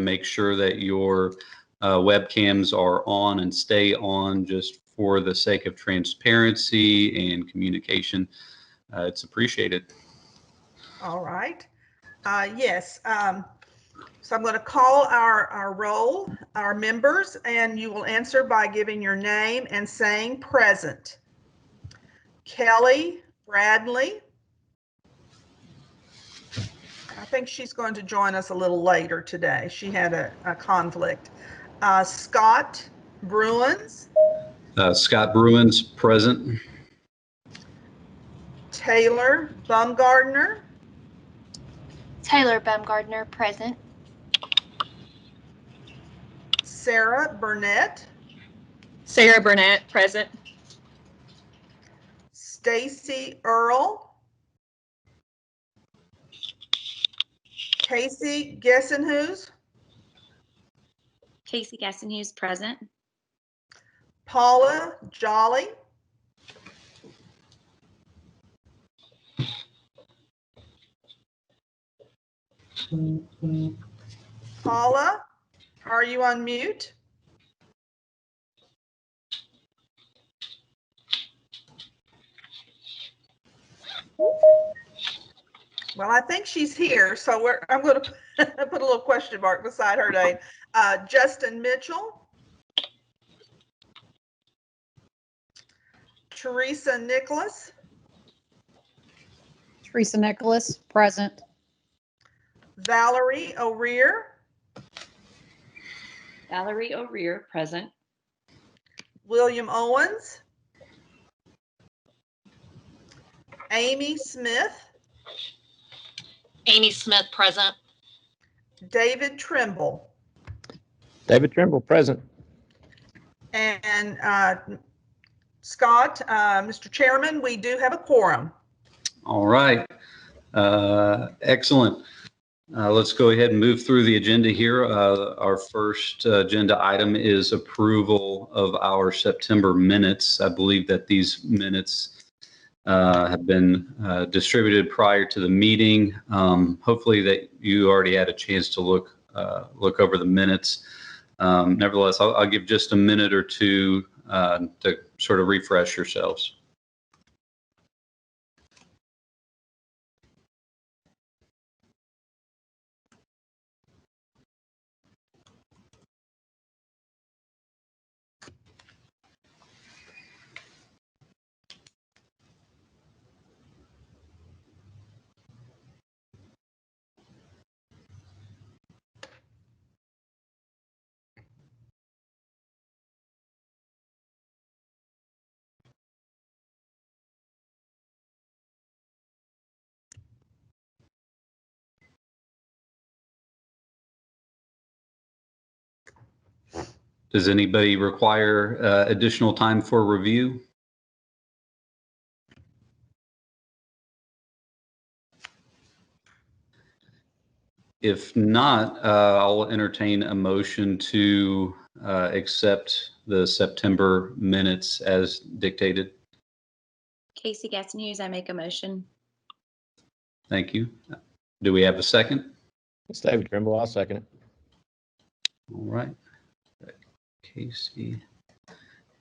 make sure that your webcams are on and stay on just for the sake of transparency and communication. It's appreciated. All right. Yes. So I'm going to call our roll, our members, and you will answer by giving your name and saying present. Kelly Bradley. I think she's going to join us a little later today. She had a conflict. Scott Bruins. Scott Bruins, present. Taylor Bumgardner. Taylor Bumgardner, present. Sarah Burnett. Sarah Burnett, present. Stacy Earl. Casey Gessenhues. Casey Gassenhughes, present. Paula Jolly. Paula, are you on mute? Well, I think she's here, so I'm going to put a little question mark beside her name. Justin Mitchell. Teresa Nicholas. Teresa Nicholas, present. Valerie O'Rear. Valerie O'Rear, present. William Owens. Amy Smith. Amy Smith, present. David Trimble. David Trimble, present. And Scott, Mr. Chairman, we do have a quorum. All right. Excellent. Let's go ahead and move through the agenda here. Our first agenda item is approval of our September minutes. I believe that these minutes have been distributed prior to the meeting. Hopefully that you already had a chance to look over the minutes. Nevertheless, I'll give just a minute or two to sort of refresh yourselves. Does anybody require additional time for review? If not, I'll entertain a motion to accept the September minutes as dictated. Casey Gassenhughes, I make a motion. Thank you. Do we have a second? It's David Trimble. I'll second it. All right. Casey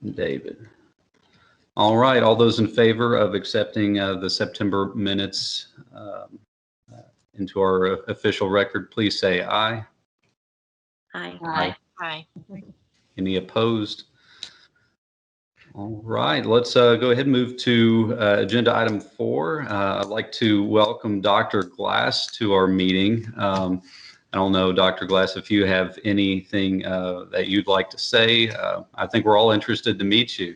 and David. All right. All those in favor of accepting the September minutes into our official record, please say aye. Aye. Aye. Aye. Any opposed? All right, let's go ahead and move to agenda item 4. I'd like to welcome Dr. Glass to our meeting. I don't know, Dr. Glass, if you have anything that you'd like to say. I think we're all interested to meet you.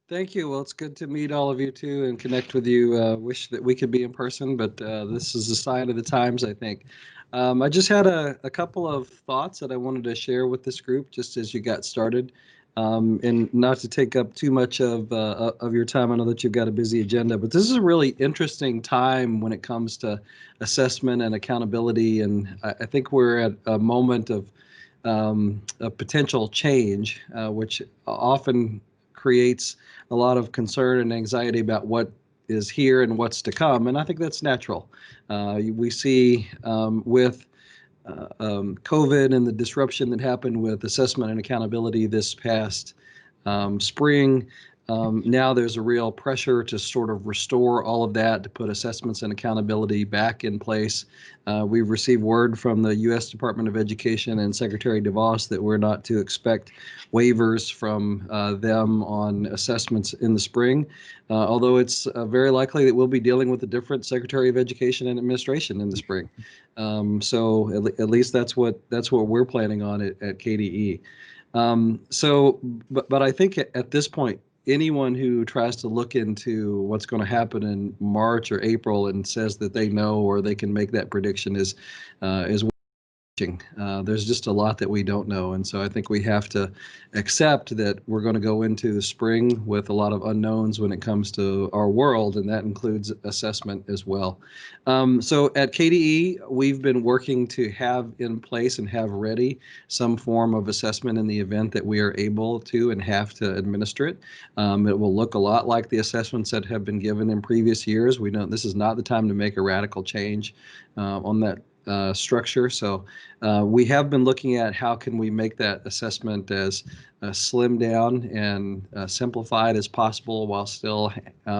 Thank you. Well, it's good to meet all of you too and connect with you. Wish that we could be in person, but this is a sign of the times, I think. I just had a couple of thoughts that I wanted to share with this group just as you got started. And not to take up too much of your time. I know that you've got a busy agenda, but this is a really interesting time when it comes to assessment and accountability. And I think we're at a moment of a potential change, which often creates a lot of concern and anxiety about what is here and what's to come. And I think that's natural. We see with COVID and the disruption that happened with assessment and accountability this past spring. Now there's a real pressure to sort of restore all of that, to put assessments and accountability back in place. We've received word from the U.S. Department of Education and Secretary DeVos that we're not to expect waivers from them on assessments in the spring, although it's very likely that we'll be dealing with a different Secretary of Education and Administration in the spring. So at least that's what we're planning on at KDE. But I think at this point, anyone who tries to look into what's going to happen in March or April and says that they know or they can make that prediction is there's just a lot that we don't know. And so I think we have to accept that we're going to go into the spring with a lot of unknowns when it comes to our world, and that includes assessment as well. So at KDE, we've been working to have in place and have ready some form of assessment in the event that we are able to and have to administer it. It will look a lot like the assessments that have been given in previous years. We know this is not the time to make a radical change on that structure. So we have been looking at how can we make that assessment as slimmed down and simplified as possible while still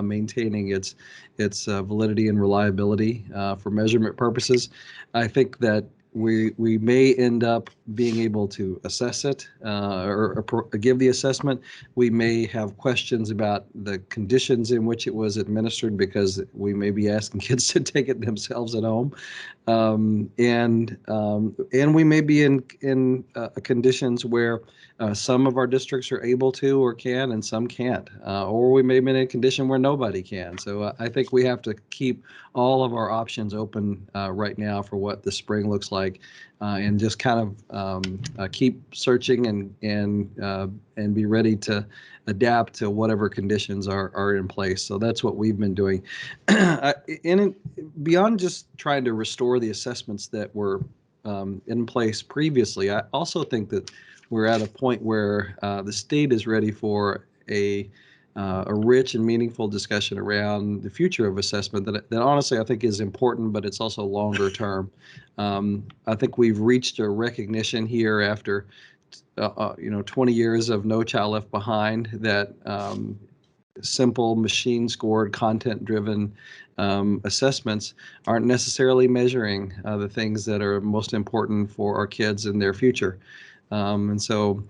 maintaining its validity and reliability for measurement purposes. I think that we may end up being able to assess it or give the assessment. We may have questions about the conditions in which it was administered because we may be asking kids to take it themselves at home, and we may be in conditions where some of our districts are able to or can and some can't, or we may be in a condition where nobody can. So I think we have to keep all of our options open right now for what the spring looks like, and just kind of keep searching and be ready to adapt to whatever conditions are in place. So that's what we've been doing. Beyond just trying to restore the assessments that were in place previously, I also think that we're at a point where the state is ready for a rich and meaningful discussion around the future of assessment that honestly I think is important, but it's also longer term. I think we've reached a recognition here after 20 years of No Child Left Behind that simple machine scored content driven assessments aren't necessarily measuring the things that are most important for our kids and their future. And so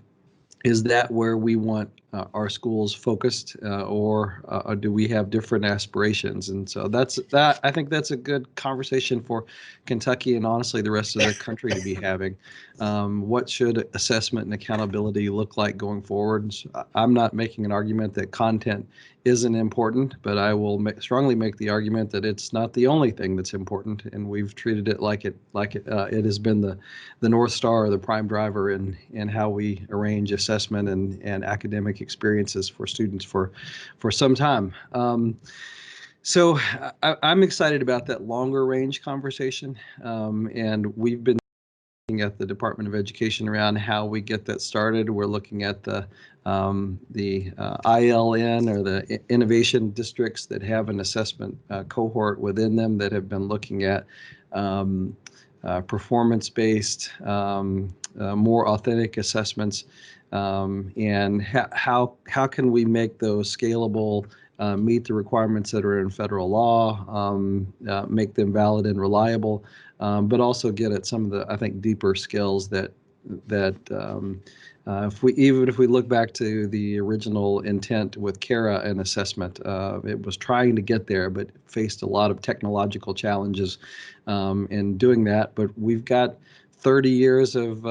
is that where we want our schools focused, or do we have different aspirations? And so I think that's a good conversation for Kentucky and honestly the rest of the country to be having. What should assessment and accountability look like going forward? I'm not making an argument that content isn't important, but I will strongly make the argument that it's not the only thing that's important, and we've treated it like it has been the North Star or the prime driver in how we arrange assessment and academic experiences for students for some time. So I'm excited about that longer range conversation, and we've been looking at the Department of Education around how we get that started. We're looking at the ILN or the innovation districts that have an assessment cohort within them that have been looking at performance-based, more authentic assessments, and how can we make those scalable, meet the requirements that are in federal law, make them valid and reliable, but also get at some of the, I think, deeper skills that if we look back to the original intent with CARA and assessment, it was trying to get there, but faced a lot of technological challenges in doing that. But we've got 30 years of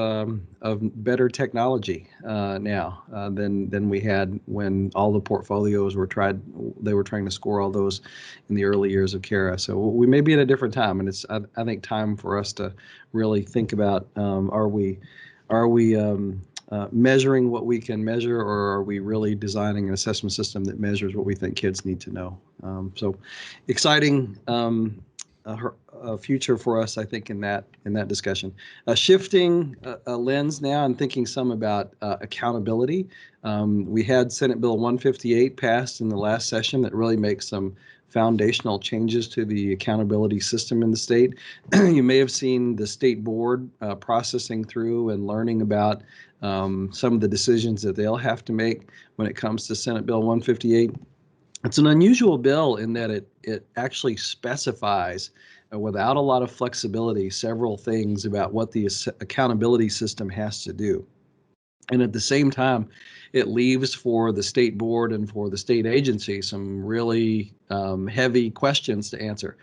better technology now than we had when all the portfolios were trying to score all those in the early years of CARA. So we may be at a different time, and it's I think time for us to really think about are we measuring what we can measure, or are we really designing an assessment system that measures what we think kids need to know? So exciting future for us, I think, in that discussion. Shifting a lens now and thinking some about accountability. We had Senate Bill 158 passed in the last session that really makes some foundational changes to the accountability system in the state. You may have seen the state board processing through and learning about some of the decisions that they'll have to make when it comes to Senate Bill 158. It's an unusual bill in that it actually specifies, without a lot of flexibility, several things about what the accountability system has to do. And at the same time, it leaves for the state board and for the state agency some really heavy questions to answer.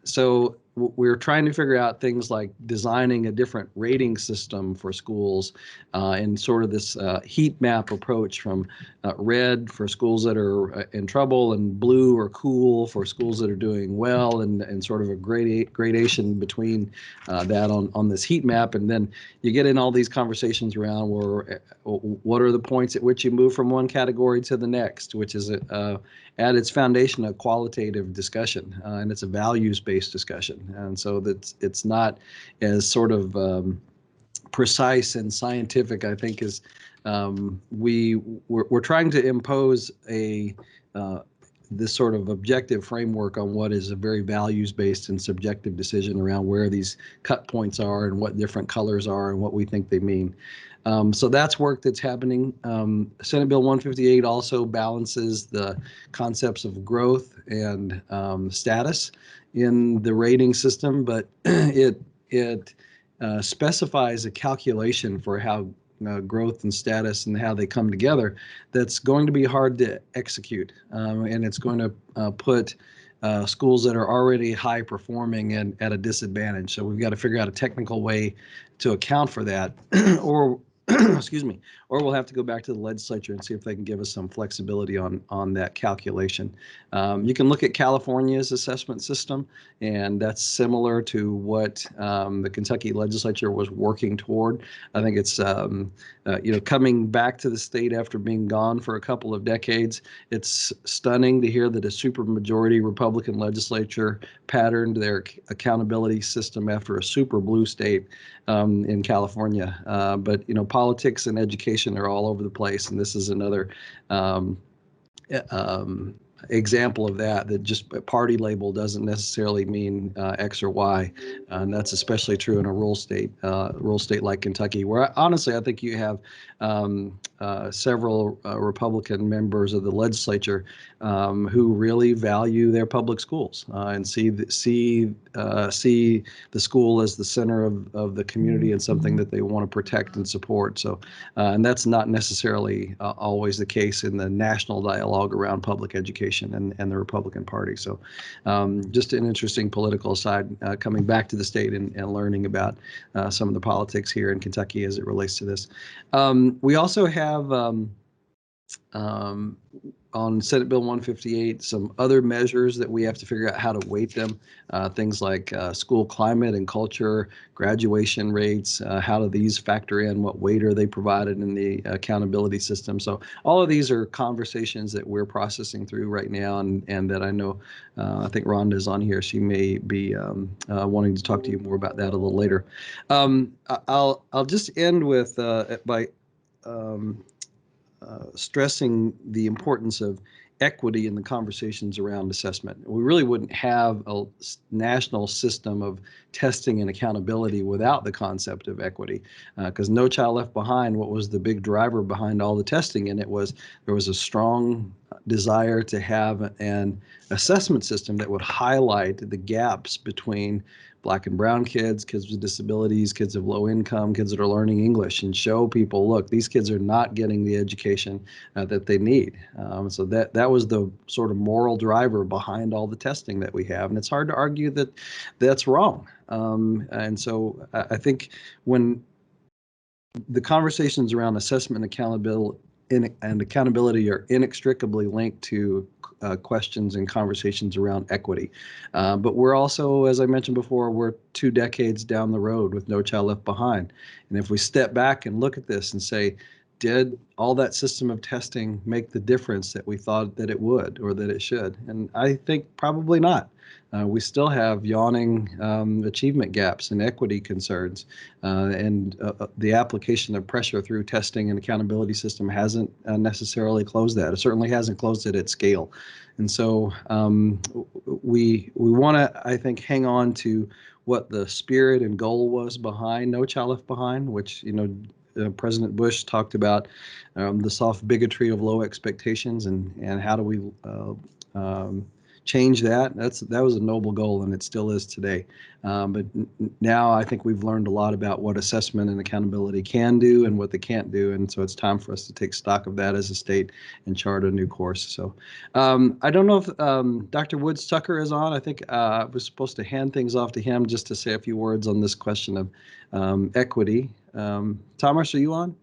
So we're trying to figure out things like designing a different rating system for schools and sort of this heat map approach from red for schools that are in trouble and blue or cool for schools that are doing well, and sort of a gradation between that on this heat map. And then you get in all these conversations around where what are the points at which you move from one category to the next, which is at its foundation a qualitative discussion, and it's a values-based discussion. And so that it's not as sort of precise and scientific, I think, as we're trying to impose this sort of objective framework on what is a very values-based and subjective decision around where these cut points are and what different colors are and what we think they mean. So that's work that's happening. Senate Bill 158 also balances the concepts of growth and status in the rating system, but it specifies a calculation for how growth and status and how they come together that's going to be hard to execute, and it's going to put schools that are already high performing and at a disadvantage. So we've got to figure out a technical way to account for that, or excuse me, or we'll have to go back to the legislature and see if they can give us some flexibility on that calculation. You can look at California's assessment system, and that's similar to what the Kentucky legislature was working toward. I think it's coming back to the state after being gone for a couple of decades. It's stunning to hear that a supermajority Republican legislature patterned their accountability system after a super blue state in California. But politics and education are all over the place, and this is another example of that just a party label doesn't necessarily mean X or Y, and that's especially true in a rural state like Kentucky, where honestly I think you have several Republican members of the legislature who really value their public schools and see the school as the center of the community and something that they want to protect and support. So, and that's not necessarily always the case in the national dialogue around public education and the Republican Party. So, just an interesting political aside coming back to the state and learning about some of the politics here in Kentucky as it relates to this. We also have on Senate Bill 158 some other measures that we have to figure out how to weight them, things like school climate and culture, graduation rates, how do these factor in, what weight are they provided in the accountability system. So all of these are conversations that we're processing through right now, and that I know, I think Rhonda's on here, she may be wanting to talk to you more about that a little later. I'll just end with by stressing the importance of equity in the conversations around assessment. We really wouldn't have a national system of testing and accountability without the concept of equity, because No Child Left Behind, what was the big driver behind all the testing in it was there was a strong desire to have an assessment system that would highlight the gaps between Black and brown kids, kids with disabilities, kids of low income, kids that are learning English, and show people, look, these kids are not getting the education that they need. So that was the sort of moral driver behind all the testing that we have. And it's hard to argue that that's wrong. And so I think when the conversations around assessment and accountability are inextricably linked to questions and conversations around equity. But we're also, as I mentioned before, we're 2 decades down the road with No Child Left Behind. And if we step back and look at this and say, did all that system of testing make the difference that we thought that it would or that it should? And I think probably not. We still have yawning achievement gaps and equity concerns, and the application of pressure through testing and accountability system hasn't necessarily closed that. It certainly hasn't closed it at scale. And so we want to, I think, hang on to what the spirit and goal was behind No Child Left Behind, which, President Bush talked about the soft bigotry of low expectations, and how do we change that? That was a noble goal, and it still is today. But now I think we've learned a lot about what assessment and accountability can do and what they can't do, and so it's time for us to take stock of that as a state and chart a new course. So I don't know if Dr. Woods Tucker is on. I think I was supposed to hand things off to him just to say a few words on this question of equity. Thomas, are you on?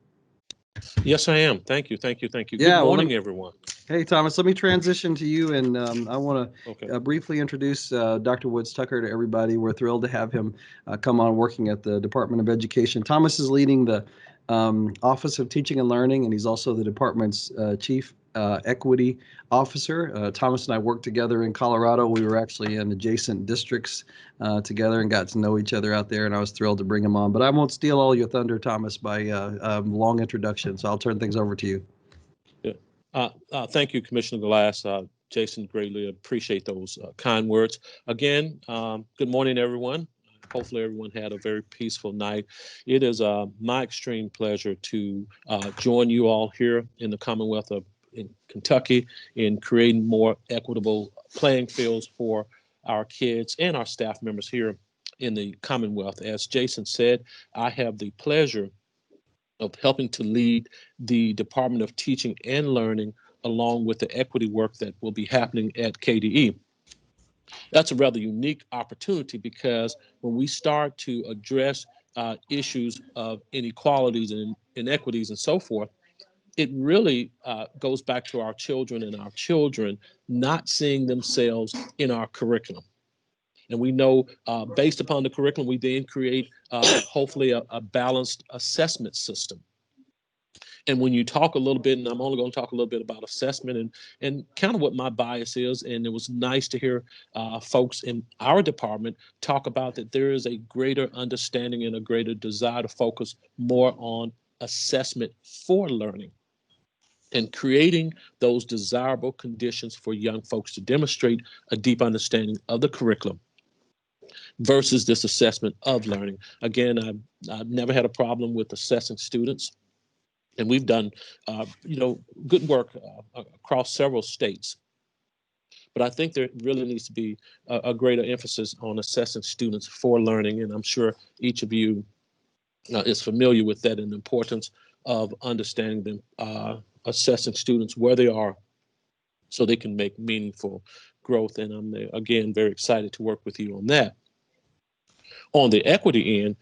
Yes, I am. Thank you. Thank you. Thank you. Yeah, Good well, morning, everyone. Hey, Thomas, let me transition to you, and I want to Okay. briefly introduce Dr. Woods Tucker to everybody. We're thrilled to have him come on working at the Department of Education. Thomas is leading the Office of Teaching and Learning, and he's also the department's chief equity officer. Thomas and I worked together in Colorado. We were actually in adjacent districts together and got to know each other out there, and I was thrilled to bring him on. But I won't steal all your thunder, Thomas, by long introduction, so I'll turn things over to you. Thank you, Commissioner Glass. Jason, greatly appreciate those kind words. Again, good morning, everyone. Hopefully everyone had a very peaceful night. It is my extreme pleasure to join you all here in the Commonwealth of Kentucky in creating more equitable playing fields for our kids and our staff members here in the Commonwealth. As Jason said, I have the pleasure of helping to lead the Department of Teaching and Learning along with the equity work that will be happening at KDE. That's a rather unique opportunity because when we start to address issues of inequalities and inequities and so forth, it really goes back to our children and our children not seeing themselves in our curriculum. And we know based upon the curriculum, we then create hopefully a balanced assessment system. And when you talk a little bit, and I'm only going to talk a little bit about assessment and kind of what my bias is, and it was nice to hear folks in our department talk about that there is a greater understanding and a greater desire to focus more on assessment for learning and creating those desirable conditions for young folks to demonstrate a deep understanding of the curriculum versus this assessment of learning. Again, I've never had a problem with assessing students. And we've done, good work across several states. But I think there really needs to be a greater emphasis on assessing students for learning. And I'm sure each of you is familiar with that and the importance of understanding them, assessing students where they are so they can make meaningful growth. And I'm, again, very excited to work with you on that. On the equity end,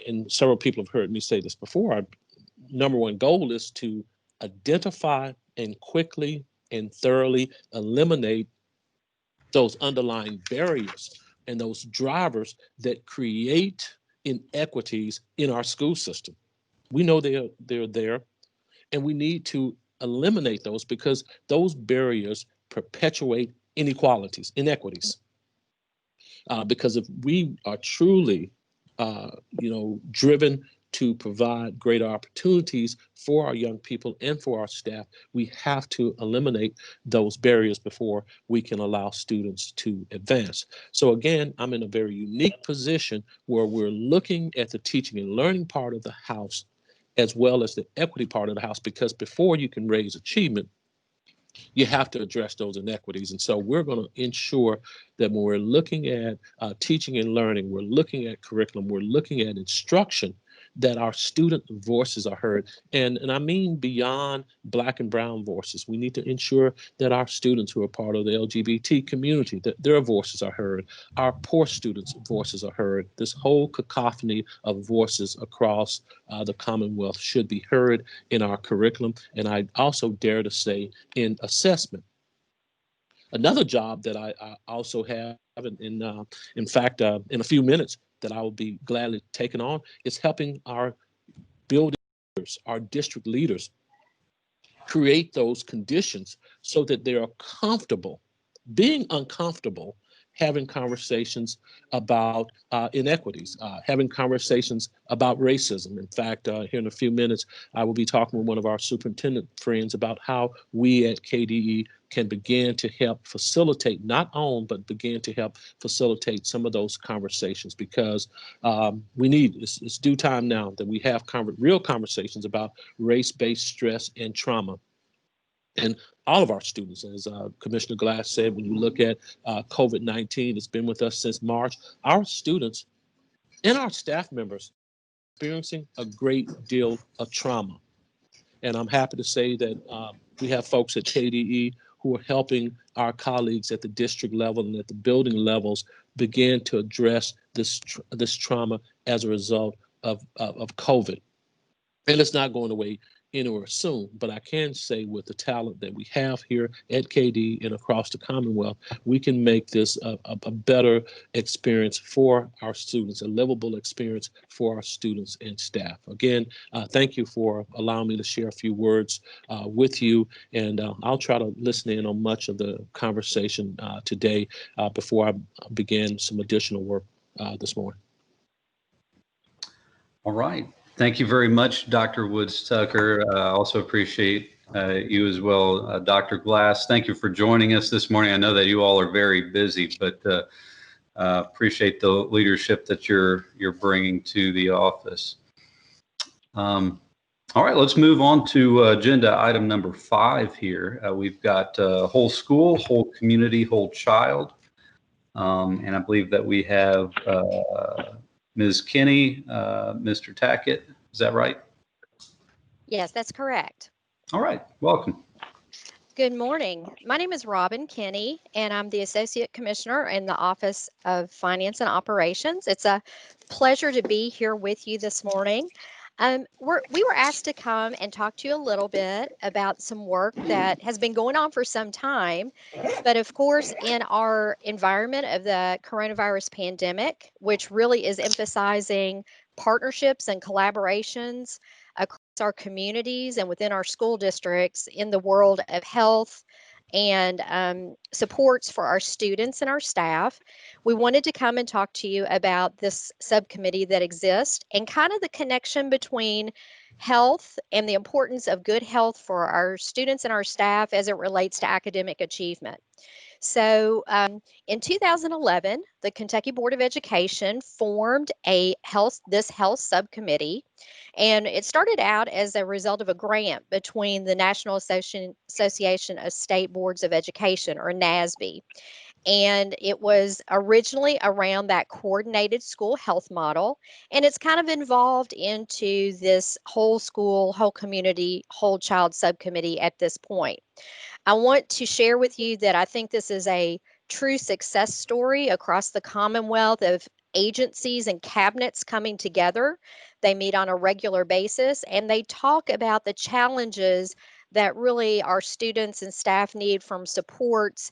and several people have heard me say this before, number one goal is to identify and quickly and thoroughly eliminate those underlying barriers and those drivers that create inequities in our school system. We know they're there, and we need to eliminate those because those barriers perpetuate inequalities, inequities. Because if we are truly, driven to provide greater opportunities for our young people and for our staff, we have to eliminate those barriers before we can allow students to advance. So again, I'm in a very unique position where we're looking at the teaching and learning part of the house as well as the equity part of the house, because before you can raise achievement, you have to address those inequities. And so we're going to ensure that when we're looking at teaching and learning, we're looking at curriculum, we're looking at instruction, that our student voices are heard. And I mean beyond Black and brown voices. We need to ensure that our students who are part of the LGBT community, that their voices are heard. Our poor students' voices are heard. This whole cacophony of voices across the Commonwealth should be heard in our curriculum. And I also dare to say in assessment. Another job that I also have, in fact, in a few minutes, that I will be gladly taking on is helping our building leaders, our district leaders, create those conditions so that they are comfortable being uncomfortable, having conversations about inequities, having conversations about racism. In fact, here in a few minutes, I will be talking with one of our superintendent friends about how we at KDE can begin to help facilitate, not own, but begin to help facilitate some of those conversations, because we need, it's due time now that we have real conversations about race-based stress and trauma. And all of our students, as Commissioner Glass said, when you look at COVID-19, it's been with us since March. Our students and our staff members experiencing a great deal of trauma. And I'm happy to say that we have folks at KDE who are helping our colleagues at the district level and at the building levels begin to address this trauma as a result of COVID. And it's not going away anywhere soon, but I can say with the talent that we have here at KD and across the Commonwealth, we can make this a better experience for our students, a livable experience for our students and staff. Again, thank you for allowing me to share a few words with you, and I'll try to listen in on much of the conversation today before I begin some additional work this morning. All right. Thank you very much, Dr. Woods-Tucker. I also appreciate you as well, Dr. Glass. Thank you for joining us this morning. I know that you all are very busy, but appreciate the leadership that you're bringing to the office. All right, let's move on to agenda item number 5 here. We've got whole school, whole community, whole child. And I believe that we have Ms. Kinney, Mr. Tackett, is that right? Yes, that's correct. All right, welcome. Good morning. My name is Robin Kinney, and I'm the Associate Commissioner in the Office of Finance and Operations. It's a pleasure to be here with you this morning. We were asked to come and talk to you a little bit about some work that has been going on for some time, but of course, in our environment of the coronavirus pandemic, which really is emphasizing partnerships and collaborations across our communities and within our school districts in the world of health and supports for our students and our staff, we wanted to come and talk to you about this subcommittee that exists and kind of the connection between health and the importance of good health for our students and our staff as it relates to academic achievement. So in 2011, the Kentucky Board of Education formed this health subcommittee, and it started out as a result of a grant between the National Association of State Boards of Education, or NASB. And it was originally around that coordinated school health model, and it's kind of evolved into this whole school, whole community, whole child subcommittee at this point. I want to share with you that I think this is a true success story across the Commonwealth of agencies and cabinets coming together. They meet on a regular basis and they talk about the challenges that really our students and staff need from supports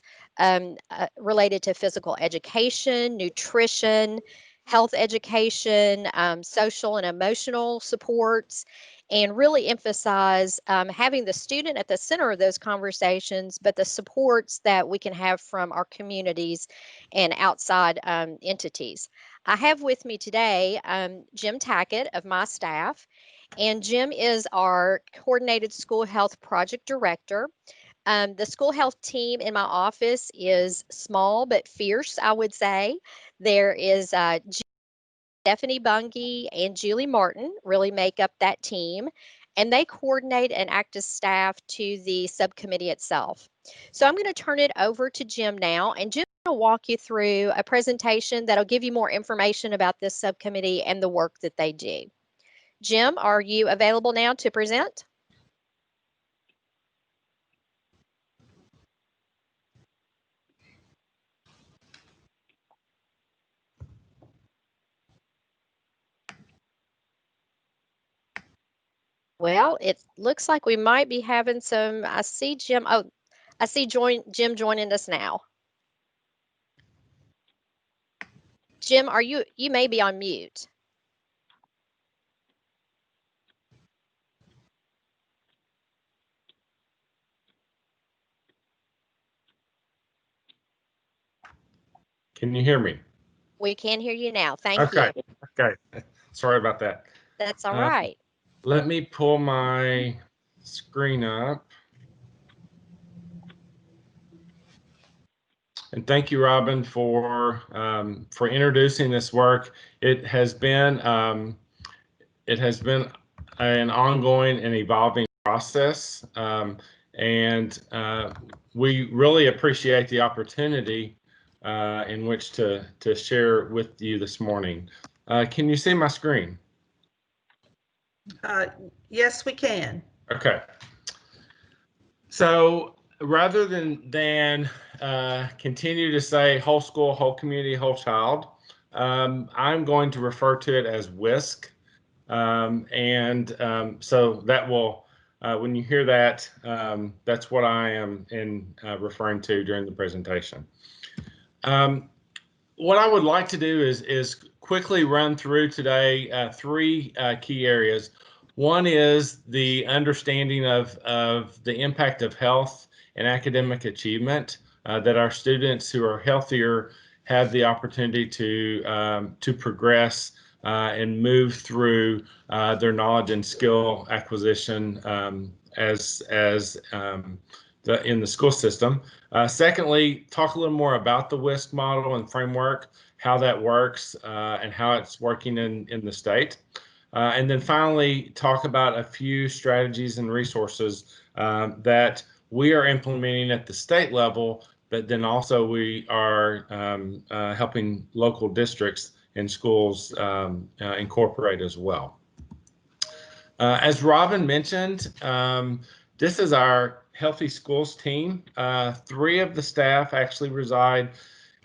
related to physical education, nutrition, health education, social and emotional supports, and really emphasize having the student at the center of those conversations, but the supports that we can have from our communities and outside entities. I have with me today Jim Tackett of my staff, and Jim is our Coordinated School Health Project Director. The school health team in my office is small but fierce, I would say. There is Stephanie Bungie and Julie Martin really make up that team, and they coordinate and act as staff to the subcommittee itself. So I'm going to turn it over to Jim now, and Jim will walk you through a presentation that'll give you more information about this subcommittee and the work that they do. Jim, are you available now to present? Well, it looks like we might be having some, I see Jim, oh, I see Jim joining us now. Jim, you may be on mute. Can you hear me? We can hear you now. Thank Okay. you. Okay. Sorry about that. That's all right. Let me pull my screen up. And thank you, Robin, for introducing this work. It has been an ongoing and evolving process, and we really appreciate the opportunity in which to share with you this morning. Can you see my screen? Yes, we can. Okay. So rather than continue to say whole school, whole community, whole child, I'm going to refer to it as WISC. So that will, when you hear that, that's what I am referring to during the presentation. What I would like to do is quickly run through today three key areas. One is the understanding of the impact of health and academic achievement, that our students who are healthier have the opportunity to progress and move through their knowledge and skill acquisition in the school system. Secondly, talk a little more about the WISC model and framework, how that works, and how it's working in the state. And then finally, talk about a few strategies and resources that we are implementing at the state level, but then also we are helping local districts and schools incorporate as well. As Robin mentioned, this is our Healthy Schools team. 3 of the staff actually reside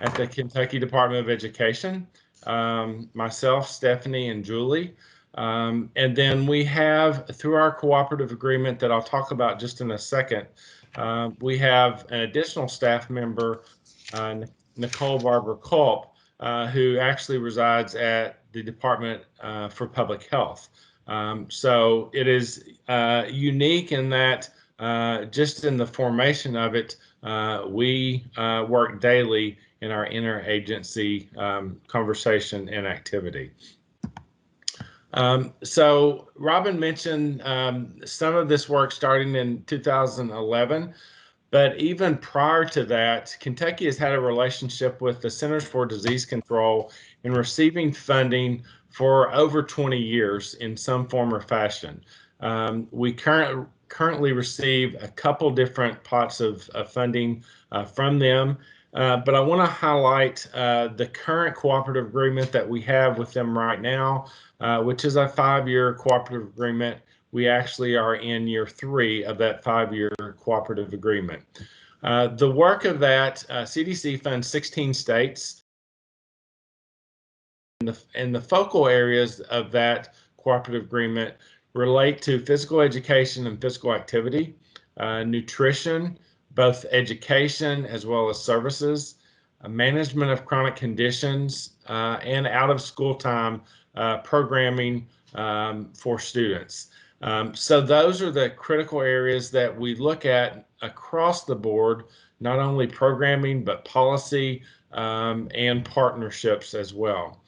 at the Kentucky Department of Education. Myself, Stephanie, and Julie. And then we have, through our cooperative agreement that I'll talk about just in a second, we have an additional staff member, Nicole Barber Culp, who actually resides at the Department for Public Health. So it is unique in that just in the formation of it, we work daily in our interagency conversation and activity. So Robin mentioned some of this work starting in 2011, but even prior to that, Kentucky has had a relationship with the Centers for Disease Control in receiving funding for over 20 years in some form or fashion. We currently receive a couple different pots of funding from them. But I want to highlight the current cooperative agreement that we have with them right now, which is a 5-year cooperative agreement. We actually are in year 3 of that 5-year cooperative agreement. The work of that, CDC funds 16 states. And the focal areas of that cooperative agreement relate to physical education and physical activity, nutrition, both education as well as services, management of chronic conditions, and out of school time programming for students. So those are the critical areas that we look at across the board, not only programming, but policy and partnerships as well.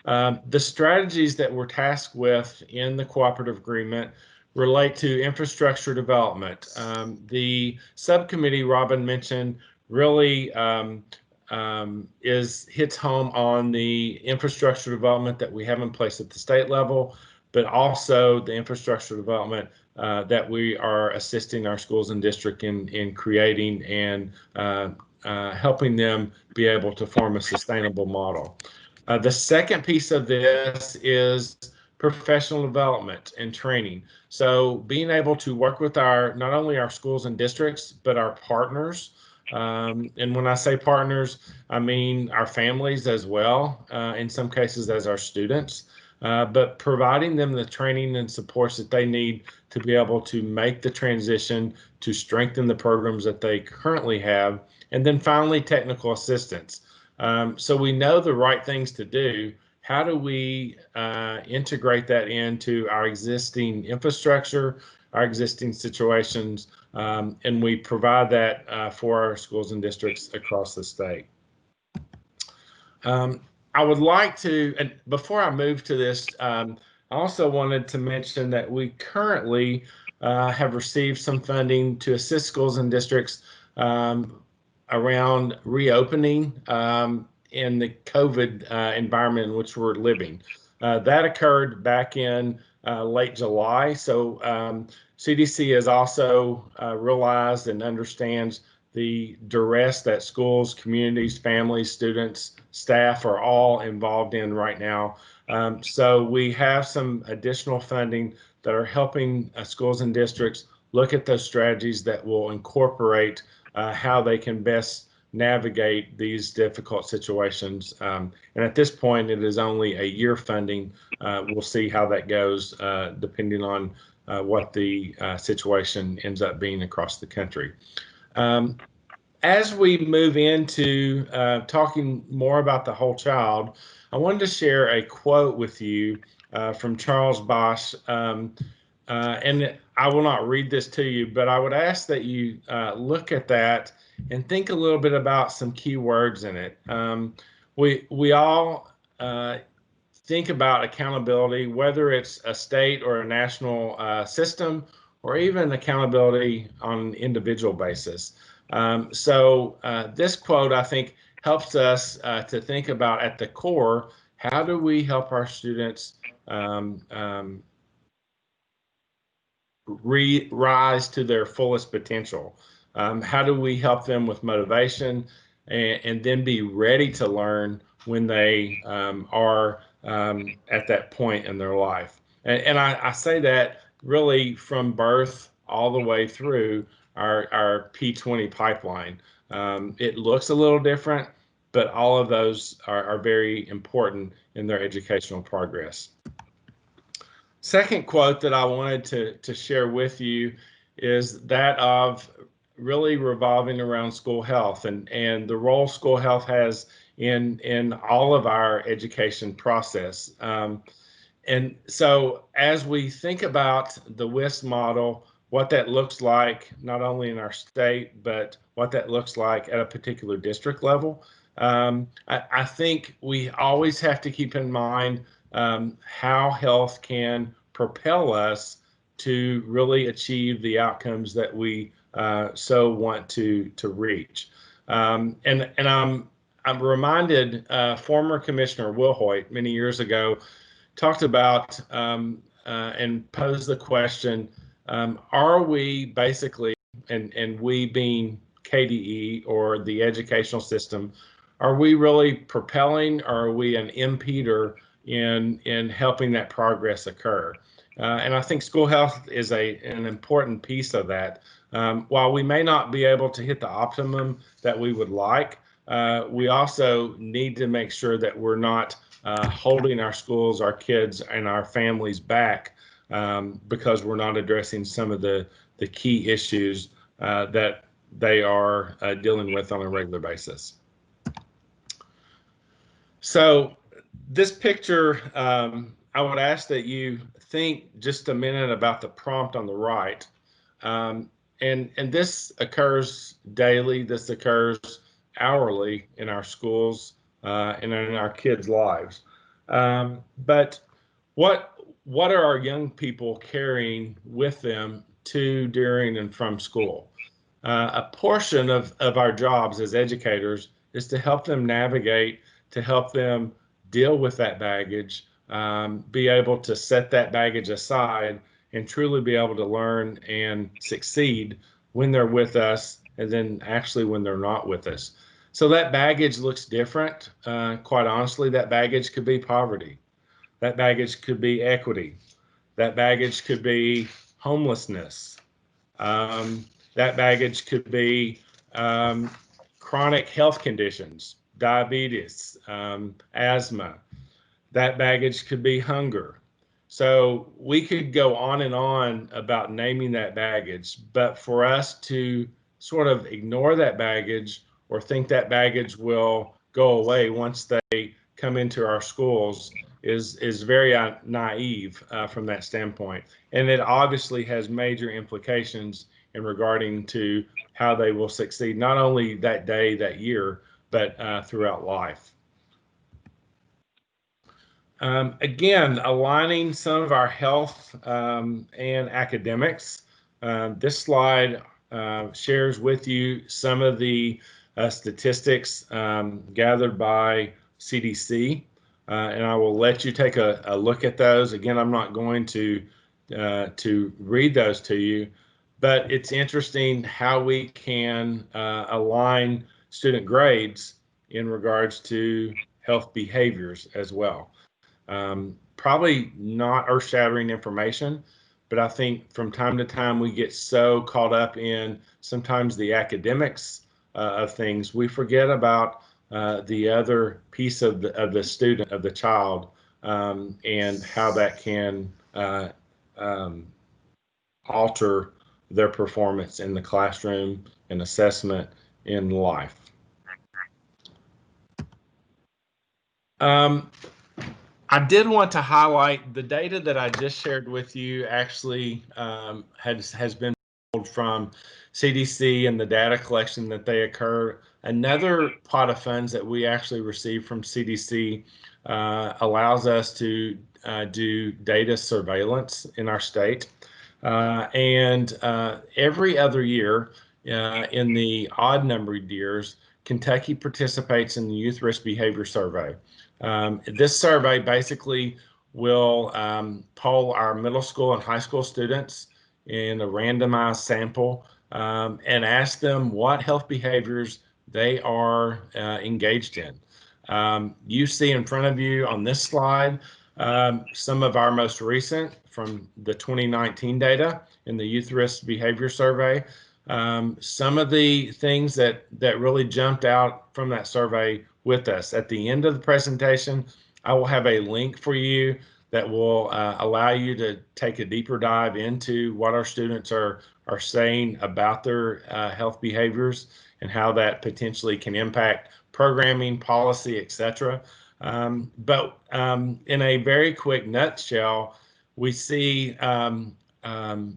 The strategies that we're tasked with in the cooperative agreement relate to infrastructure development. The subcommittee Robin mentioned really hits home on the infrastructure development that we have in place at the state level, but also the infrastructure development that we are assisting our schools and district in creating and helping them be able to form a sustainable model. The second piece of this is professional development and training. So being able to work with not only our schools and districts, but our partners. And when I say partners, I mean our families as well, in some cases as our students, but providing them the training and supports that they need to be able to make the transition, to strengthen the programs that they currently have, and then finally technical assistance. So we know the right things to do. How do we integrate that into our existing infrastructure, our existing situations, and we provide that for our schools and districts across the state. I would like to, and before I move to this, I also wanted to mention that we currently have received some funding to assist schools and districts around reopening in the COVID environment in which we're living. That occurred back in late July. So CDC has also realized and understands the duress that schools, communities, families, students, staff are all involved in right now. So we have some additional funding that are helping schools and districts look at those strategies that will incorporate how they can best navigate these difficult situations. And at this point, it is only a year funding. We'll see how that goes depending on what the situation ends up being across the country. As we move into talking more about the whole child, I wanted to share a quote with you from Charles Bosch. And I will not read this to you, but I would ask that you look at that and think a little bit about some key words in it. We all think about accountability, whether it's a state or a national system, or even accountability on an individual basis. So this quote, I think, helps us to think about at the core, how do we help our students rise to their fullest potential? How do we help them with motivation and then be ready to learn when they are at that point in their life? And I say that really from birth all the way through our P20 pipeline. It looks a little different, but all of those are very important in their educational progress. Second quote that I wanted to share with you is that of really revolving around school health and the role school health has in all of our education process. And so as we think about the WISC model, what that looks like, not only in our state, but what that looks like at a particular district level, I think we always have to keep in mind how health can propel us to really achieve the outcomes that we so want to reach. And I'm reminded former Commissioner Wilhoit many years ago talked about and posed the question, are we basically, and we being KDE or the educational system, are we really propelling or are we an impeder in helping that progress occur? And I think school health is an important piece of that. While we may not be able to hit the optimum that we would like, we also need to make sure that we're not holding our schools, our kids, and our families back because we're not addressing some of the key issues that they are dealing with on a regular basis. So this picture, I would ask that you think just a minute about the prompt on the right. And this occurs daily, this occurs hourly in our schools and in our kids' lives. But what are our young people carrying with them to, during, and from school? A portion of our jobs as educators is to help them navigate, to help them deal with that baggage, be able to set that baggage aside and truly be able to learn and succeed when they're with us and then actually when they're not with us. So that baggage looks different. Quite honestly, that baggage could be poverty. That baggage could be equity. That baggage could be homelessness. That baggage could be chronic health conditions, diabetes, asthma. That baggage could be hunger. So we could go on and on about naming that baggage, but for us to sort of ignore that baggage or think that baggage will go away once they come into our schools is very naive from that standpoint. And it obviously has major implications in regarding to how they will succeed, not only that day, that year, but throughout life. Again, aligning some of our health and academics. This slide shares with you some of the statistics gathered by CDC, and I will let you take a look at those. Again, I'm not going to read those to you, but it's interesting how we can align student grades in regards to health behaviors as well. Probably not earth-shattering information, but I think from time to time we get so caught up in sometimes the academics of things, we forget about the other piece of the student, of the child, and how that can alter their performance in the classroom and assessment in life. I did want to highlight the data that I just shared with you actually has been pulled from CDC and the data collection that they occur. Another pot of funds that we actually receive from CDC allows us to do data surveillance in our state. And every other year in the odd numbered years, Kentucky participates in the Youth Risk Behavior Survey. This survey basically will poll our middle school and high school students in a randomized sample and ask them what health behaviors they are engaged in. You see in front of you on this slide some of our most recent from the 2019 data in the Youth Risk Behavior Survey. Some of the things that really jumped out from that survey with us. At the end of the presentation, I will have a link for you that will allow you to take a deeper dive into what our students are saying about their health behaviors and how that potentially can impact programming, policy, etc. But in a very quick nutshell, we see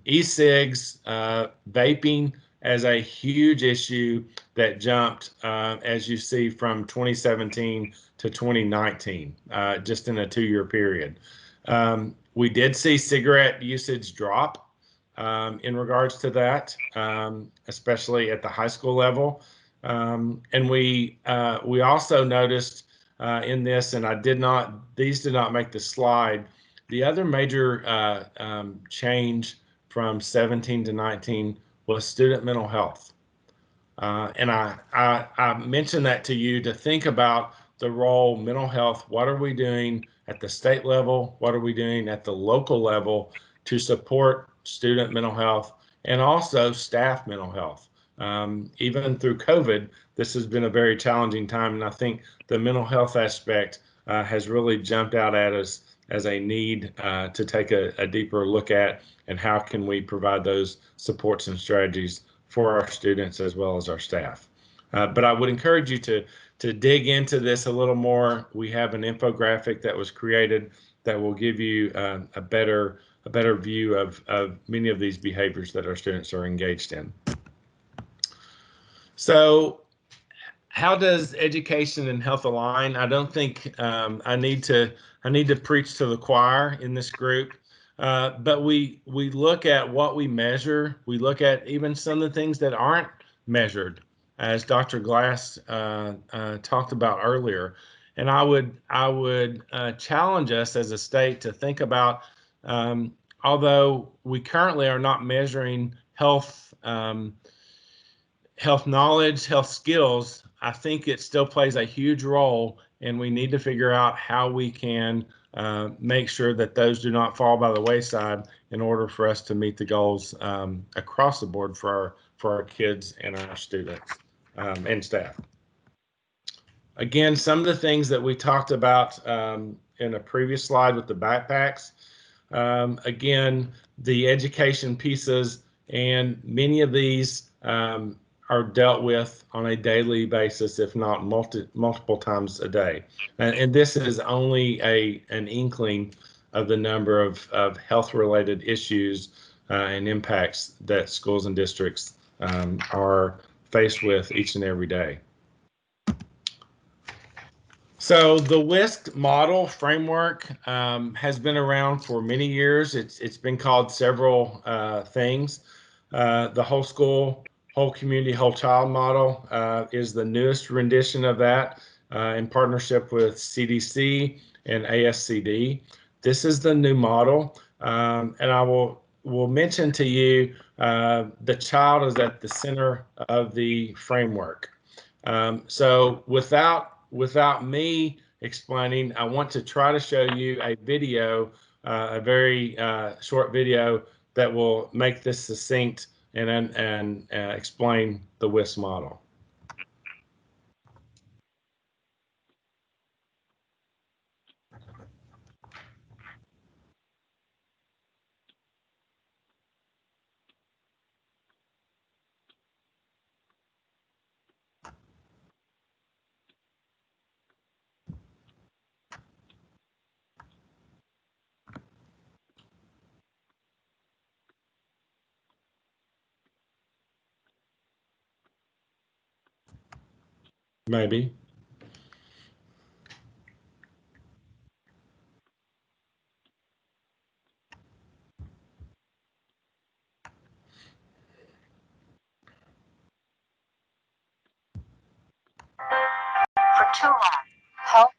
e-cigs, vaping as a huge issue that jumped, as you see, from 2017 to 2019, just in a 2-year period. We did see cigarette usage drop in regards to that, especially at the high school level. And we also noticed in this, and these did not make the slide, the other major change from 17 to 19 was student mental health. And I mentioned that to you to think about the role mental health. What are we doing at the state level? What are we doing at the local level to support student mental health and also staff mental health? Even through COVID, this has been a very challenging time. And I think the mental health aspect has really jumped out at us as a need to take a deeper look at, and how can we provide those supports and strategies for our students as well as our staff. But I would encourage you to dig into this a little more. We have an infographic that was created that will give you a better view of many of these behaviors that our students are engaged in. So how does education and health align? I don't think I need to preach to the choir in this group, but we look at what we measure. We look at even some of the things that aren't measured, as Dr. Glass talked about earlier. And I would challenge us as a state to think about, although we currently are not measuring health knowledge, health skills, I think it still plays a huge role, and we need to figure out how we can make sure that those do not fall by the wayside in order for us to meet the goals across the board for our kids and our students and staff. Again, some of the things that we talked about in a previous slide with the backpacks, again, the education pieces, and many of these are dealt with on a daily basis, if not multiple times a day. And this is only an inkling of the number of health-related issues and impacts that schools and districts are faced with each and every day. So the WISC model framework has been around for many years. It's been called several things. The whole school, whole community, whole child model is the newest rendition of that in partnership with CDC and ASCD. This is the new model, and I will mention to you the child is at the center of the framework. So without me explaining, I want to try to show you a video, a very short video that will make this succinct and explain the WISC model. Maybe. For too long, health.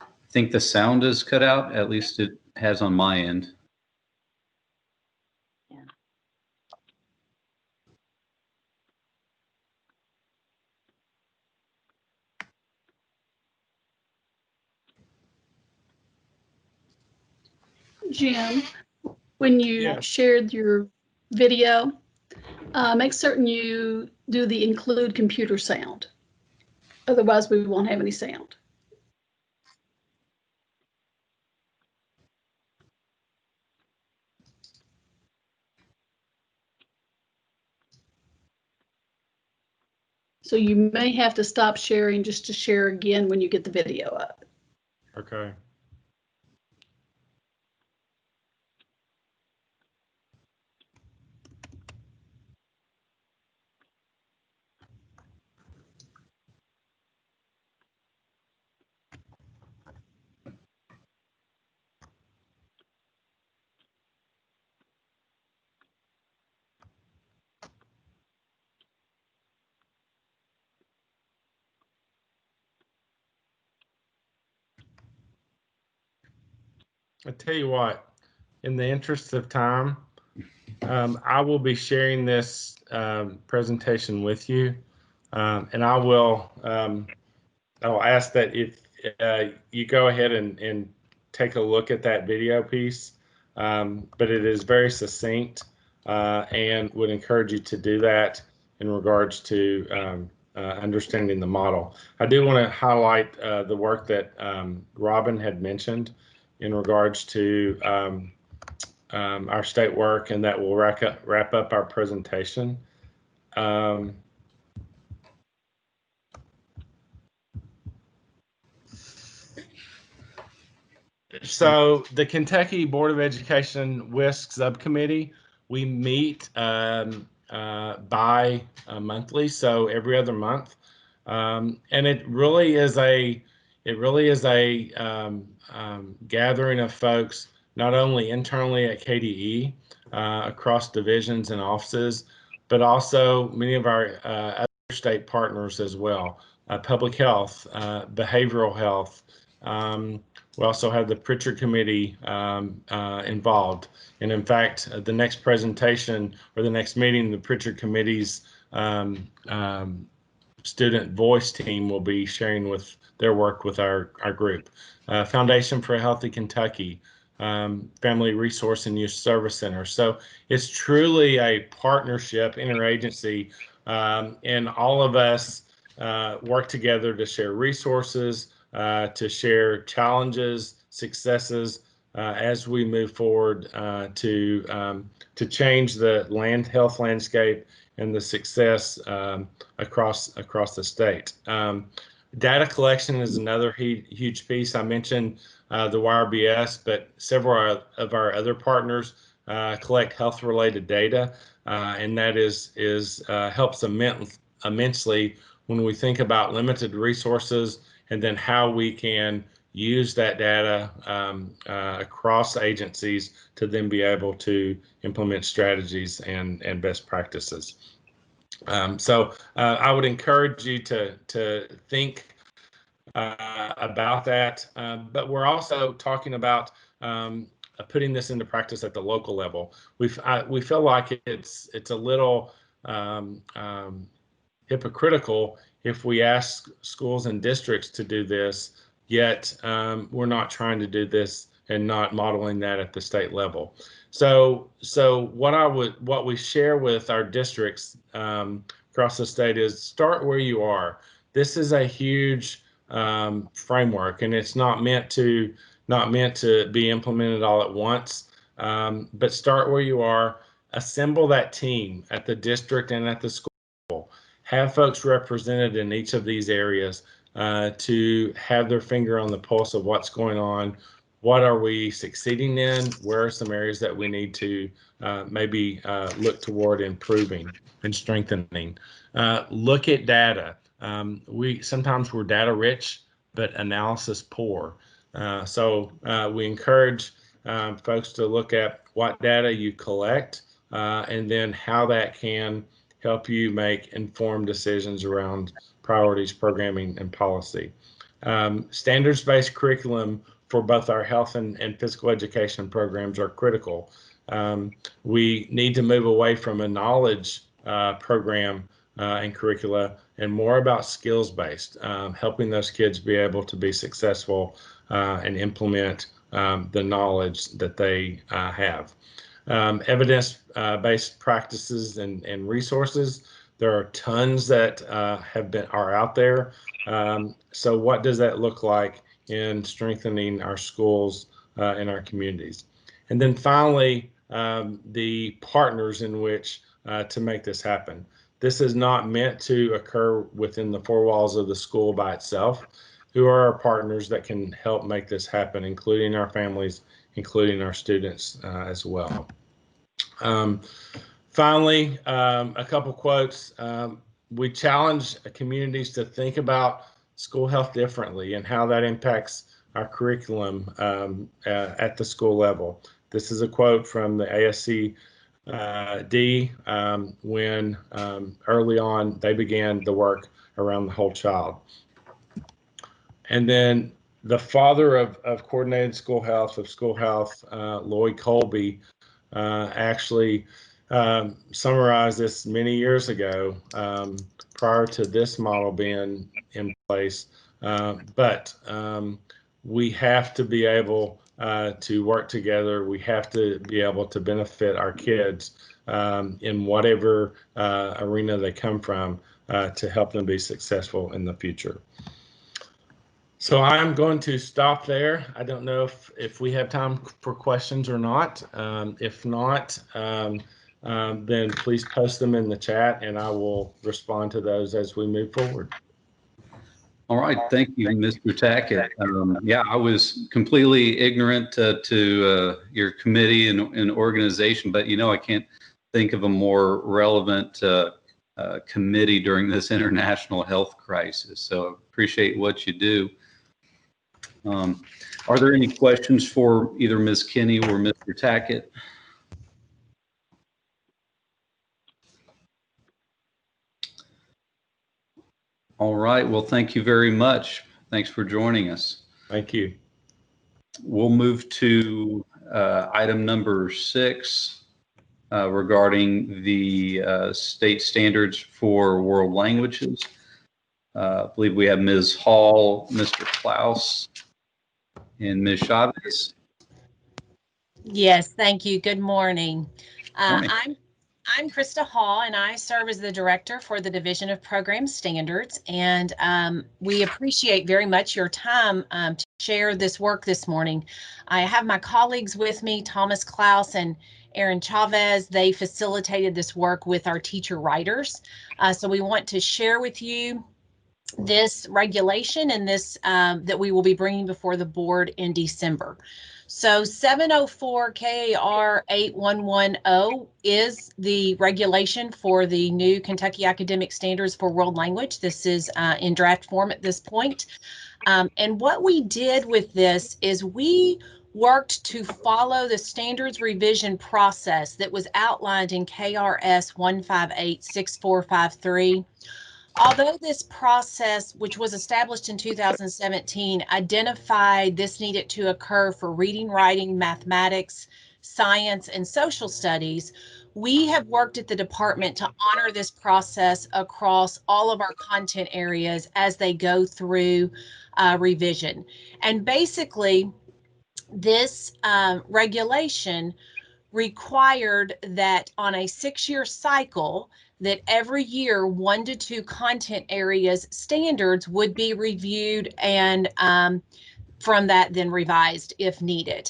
I think the sound is cut out, at least it has on my end. Jim, when you shared your video, make certain you do the include computer sound. Otherwise, we won't have any sound. So you may have to stop sharing just to share again when you get the video up. Okay. I tell you what, in the interest of time, I will be sharing this presentation with you, and I will ask that if you go ahead and take a look at that video piece, but it is very succinct, and would encourage you to do that in regards to understanding the model. I do want to highlight the work that Robin had mentioned in regards to our state work, and that will wrap up our presentation. So the Kentucky Board of Education WISC subcommittee, we meet bi-monthly, so every other month, and it really is a gathering of folks, not only internally at KDE across divisions and offices, but also many of our other state partners as well, public health, behavioral health. We also have the Pritchard Committee involved. And in fact, the next presentation or the next meeting, the Pritchard Committee's student voice team will be sharing with their work with our group. Foundation for a Healthy Kentucky, Family Resource and Youth Service Center. So it's truly a partnership, interagency, and all of us work together to share resources, to share challenges, successes as we move forward to change the health landscape and the success across the state. Data collection is another huge piece. I mentioned the YRBS, but several of our other partners collect health-related data, and that helps immensely when we think about limited resources and then how we can use that data across agencies to then be able to implement strategies and best practices. So I would encourage you to think about that, but we're also talking about putting this into practice at the local level. We feel like it's a little hypocritical if we ask schools and districts to do this, yet we're not trying to do this and not modeling that at the state level. So what we share with our districts across the state is start where you are. This is a huge framework, and it's not meant to be implemented all at once. But start where you are. Assemble that team at the district and at the school. Have folks represented in each of these areas to have their finger on the pulse of what's going on. What are we succeeding in? Where are some areas that we need to maybe look toward improving and strengthening? Look at data. Sometimes we're data rich, but analysis poor. So we encourage folks to look at what data you collect and then how that can help you make informed decisions around priorities, programming, and policy. Standards-based curriculum for both our health and physical education programs are critical. We need to move away from a knowledge program and curricula and more about skills-based, helping those kids be able to be successful and implement the knowledge that they have. Evidence-based practices and resources. There are tons that are out there. So what does that look like in strengthening our schools and our communities? And then finally, the partners in which to make this happen. This is not meant to occur within the four walls of the school by itself. Who are our partners that can help make this happen, including our families, including our students as well? Finally, a couple quotes. We challenge communities to think about school health differently and how that impacts our curriculum at the school level. This is a quote from the ASCD when early on they began the work around the whole child. And then the father of coordinated school health, Lloyd Colby, actually summarized this many years ago prior to this model being in place. But we have to be able to work together. We have to be able to benefit our kids in whatever arena they come from to help them be successful in the future. So I'm going to stop there. I don't know if we have time for questions or not. If not, then please post them in the chat and I will respond to those as we move forward. All right, thank you, Mr. Tackett. Yeah, I was completely ignorant to your committee and organization, but I can't think of a more relevant committee during this international health crisis. So appreciate what you do. Are there any questions for either Ms. Kinney or Mr. Tackett? All right. Well, thank you very much. Thanks for joining us. Thank you. We'll move to item number 6 regarding the state standards for world languages. I believe we have Ms. Hall, Mr. Klaus, and Ms. Chavez. Yes, thank you. Good morning. Morning. I'm Krista Hall, and I serve as the director for the Division of Program Standards. And we appreciate very much your time to share this work this morning. I have my colleagues with me, Thomas Klaus and Aaron Chavez. They facilitated this work with our teacher writers. So we want to share with you this regulation and this that we will be bringing before the board in December. So 704 KAR 8110 is the regulation for the new Kentucky Academic Standards for World Language. This is in draft form at this point. And what we did with this is we worked to follow the standards revision process that was outlined in KRS 1586453. Although this process, which was established in 2017, identified this needed to occur for reading, writing, mathematics, science, and social studies, we have worked at the department to honor this process across all of our content areas as they go through revision. And basically, this regulation required that on a 6-year cycle, that every year 1 to 2 content areas standards would be reviewed and from that then revised if needed.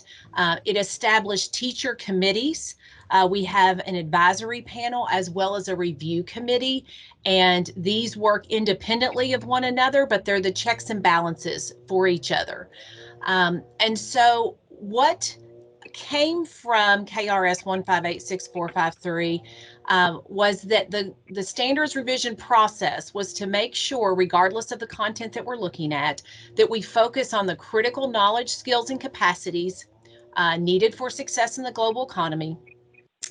It established teacher committees. We have an advisory panel as well as a review committee, and these work independently of one another, but they're the checks and balances for each other. And so what came from KRS 1586453 was that the standards revision process was to make sure, regardless of the content that we're looking at, that we focus on the critical knowledge, skills, and capacities needed for success in the global economy,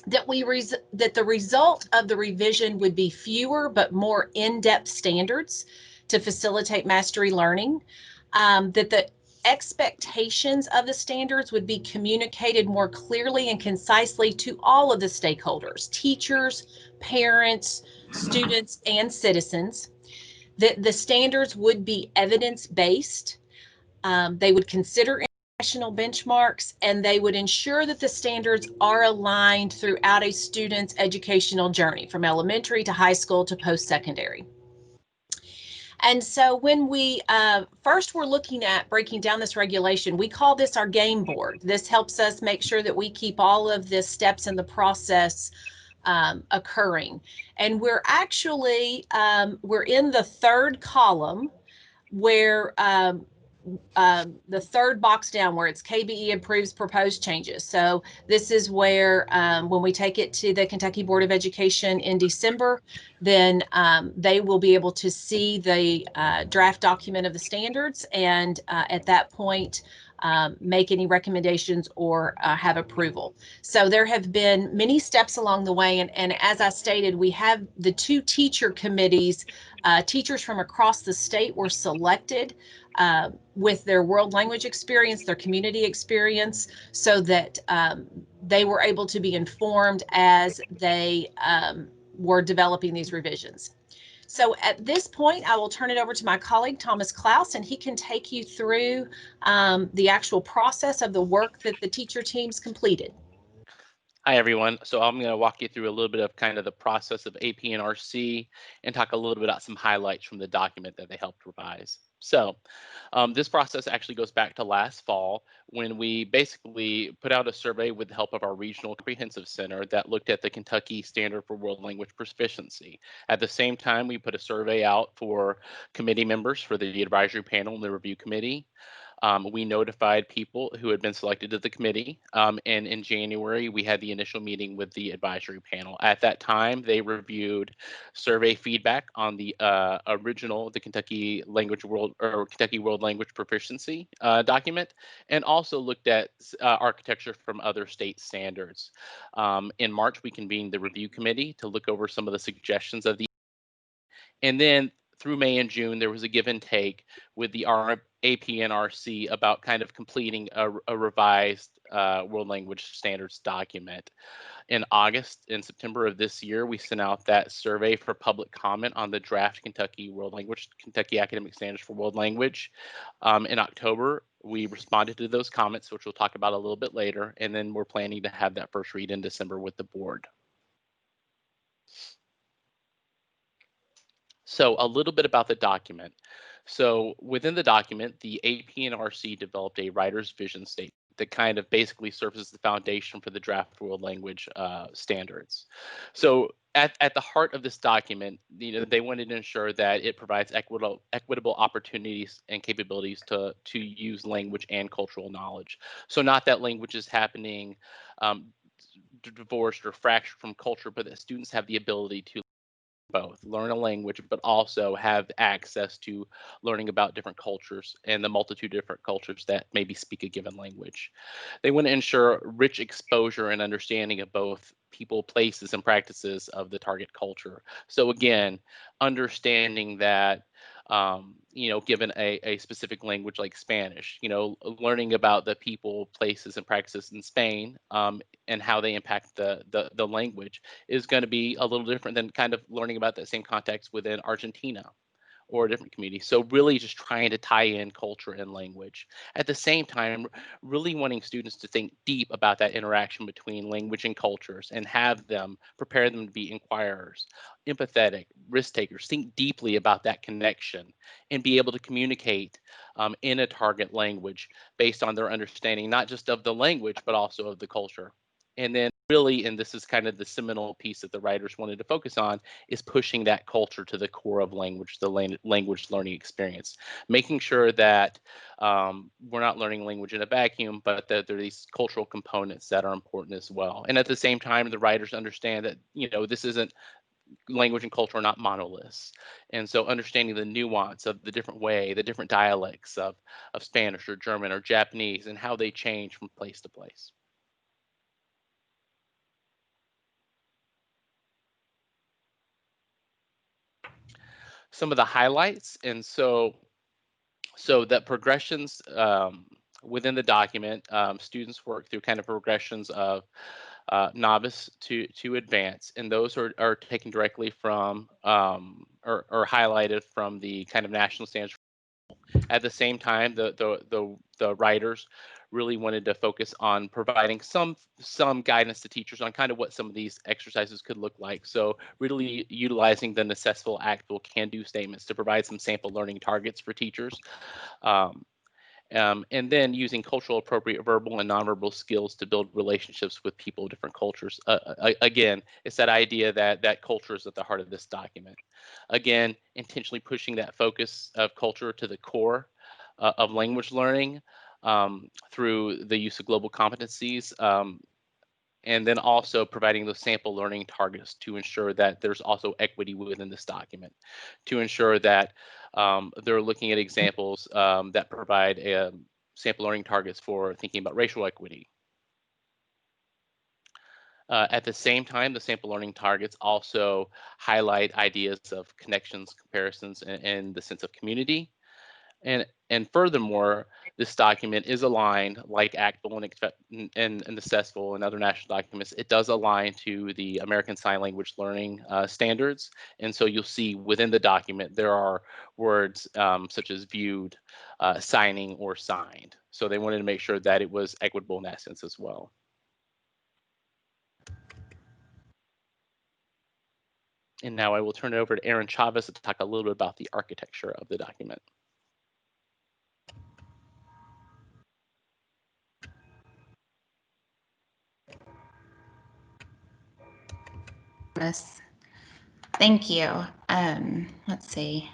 that the result of the revision would be fewer but more in-depth standards to facilitate mastery learning, that the expectations of the standards would be communicated more clearly and concisely to all of the stakeholders, teachers, parents, students, and citizens, that the standards would be evidence-based, they would consider international benchmarks, and they would ensure that the standards are aligned throughout a student's educational journey from elementary to high school to post-secondary. And so when we first were looking at breaking down this regulation, we call this our game board. This helps us make sure that we keep all of the steps in the process occurring. And we're actually, we're in the third column where the third box down where it's KBE approves proposed changes. So this is where when we take it to the Kentucky Board of Education in December, then they will be able to see the draft document of the standards, and at that point make any recommendations or have approval. So there have been many steps along the way, and as I stated, we have the 2 teacher committees. Teachers from across the state were selected with their world language experience, their community experience, so that they were able to be informed as they were developing these revisions. So at this point, I will turn it over to my colleague, Thomas Klaus, and he can take you through the actual process of the work that the teacher teams completed. Hi, everyone. So I'm going to walk you through a little bit of kind of the process of AP&RC and talk a little bit about some highlights from the document that they helped revise. So this process actually goes back to last fall when we basically put out a survey with the help of our Regional Comprehensive Center that looked at the Kentucky Standard for World Language Proficiency. At the same time, we put a survey out for committee members for the advisory panel and the review committee. We notified people who had been selected to the committee, and in January we had the initial meeting with the advisory panel. At that time, they reviewed survey feedback on the the Kentucky Kentucky World Language Proficiency document, and also looked at architecture from other state standards. In March, we convened the review committee to look over some of the suggestions of the, and then through May and June, there was a give and take with the AP&RC about kind of completing a revised World Language Standards document. In August and September of this year, we sent out that survey for public comment on the draft Kentucky Academic Standards for World Language. In October, we responded to those comments, which we'll talk about a little bit later, and then we're planning to have that first read in December with the board. So a little bit about the document. So within the document, the AP&RC developed a writer's vision statement that kind of basically serves as the foundation for the draft world language standards. So at the heart of this document, they wanted to ensure that it provides equitable opportunities and capabilities to use language and cultural knowledge. So not that language is happening divorced or fractured from culture, but that students have the ability to both learn a language, but also have access to learning about different cultures and the multitude of different cultures that maybe speak a given language. They want to ensure rich exposure and understanding of both people, places, and practices of the target culture. So again, understanding that given a specific language like Spanish, learning about the people, places, and practices in Spain and how they impact the language is going to be a little different than kind of learning about that same context within Argentina or a different community. So really just trying to tie in culture and language. At the same time, really wanting students to think deep about that interaction between language and cultures and have them prepare them to be inquirers, empathetic, risk takers, think deeply about that connection and be able to communicate in a target language based on their understanding, not just of the language, but also of the culture. And then really, and this is kind of the seminal piece that the writers wanted to focus on, is pushing that culture to the core of language, the language learning experience, making sure that we're not learning language in a vacuum, but that there are these cultural components that are important as well. And at the same time, the writers understand that, this isn't language and culture are not monoliths. And so understanding the nuance of the different dialects of Spanish or German or Japanese and how they change from place to place. Some of the highlights, and so that progressions within the document, students work through kind of progressions of novice to advanced, and those are taken directly from or highlighted from the kind of national standards. At the same time, the writers really wanted to focus on providing some guidance to teachers on kind of what some of these exercises could look like. So really utilizing the necessitable, actual, can-do statements to provide some sample learning targets for teachers. And then using cultural appropriate verbal and nonverbal skills to build relationships with people of different cultures. Again, it's that idea that culture is at the heart of this document. Again, intentionally pushing that focus of culture to the core of language learning through the use of global competencies, and then also providing those sample learning targets to ensure that there's also equity within this document, to ensure that they're looking at examples that provide sample learning targets for thinking about racial equity. At the same time, the sample learning targets also highlight ideas of connections, comparisons, and the sense of community. And furthermore, this document is aligned, like ACTFL and the CESFL and other national documents, it does align to the American Sign Language Learning standards. And so you'll see within the document, there are words such as viewed, signing, or signed. So they wanted to make sure that it was equitable in that sense as well. And now I will turn it over to Aaron Chavez to talk a little bit about the architecture of the document. Thank you. Let's see.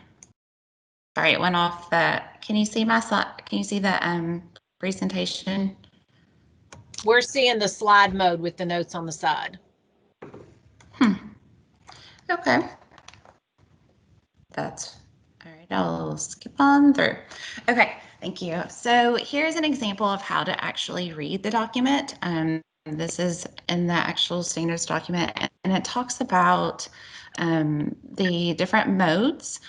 All right, went off the, can you see my slide? Can you see the presentation? We're seeing the slide mode with the notes on the side. Okay. That's all right. I'll skip on through. Okay, thank you. So here's an example of how to actually read the document. This is in the actual standards document, and it talks about the different modes.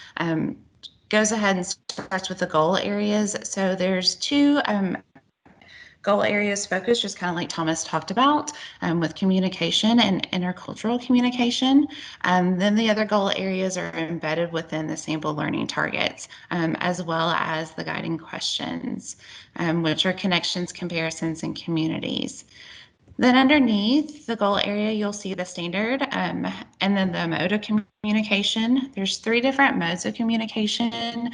Goes ahead and starts with the goal areas. So there's two goal areas focused, just kind of like Thomas talked about, with communication and intercultural communication. Then the other goal areas are embedded within the sample learning targets, as well as the guiding questions, which are connections, comparisons, and communities. Then underneath the goal area, you'll see the standard and then the mode of communication. There's 3 different modes of communication,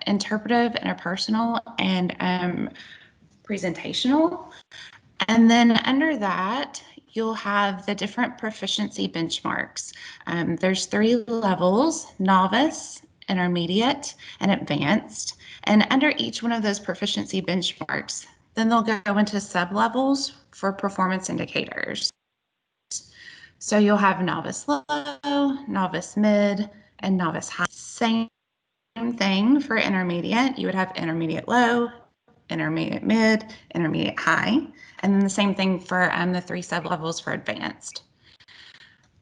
interpretive, interpersonal, and presentational. And then under that, you'll have the different proficiency benchmarks. There's 3 levels: novice, intermediate, and advanced. And under each one of those proficiency benchmarks, then they'll go into sub-levels for performance indicators. So you'll have novice low, novice mid, and novice high. Same thing for intermediate. You would have intermediate low, intermediate mid, intermediate high, and then the same thing for the 3 sub-levels for advanced.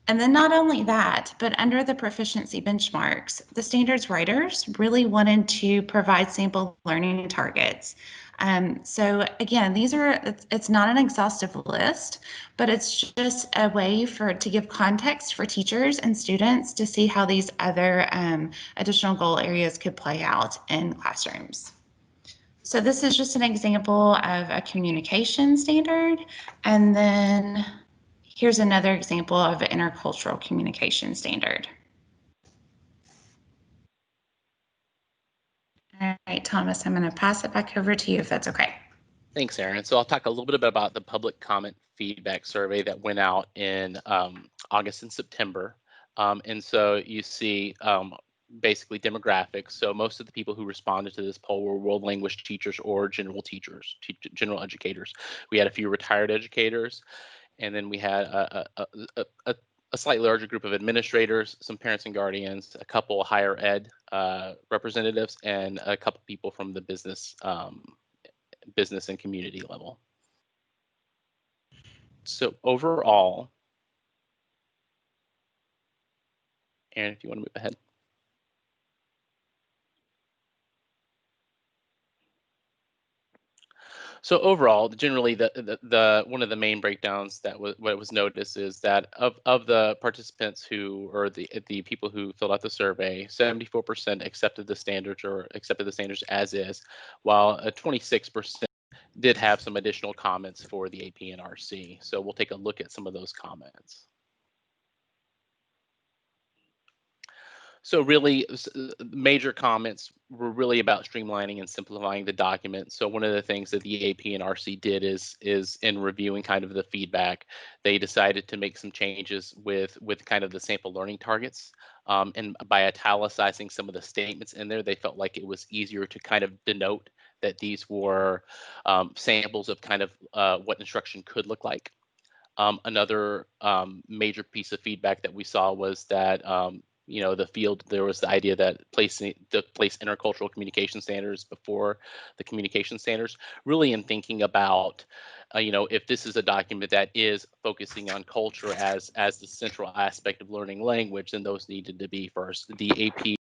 And then not only that, but under the proficiency benchmarks, the standards writers really wanted to provide sample learning targets. So again, it's not an exhaustive list, but it's just a way to give context for teachers and students to see how these other additional goal areas could play out in classrooms. So this is just an example of a communication standard, and then here's another example of an intercultural communication standard. All right, Thomas, I'm going to pass it back over to you if that's okay. Thanks, Erin. So I'll talk a little bit about the public comment feedback survey that went out in August and September. And so you see basically demographics. So most of the people who responded to this poll were world language teachers or general teachers, general educators. We had a few retired educators, and then we had a slightly larger group of administrators, some parents and guardians, a couple higher ed representatives, and a couple people from the business and community level. So overall, Aaron, if you want to move ahead. So overall, generally, the one of the main breakdowns that was noticed is that of the participants or the people who filled out the survey, 74% accepted the standards as is, while 26% did have some additional comments for the APNRC. So we'll take a look at some of those comments. So really, major comments were really about streamlining and simplifying the document. So one of the things that the APNRC did is in reviewing kind of the feedback, they decided to make some changes with kind of the sample learning targets. And by italicizing some of the statements in there, they felt like it was easier to kind of denote that these were samples of kind of what instruction could look like. Another major piece of feedback that we saw was that there was the idea that place intercultural communication standards before the communication standards, really in thinking about, if this is a document that is focusing on culture as the central aspect of learning language, then those needed to be first. The AP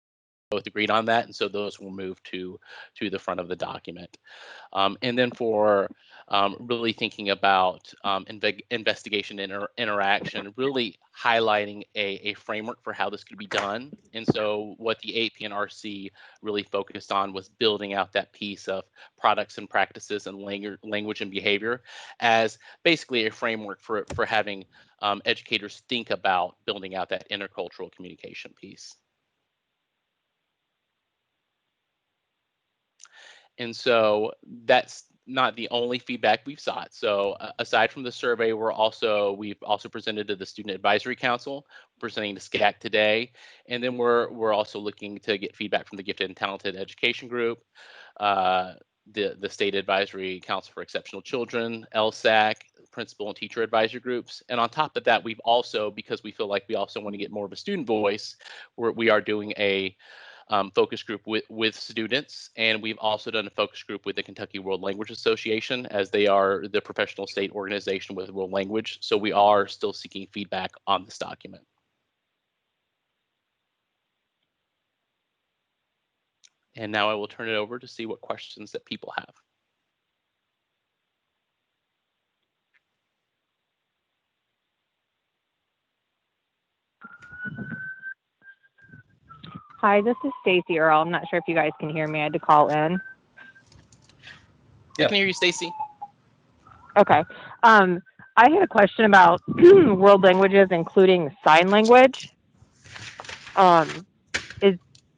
both agreed on that, and so those will move to the front of the document. And then for really thinking about investigation interaction, really highlighting a framework for how this could be done. And so what the APNRC really focused on was building out that piece of products and practices and language and behavior as basically a framework for having educators think about building out that intercultural communication piece. And so that's not the only feedback we've sought. So aside from the survey, we've also presented to the Student Advisory Council, presenting to SCAAC today, and then we're also looking to get feedback from the Gifted and Talented Education Group, the State Advisory Council for Exceptional Children, LSAC, Principal and Teacher Advisory Groups, and on top of that, we've also, because we feel like we also want to get more of a student voice, we are doing a focus group with students, and we've also done a focus group with the Kentucky World Language Association, as they are the professional state organization with world language. So we are still seeking feedback on this document. And now I will turn it over to see what questions that people have. Hi, this is Stacy Earl. I'm not sure if you guys can hear me. I had to call in. Yeah. I can hear you, Stacy. Okay. I had a question about world languages, including sign language.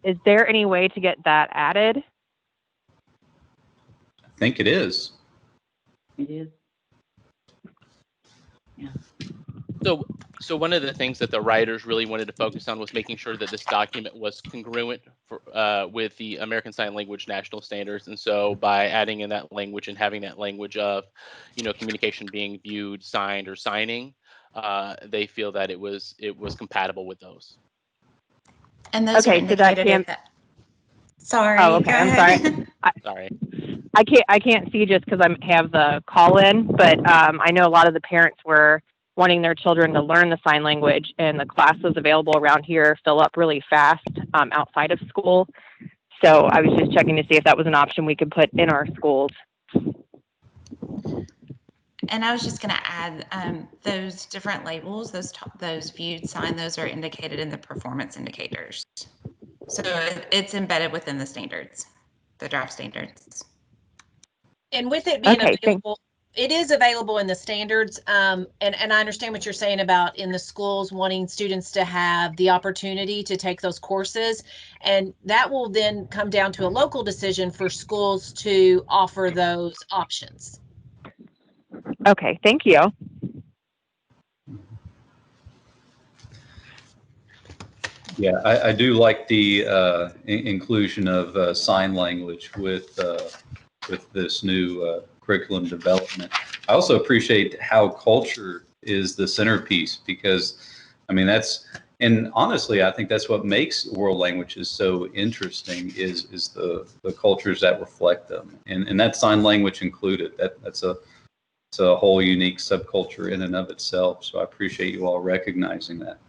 Is there any way to get that added? I think it is. It is. Yeah. So one of the things that the writers really wanted to focus on was making sure that this document was congruent with the American Sign Language national standards. And so by adding in that language and having that language of, communication being viewed, signed, or signing, they feel that it was compatible with those. And those are Okay, so that indicated can. in that. Sorry. Oh, okay. go I'm ahead. sorry. Sorry. I can't see just because I have the call in, but I know a lot of the parents were wanting their children to learn the sign language, and the classes available around here fill up really fast outside of school. So I was just checking to see if that was an option we could put in our schools. And I was just going to add those different labels, those viewed sign, those are indicated in the performance indicators. So it's embedded within the standards, the draft standards. And with it being Okay, available, it is available in the standards. And I understand what you're saying about in the schools wanting students to have the opportunity to take those courses. And that will then come down to a local decision for schools to offer those options. Okay, thank you. Yeah, I do like the inclusion of sign language with this new curriculum development. I also appreciate how culture is the centerpiece because, I mean, and honestly, I think that's what makes world languages so interesting is the cultures that reflect them, and that sign language included. That's a whole unique subculture in and of itself. So I appreciate you all recognizing that.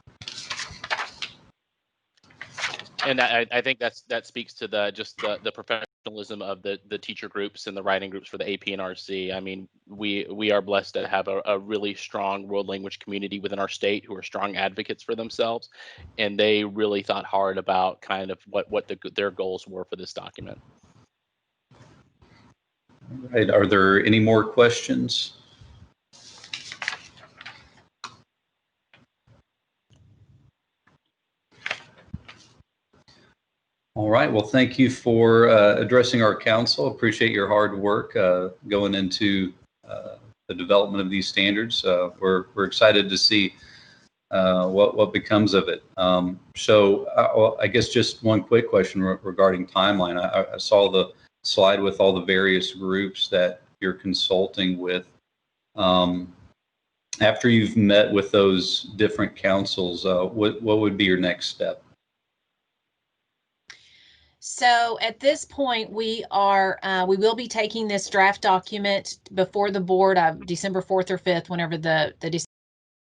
And I think that speaks to the professionalism of the teacher groups and the writing groups for the AP and RC. I mean, we are blessed to have a really strong world language community within our state who are strong advocates for themselves, and they really thought hard about kind of what their goals were for this document. All right, are there any more questions? All right. Well, thank you for addressing our council. Appreciate your hard work going into the development of these standards. We're excited to see what becomes of it. So I guess just one quick question regarding timeline. I saw the slide with all the various groups that you're consulting with. After you've met with those different councils, what would be your next step? So at this point, we will be taking this draft document before the board December 4th or 5th, whenever the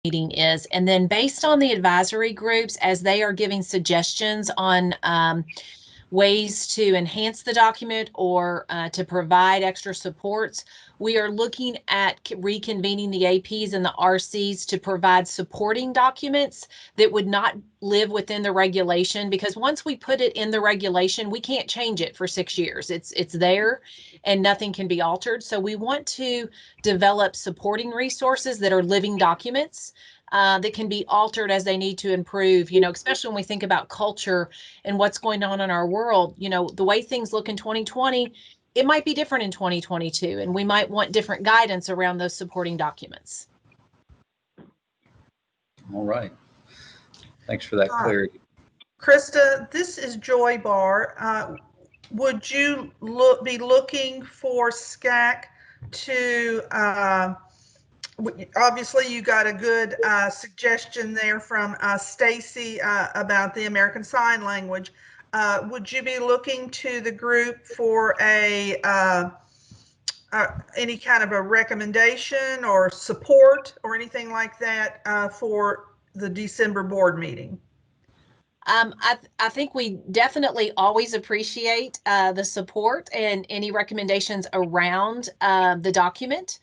meeting is. And then based on the advisory groups, as they are giving suggestions on ways to enhance the document or to provide extra supports, we are looking at reconvening the APs and the RCs to provide supporting documents that would not live within the regulation, because once we put it in the regulation, we can't change it for 6 years. It's there and nothing can be altered. So we want to develop supporting resources that are living documents that can be altered as they need to improve, especially when we think about culture and what's going on in our world. The way things look in 2020, it might be different in 2022, and we might want different guidance around those supporting documents. All right. Thanks for that clarity. Krista, this is Joy Barr. Would you be looking for SCAAC to, obviously you got a good suggestion there from Stacy about the American Sign Language. Would you be looking to the group for any kind of a recommendation or support or anything like that for the December board meeting? I think we definitely always appreciate the support and any recommendations around the document.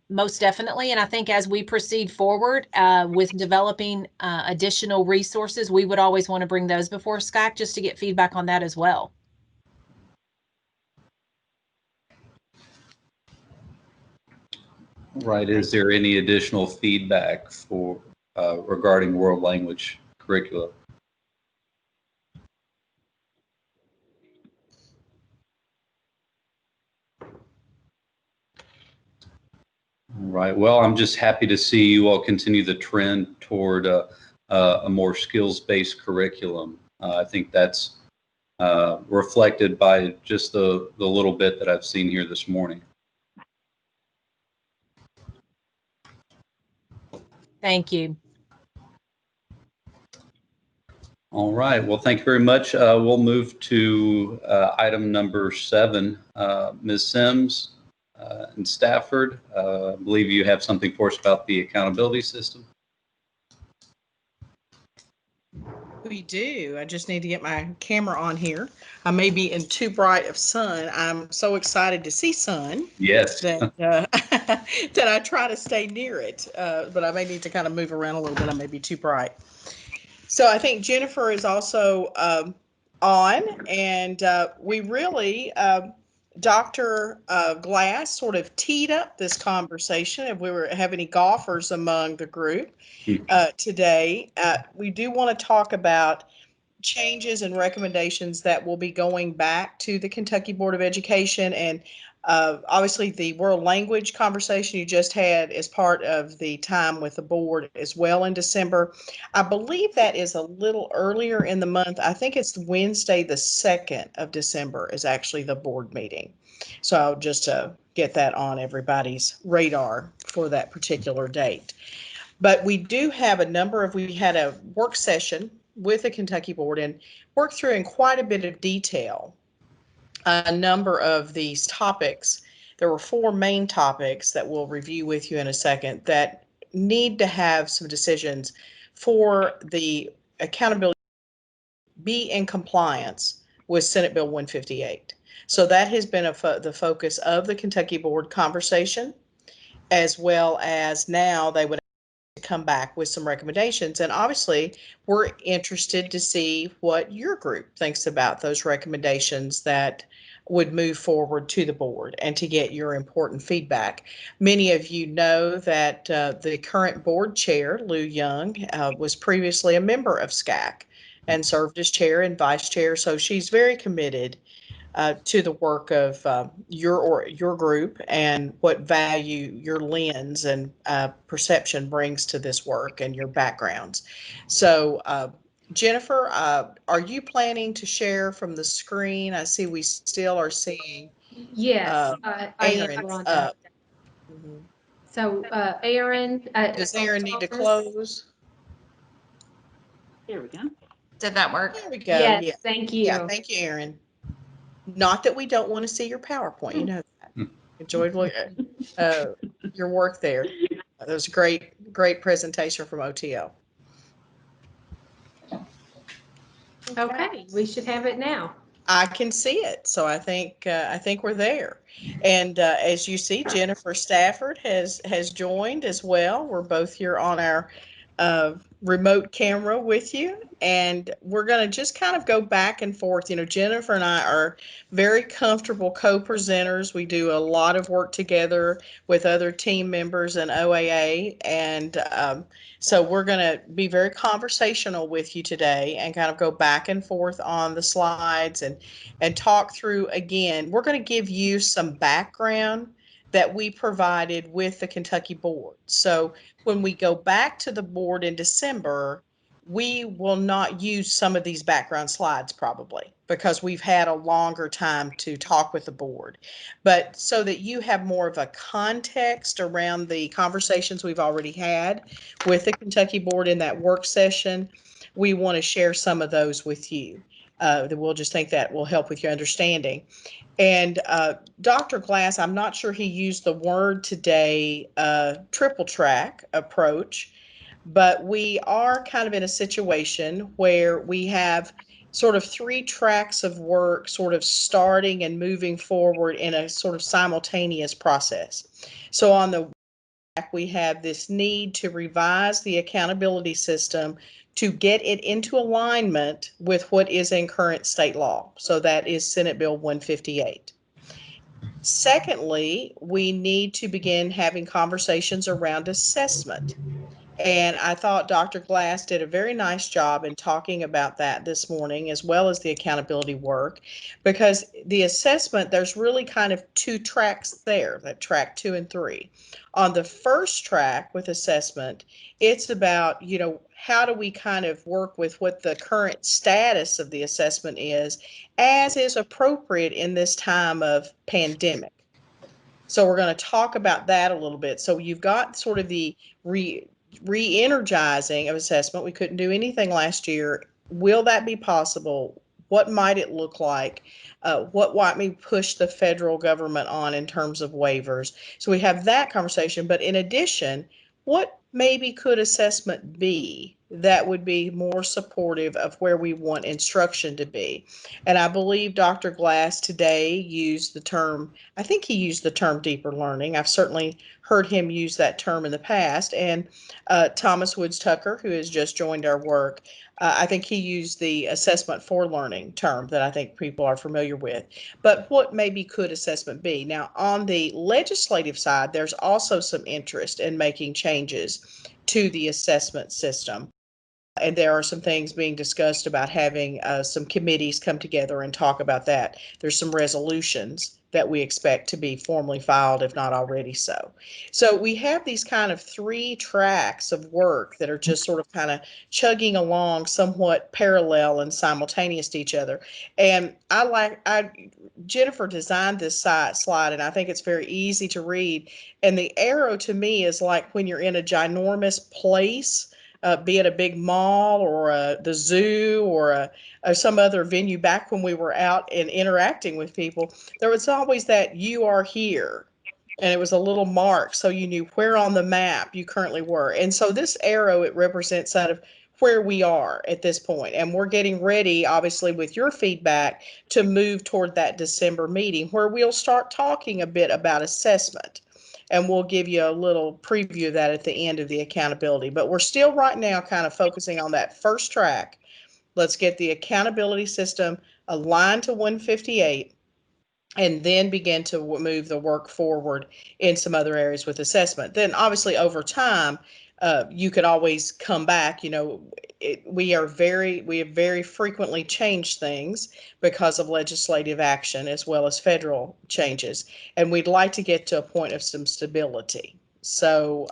Most definitely. And I think as we proceed forward with developing additional resources, we would always want to bring those before SCAAC just to get feedback on that as well. Right. Is there any additional feedback for regarding world language curricula? All right. Well, I'm just happy to see you all continue the trend toward a more skills-based curriculum. I think that's reflected by just the little bit that I've seen here this morning. Thank you. All right. Well, thank you very much. We'll move to item number 7. Ms. Sims and Stafford, I believe you have something for us about the accountability system. We do. I just need to get my camera on here. I may be in too bright of sun. I'm so excited to see sun. Yes. That that I try to stay near it, but I may need to kind of move around a little bit. I may be too bright. So I think Jennifer is also on, and we really, Dr. Glass sort of teed up this conversation. If we have any golfers among the group today, we do want to talk about changes and recommendations that will be going back to the Kentucky Board of Education. And obviously the world language conversation you just had is part of the time with the board as well in December. I believe that is a little earlier in the month. I think it's Wednesday, the 2nd of December is actually the board meeting. So just to get that on everybody's radar for that particular date. But we do have we had a work session with the Kentucky Board and worked through in quite a bit of detail a number of these topics. There were 4 main topics that we'll review with you in a second that need to have some decisions for the accountability be in compliance with Senate Bill 158. So that has been the focus of the Kentucky Board conversation, as well as now they would come back with some recommendations. And obviously, we're interested to see what your group thinks about those recommendations that would move forward to the board and to get your important feedback. Many of you know that the current board chair, Lou Young, was previously a member of SCAAC and served as chair and vice chair. So she's very committed to the work of your group and what value your lens and perception brings to this work and your backgrounds. So Jennifer, are you planning to share from the screen? I see we still are seeing Yes, I am, Aaron's Rhonda. up. So Aaron. Does Aaron need to close? There we go. Did that work? There we go. Yes, Yeah. thank you. Yeah, thank you, Aaron. Not that we don't want to see your PowerPoint, you know that. Enjoyed your work there. That was a great presentation from OTO. Okay, we should have it now. I can see it, so I think we're there. And as you see, Jennifer Stafford has joined as well. We're both here on our remote camera with you, and we're going to just kind of go back and forth. You know, Jennifer and I are very comfortable co-presenters. We do a lot of work together with other team members in OAA, and so we're going to be very conversational with you today and kind of go back and forth on the slides and talk through again. We're going to give you some background that we provided with the Kentucky Board. So when we go back to the board in December, we will not use some of these background slides probably because we've had a longer time to talk with the board. But so that you have more of a context around the conversations we've already had with the Kentucky Board in that work session, we want to share some of those with you. We'll just think that will help with your understanding. And Dr. Glass, I'm not sure he used the word today, triple track approach, but we are kind of in a situation where we have sort of 3 tracks of work sort of starting and moving forward in a sort of simultaneous process. So on the track, we have this need to revise the accountability system to get it into alignment with what is in current state law. So that is Senate Bill 158. Secondly, we need to begin having conversations around assessment. And I thought Dr. Glass did a very nice job in talking about that this morning, as well as the accountability work, because the assessment, there's really kind of two tracks there, that track 2 and 3. On the first track with assessment, it's about, how do we kind of work with what the current status of the assessment is, as is appropriate in this time of pandemic. So we're going to talk about that a little bit. So you've got sort of the re-energizing of assessment. We couldn't do anything last year. Will that be possible? What might it look like? What might we push the federal government on in terms of waivers? So we have that conversation. But in addition, what maybe could assessment be that would be more supportive of where we want instruction to be? And I believe Dr. Glass today used the term, I think he used the term deeper learning. I've certainly heard him use that term in the past. And Thomas Woods Tucker, who has just joined our work, I think he used the assessment for learning term that I think people are familiar with. But what maybe could assessment be? Now, on the legislative side, there's also some interest in making changes to the assessment system. And there are some things being discussed about having some committees come together and talk about that. There's some resolutions that we expect to be formally filed, if not already so. So we have these kind of 3 tracks of work that are just sort of kind of chugging along somewhat parallel and simultaneous to each other. And Jennifer designed this slide, and I think it's very easy to read. And the arrow to me is like when you're in a ginormous place, be it a big mall or the zoo or some other venue. Back when we were out and interacting with people, there was always that "you are here," and it was a little mark so you knew where on the map you currently were. And so this arrow, it represents kind of where we are at this point. And we're getting ready, obviously, with your feedback, to move toward that December meeting where we'll start talking a bit about assessment. And we'll give you a little preview of that at the end of the accountability. But we're still right now kind of focusing on that first track. Let's get the accountability system aligned to 158 and then begin to move the work forward in some other areas with assessment. Then obviously over time, you could always come back. We have very frequently changed things because of legislative action as well as federal changes, and we'd like to get to a point of some stability. So,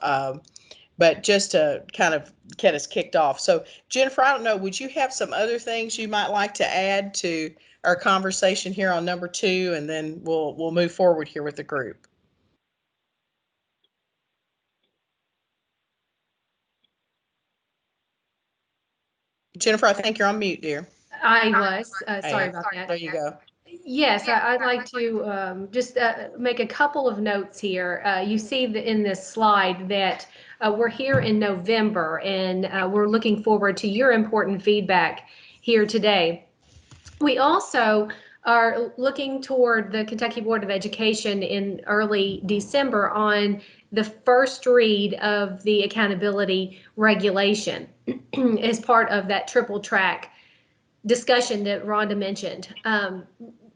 but just to kind of get us kicked off. So Jennifer, I don't know, would you have some other things you might like to add to our conversation here on number 2, and then we'll move forward here with the group? Jennifer, I think you're on mute, dear. I was. Sorry about that. There you go. Yes, I'd like to just make a couple of notes here. You see in this slide that we're here in November, and we're looking forward to your important feedback here today. We also are looking toward the Kentucky Board of Education in early December on the first read of the accountability regulation as part of that triple track discussion that Rhonda mentioned.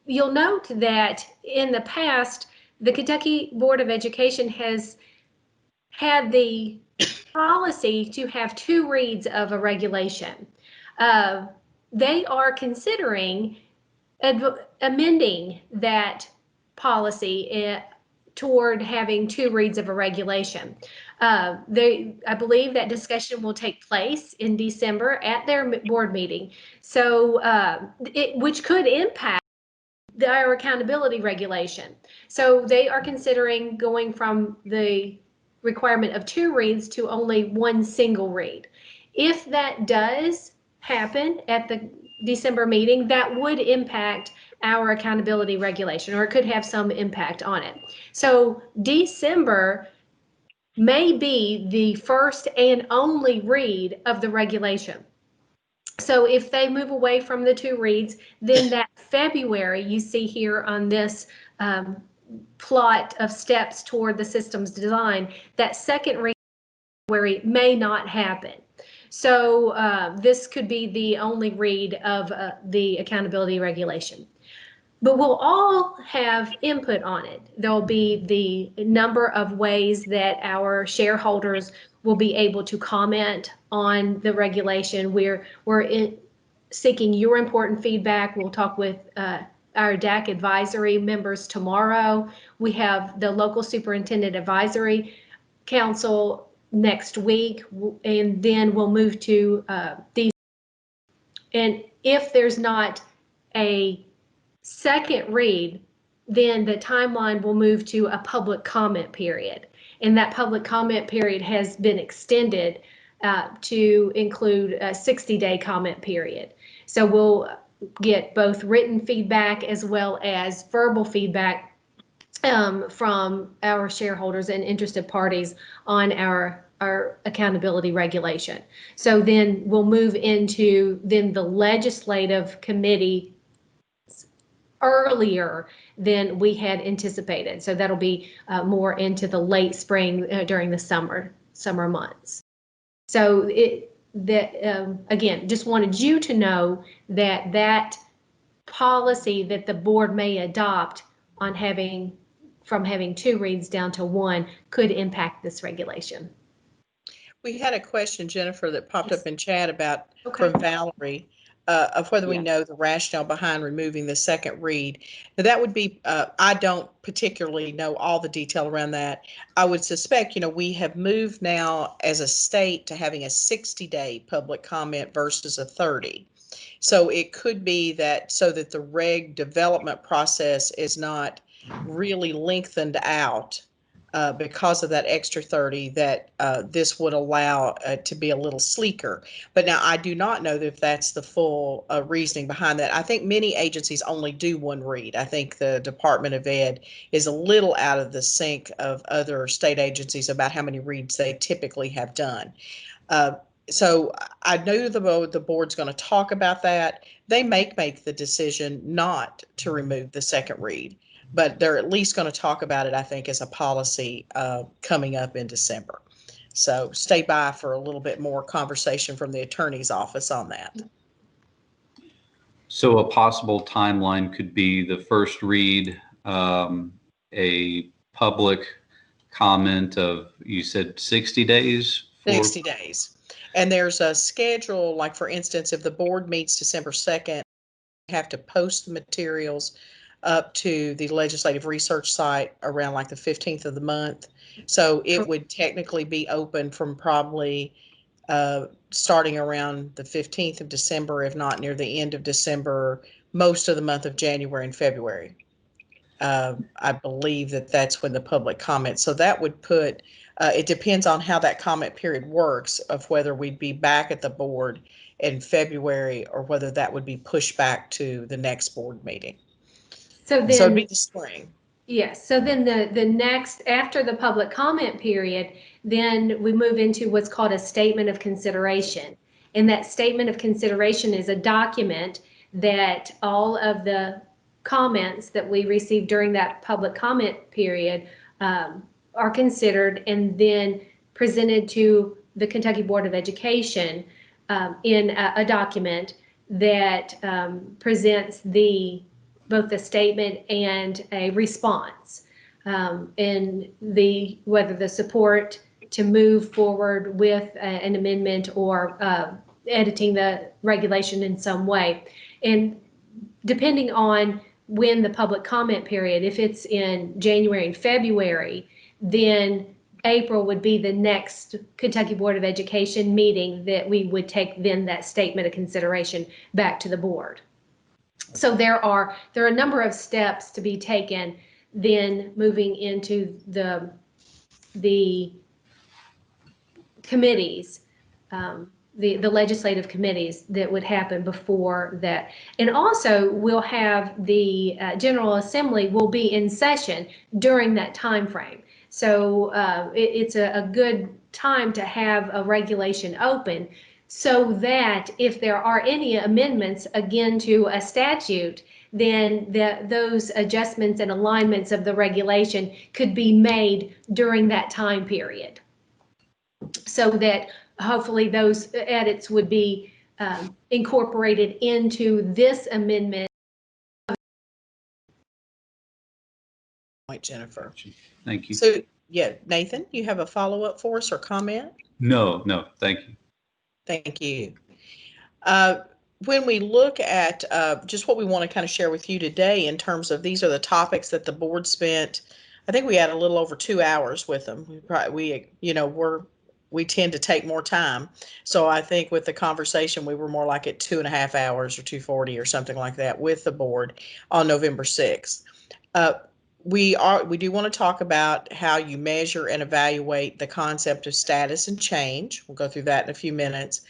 You'll note that in the past, the Kentucky Board of Education has had the policy to have 2 reads of a regulation. They are considering amending that policy toward having 2 reads of a regulation. I believe that discussion will take place in December at their board meeting. So, which could impact our accountability regulation. So they are considering going from the requirement of 2 reads to only 1 single read. If that does happen at the December meeting, that would impact our accountability regulation, or it could have some impact on it. So December may be the first and only read of the regulation. So if they move away from the 2 reads, then that February you see here on this plot of steps toward the system's design, that second read may not happen. So this could be the only read of the accountability regulation. but we'll all have input on it. There'll be the number of ways that our shareholders will be able to comment on the regulation. We're seeking your important feedback. We'll talk with our DAC advisory members tomorrow. We have the local superintendent advisory council next week, and then we'll move to these. And if there's not a second read, then the timeline will move to a public comment period. And that public comment period has been extended to include a 60-day comment period. So we'll get both written feedback as well as verbal feedback from our shareholders and interested parties on our accountability regulation. So then we'll move into then the legislative committee earlier than we had anticipated. So that'll be more into the late spring during the summer months. So again, just wanted you to know that policy that the board may adopt on from having 2 reads down to 1 could impact this regulation. We had a question, Jennifer, that popped up in chat about from Valerie of whether we know the rationale behind removing the second read. Now that would be, I don't particularly know all the detail around that. I would suspect, we have moved now as a state to having a 60-day public comment versus a 30. So it could be that so that the reg development process is not really lengthened out because of that extra 30, that this would allow to be a little sleeker. But now I do not know if that's the full reasoning behind that. I think many agencies only do 1 read. I think the Department of Ed is a little out of the sync of other state agencies about how many reads they typically have done. So I know the board's going to talk about that. They may make the decision not to remove the second read, but they're at least going to talk about it, I think, as a policy coming up in December. So stay by for a little bit more conversation from the attorney's office on that. So a possible timeline could be the first read, a public comment of, you said 60 days? 60 days. And there's a schedule, like for instance, if the board meets December 2nd, you have to post the materials up to the legislative research site around like the 15th of the month. So it would technically be open from probably starting around the 15th of December, if not near the end of December, most of the month of January and February. I believe that's when the public comment. So that would put, it depends on how that comment period works of whether we'd be back at the board in February or whether that would be pushed back to the next board meeting. So it'd be the spring. Yes. So then the next, after the public comment period, then we move into what's called a statement of consideration. And that statement of consideration is a document that all of the comments that we receive during that public comment period are considered and then presented to the Kentucky Board of Education in a document that presents both the statement and a response, and whether the support to move forward with an amendment or editing the regulation in some way. And depending on when the public comment period, if it's in January and February, then April would be the next Kentucky Board of Education meeting that we would take then that statement of consideration back to the board. So there are a number of steps to be taken then moving into the committees, the legislative committees that would happen before that. And also we'll have the General Assembly will be in session during that time frame. So it's a good time to have a regulation open so that if there are any amendments again to a statute, then those adjustments and alignments of the regulation could be made during that time period, so that hopefully those edits would be incorporated into this amendment point, Jennifer. Thank you. So, yeah, Nathan, you have a follow-up for us or comment? No, thank you. Thank you. When we look at just what we want to kind of share with you today in terms of these are the topics that the board spent, I think we had a little over 2 hours with them. We tend to take more time. So I think with the conversation, we were more like at 2.5 hours or 2:40 or something like that with the board on November 6th. We do want to talk about how you measure and evaluate the concept of status and change. We'll go through that in a few minutes.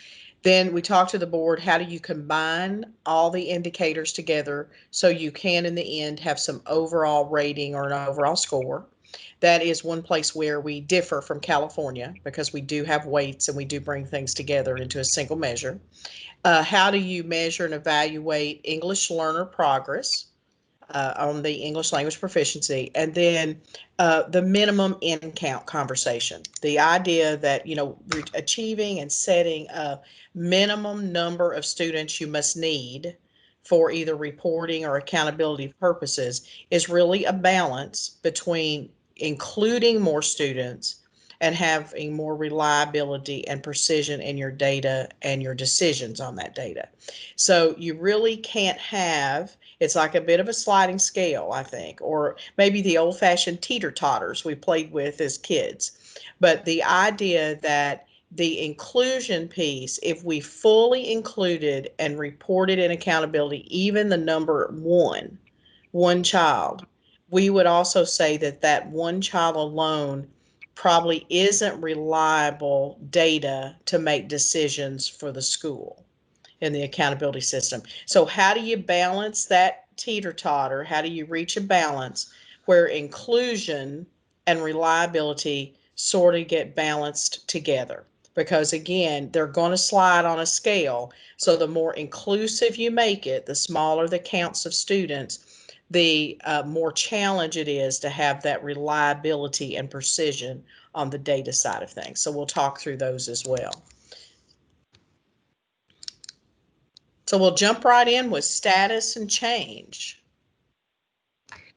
Then we talk to the board, how do you combine all the indicators together so you can, in the end, have some overall rating or an overall score. That is one place where we differ from California because we do have weights and we do bring things together into a single measure. How do you measure and evaluate English learner progress on the English language proficiency? And then the minimum in count conversation, the idea that, achieving and setting a minimum number of students you must need for either reporting or accountability purposes is really a balance between including more students and having more reliability and precision in your data and your decisions on that data. So you really can't have, it's like a bit of a sliding scale, I think, or maybe the old-fashioned teeter-totters we played with as kids. But the idea that the inclusion piece, if we fully included and reported in accountability, even the number one child, we would also say that that one child alone probably isn't reliable data to make decisions for the school in the accountability system. So how do you balance that teeter-totter? How do you reach a balance where inclusion and reliability sort of get balanced together? Because again, they're going to slide on a scale. So the more inclusive you make it, the smaller the counts of students, the more challenge it is to have that reliability and precision on the data side of things. So we'll talk through those as well. So we'll jump right in with status and change.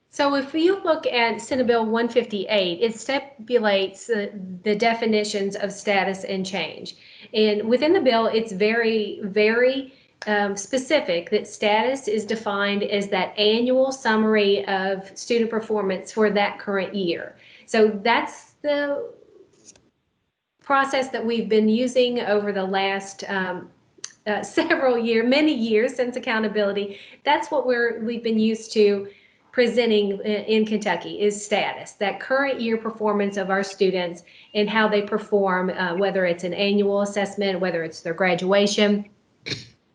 So if you look at Senate Bill 158, it stipulates the definitions of status and change. And within the bill, it's very, very specific that status is defined as that annual summary of student performance for that current year. So that's the process that we've been using over the last many years since accountability. That's what we've been used to presenting in Kentucky is status, that current year performance of our students and how they perform, whether it's an annual assessment, whether it's their graduation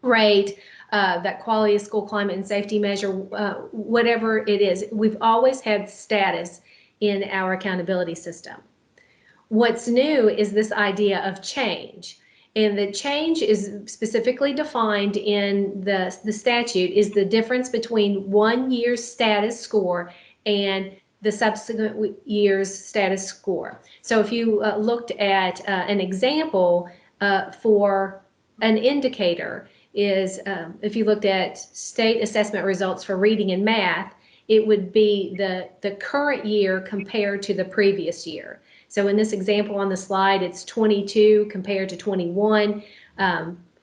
rate, that quality of school climate and safety measure, whatever it is. We've always had status in our accountability system. What's new is this idea of change. And the change is specifically defined in the statute is the difference between 1 year's status score and the subsequent year's status score. So if you looked at an example for an indicator is if you looked at state assessment results for reading and math, it would be the current year compared to the previous year. So in this example on the slide, it's 22 compared to 21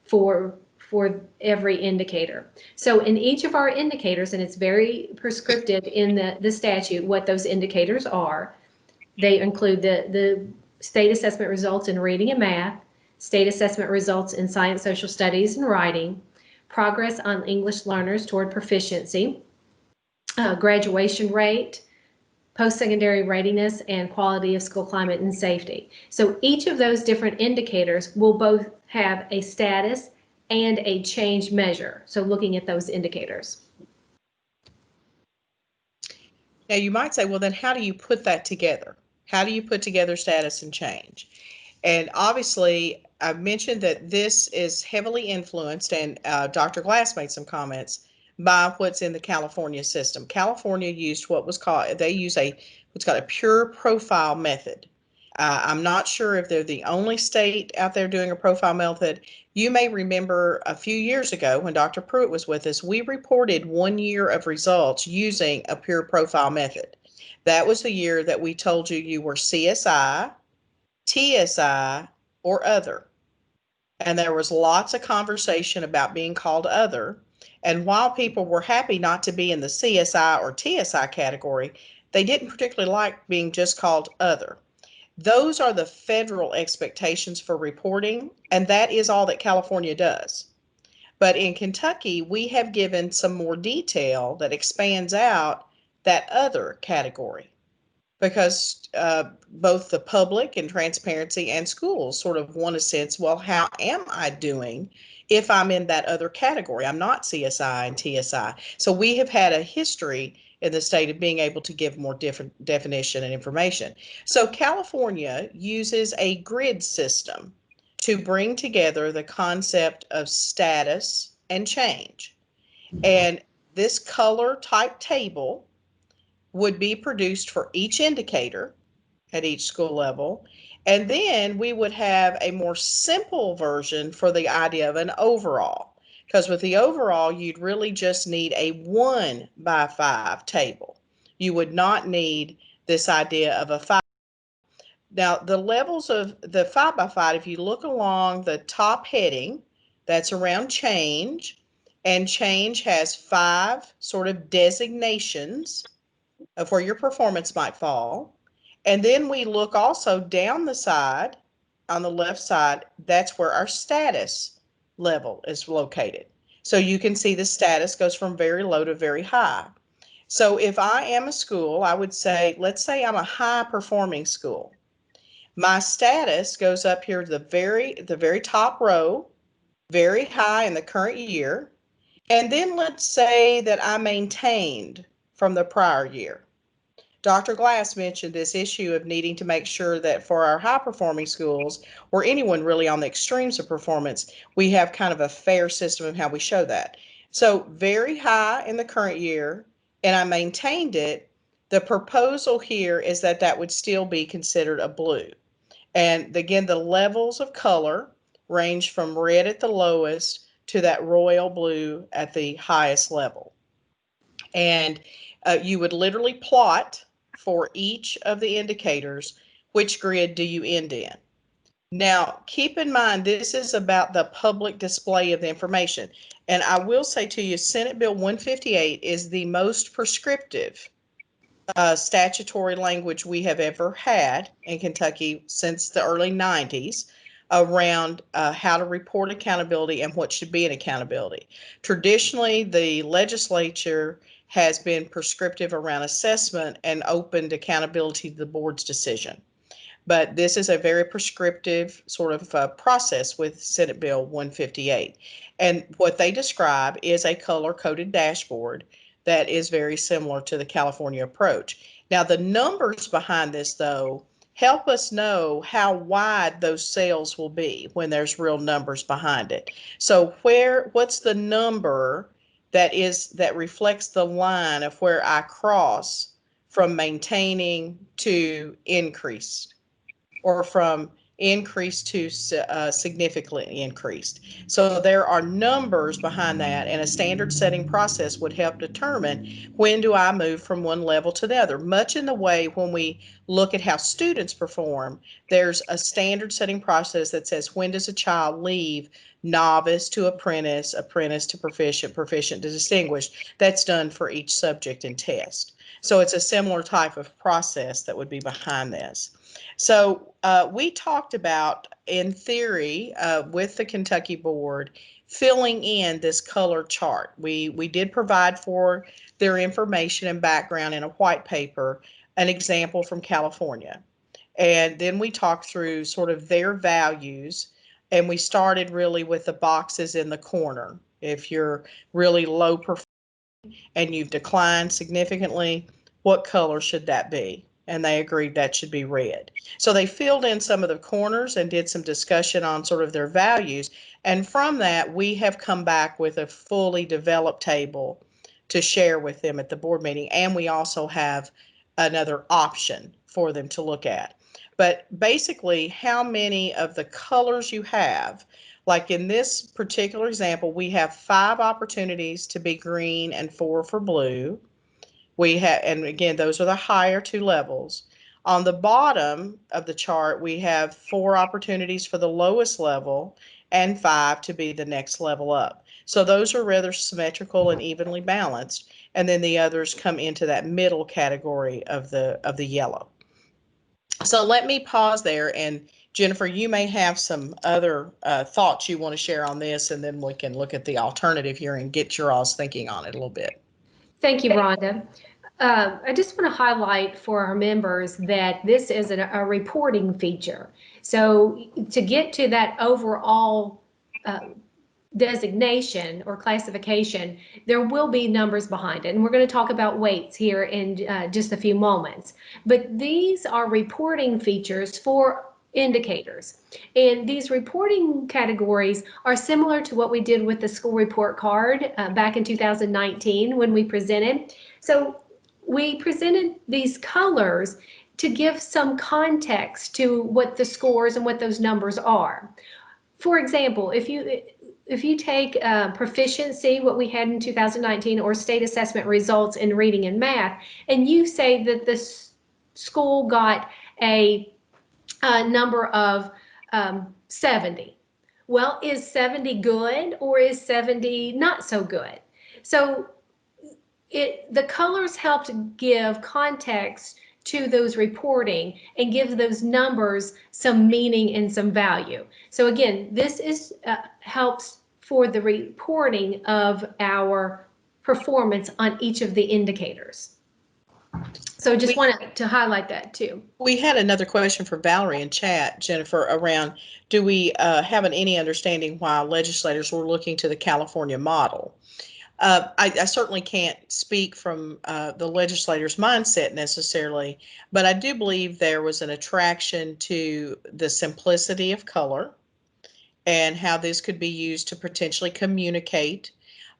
for every indicator. So in each of our indicators, and it's very prescriptive in the statute what those indicators are, they include the state assessment results in reading and math, state assessment results in science, social studies, and writing, progress on English learners toward proficiency, graduation rate, post-secondary readiness, and quality of school climate and safety. So each of those different indicators will both have a status and a change measure. So looking at those indicators. Now you might say, well, then how do you put that together? How do you put together status and change? And obviously, I've mentioned that this is heavily influenced, and Dr. Glass made some comments, by what's in the California system. California used what's called a pure profile method. I'm not sure if they're the only state out there doing a profile method. You may remember a few years ago when Dr. Pruitt was with us, we reported 1 year of results using a pure profile method. That was the year that we told you you were CSI, TSI, or other. And there was lots of conversation about being called other. And while people were happy not to be in the CSI or TSI category, they didn't particularly like being just called other. Those are the federal expectations for reporting, and that is all that California does. But in Kentucky, we have given some more detail that expands out that other category, because both the public and transparency and schools sort of want a sense, well, how am I doing if I'm in that other category? I'm not CSI and TSI. So we have had a history in the state of being able to give more different definition and information. So California uses a grid system to bring together the concept of status and change. And this color type table would be produced for each indicator at each school level. And then we would have a more simple version for the idea of an overall. Because with the overall, you'd really just need a 1 by 5 table. You would not need this idea of a 5. Now, the levels of the 5 by 5, if you look along the top heading, that's around change, and change has 5 sort of designations of where your performance might fall. And then we look also down the side, on the left side, that's where our status level is located. So you can see the status goes from very low to very high. So if I am a school, I would say, let's say I'm a high performing school. My status goes up here to the very top row, very high in the current year. And then let's say that I maintained from the prior year. Dr. Glass mentioned this issue of needing to make sure that for our high performing schools, or anyone really on the extremes of performance, we have kind of a fair system of how we show that. So very high in the current year, and I maintained it. The proposal here is that that would still be considered a blue. And again, the levels of color range from red at the lowest to that royal blue at the highest level. And you would literally plot for each of the indicators, which grid do you end in. Now, keep in mind, this is about the public display of the information. And I will say to you, Senate Bill 158 is the most prescriptive statutory language we have ever had in Kentucky since the early 90s around how to report accountability and what should be an accountability. Traditionally, the legislature has been prescriptive around assessment and opened accountability to the board's decision. But this is a very prescriptive sort of process with Senate Bill 158. And what they describe is a color-coded dashboard that is very similar to the California approach. Now, the numbers behind this, though, help us know how wide those cells will be when there's real numbers behind it. So what's the number that reflects the line of where I cross from maintaining to increased, or from increased to significantly increased? So there are numbers behind that, and a standard setting process would help determine when do I move from one level to the other. Much in the way when we look at how students perform, there's a standard setting process that says when does a child leave novice to apprentice, apprentice to proficient, proficient to distinguished. That's done for each subject and test. So it's a similar type of process that would be behind this. So we talked about, in theory, with the Kentucky board, filling in this color chart. We did provide for their information and background in a white paper, an example from California. And then we talked through sort of their values, and we started really with the boxes in the corner. If you're really low performing and you've declined significantly, what color should that be? And they agreed that should be red. So they filled in some of the corners and did some discussion on sort of their values. And from that, we have come back with a fully developed table to share with them at the board meeting. And we also have another option for them to look at. But basically, how many of the colors you have, like in this particular example, we have 5 opportunities to be green and 4 for blue. We have, and again, those are the higher 2 levels. On the bottom of the chart, we have 4 opportunities for the lowest level and 5 to be the next level up. So those are rather symmetrical and evenly balanced. And then the others come into that middle category of the yellow. So let me pause there, and Jennifer, you may have some other thoughts you want to share on this, and then we can look at the alternative here and get your all's thinking on it a little bit. Thank you, Rhonda. I just want to highlight for our members that this is a reporting feature. So to get to that overall designation or classification, there will be numbers behind it. And we're going to talk about weights here in just a few moments. But these are reporting features for indicators. And these reporting categories are similar to what we did with the school report card back in 2019 when we presented. So we presented these colors to give some context to what the scores and what those numbers are. For example, if you take proficiency, what we had in 2019, or state assessment results in reading and math, and you say that the school got a number of 70. Well, is 70 good or is 70 not so good? So the colors help to give context to those reporting and give those numbers some meaning and some value. So again, this is helps for the reporting of our performance on each of the indicators. So just wanted to highlight that too. We had another question for Valerie in chat, Jennifer, around do we have any understanding why legislators were looking to the California model? I certainly can't speak from the legislators' mindset necessarily, but I do believe there was an attraction to the simplicity of color and how this could be used to potentially communicate.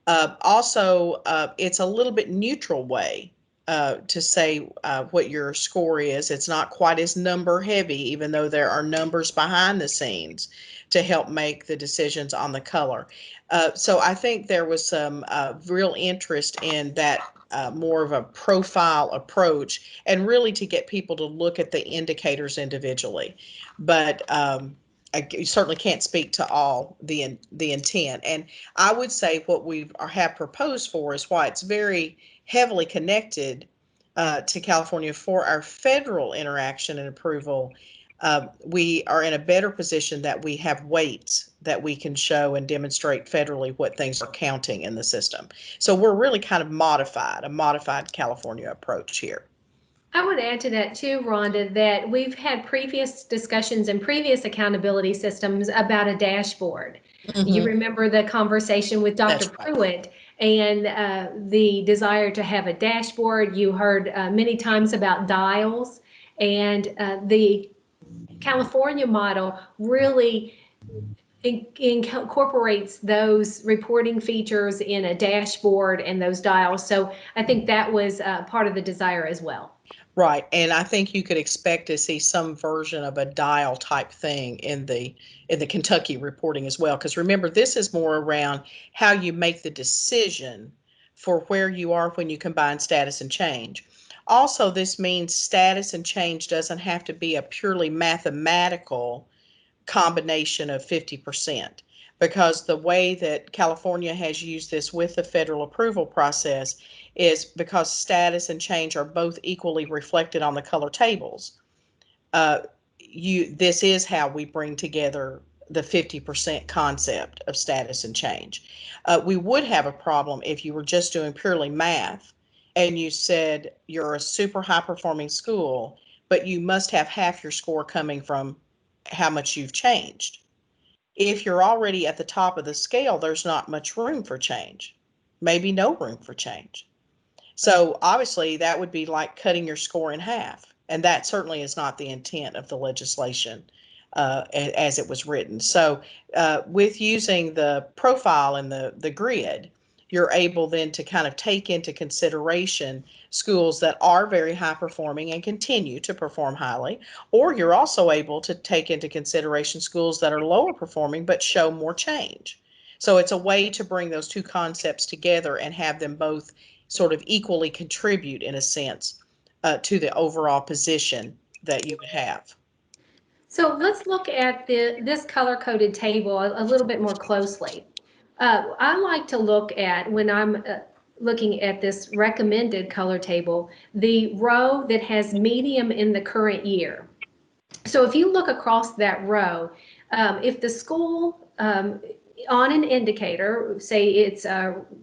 Also, it's a little bit neutral way to say what your score is. It's not quite as number heavy, even though there are numbers behind the scenes to help make the decisions on the color. So I think there was some real interest in that more of a profile approach, and really to get people to look at the indicators individually. But I certainly can't speak to all the intent. And I would say what we have proposed for is why it's very heavily connected to California for our federal interaction and approval. We are in a better position that we have weights that we can show and demonstrate federally what things are counting in the system. So we're really kind of a modified California approach here. I would add to that too, Rhonda, that we've had previous discussions and previous accountability systems about a dashboard. Mm-hmm. You remember the conversation with Dr. Pruitt and the desire to have a dashboard. You heard many times about dials, and the California model really incorporates those reporting features in a dashboard and those dials. So I think that was part of the desire as well. Right, and I think you could expect to see some version of a dial type thing in the Kentucky reporting as well. Because remember, this is more around how you make the decision for where you are when you combine status and change. Also, this means status and change doesn't have to be a purely mathematical combination of 50%, because the way that California has used this with the federal approval process is because status and change are both equally reflected on the color tables. This is how we bring together the 50% concept of status and change. We would have a problem if you were just doing purely math and you said you're a super high performing school, but you must have half your score coming from how much you've changed. If you're already at the top of the scale, there's not much room for change, maybe no room for change. So obviously that would be like cutting your score in half. And that certainly is not the intent of the legislation as it was written. So with using the profile and the grid, you're able then to kind of take into consideration schools that are very high performing and continue to perform highly, or you're also able to take into consideration schools that are lower performing but show more change. So it's a way to bring those two concepts together and have them both sort of equally contribute in a sense to the overall position that you would have. So let's look at this color-coded table a little bit more closely. I like to look at, when I'm looking at this recommended color table, the row that has medium in the current year. So if you look across that row, if the school on an indicator, say it's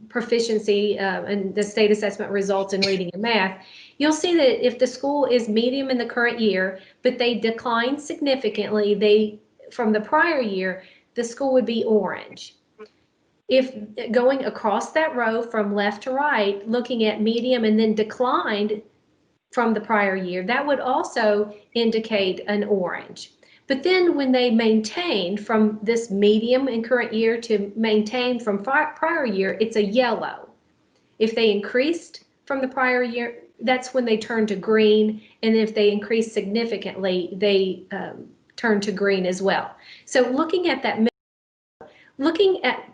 proficiency and the state assessment results in reading and math, you'll see that if the school is medium in the current year, but they decline significantly from the prior year, the school would be orange. If going across that row from left to right, looking at medium and then declined from the prior year, that would also indicate an orange. But then when they maintained from this medium in current year to maintain from prior year, it's a yellow. If they increased from the prior year, that's when they turn to green. And if they increase significantly, they turn to green as well. So looking at that, looking at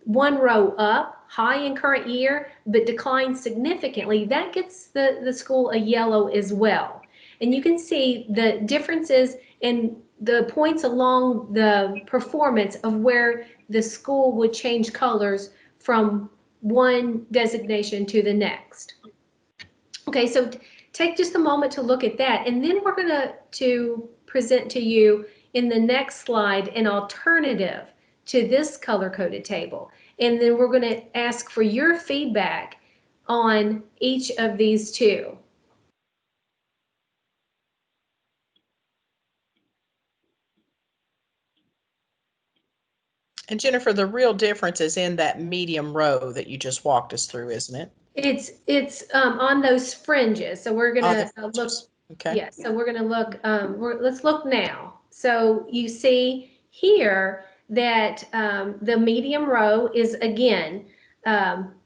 one row up, high in current year, but declines significantly, that gets the school a yellow as well. And you can see the differences in the points along the performance of where the school would change colors from one designation to the next. Okay, so take just a moment to look at that, and then we're going to present to you in the next slide an alternative to this color-coded table. And then we're going to ask for your feedback on each of these two. And Jennifer, the real difference is in that medium row that you just walked us through, isn't it? It's on those fringes. So we're going to look. Okay. Yes. So we're going to look. Let's look now. So you see here that the medium row is again.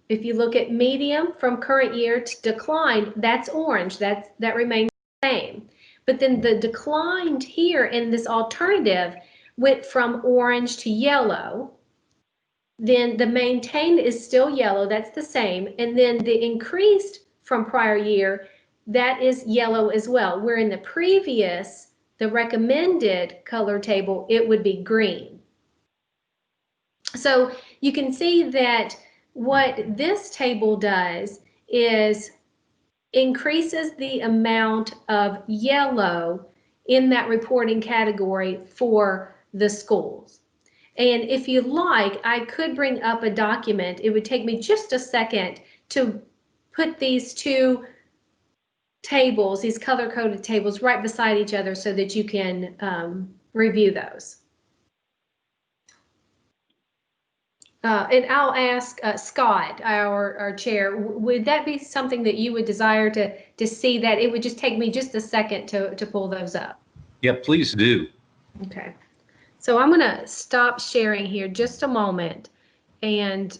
If you look at medium from current year to decline, that's orange. That remains the same. But then the declined here in this alternative went from orange to yellow. Then the maintained is still yellow, that's the same. And then the increased from prior year, that is yellow as well. Where in the previous, the recommended color table, it would be green. So you can see that what this table does is increases the amount of yellow in that reporting category for the schools. And if you like, I could bring up a document. It would take me just a second to put these two tables, these color-coded tables, right beside each other so that you can review those. And I'll ask Scott, our chair, would that be something that you would desire to see? That it would just take me just a second to pull those up. Yeah, please do. Okay. So I'm going to stop sharing here just a moment and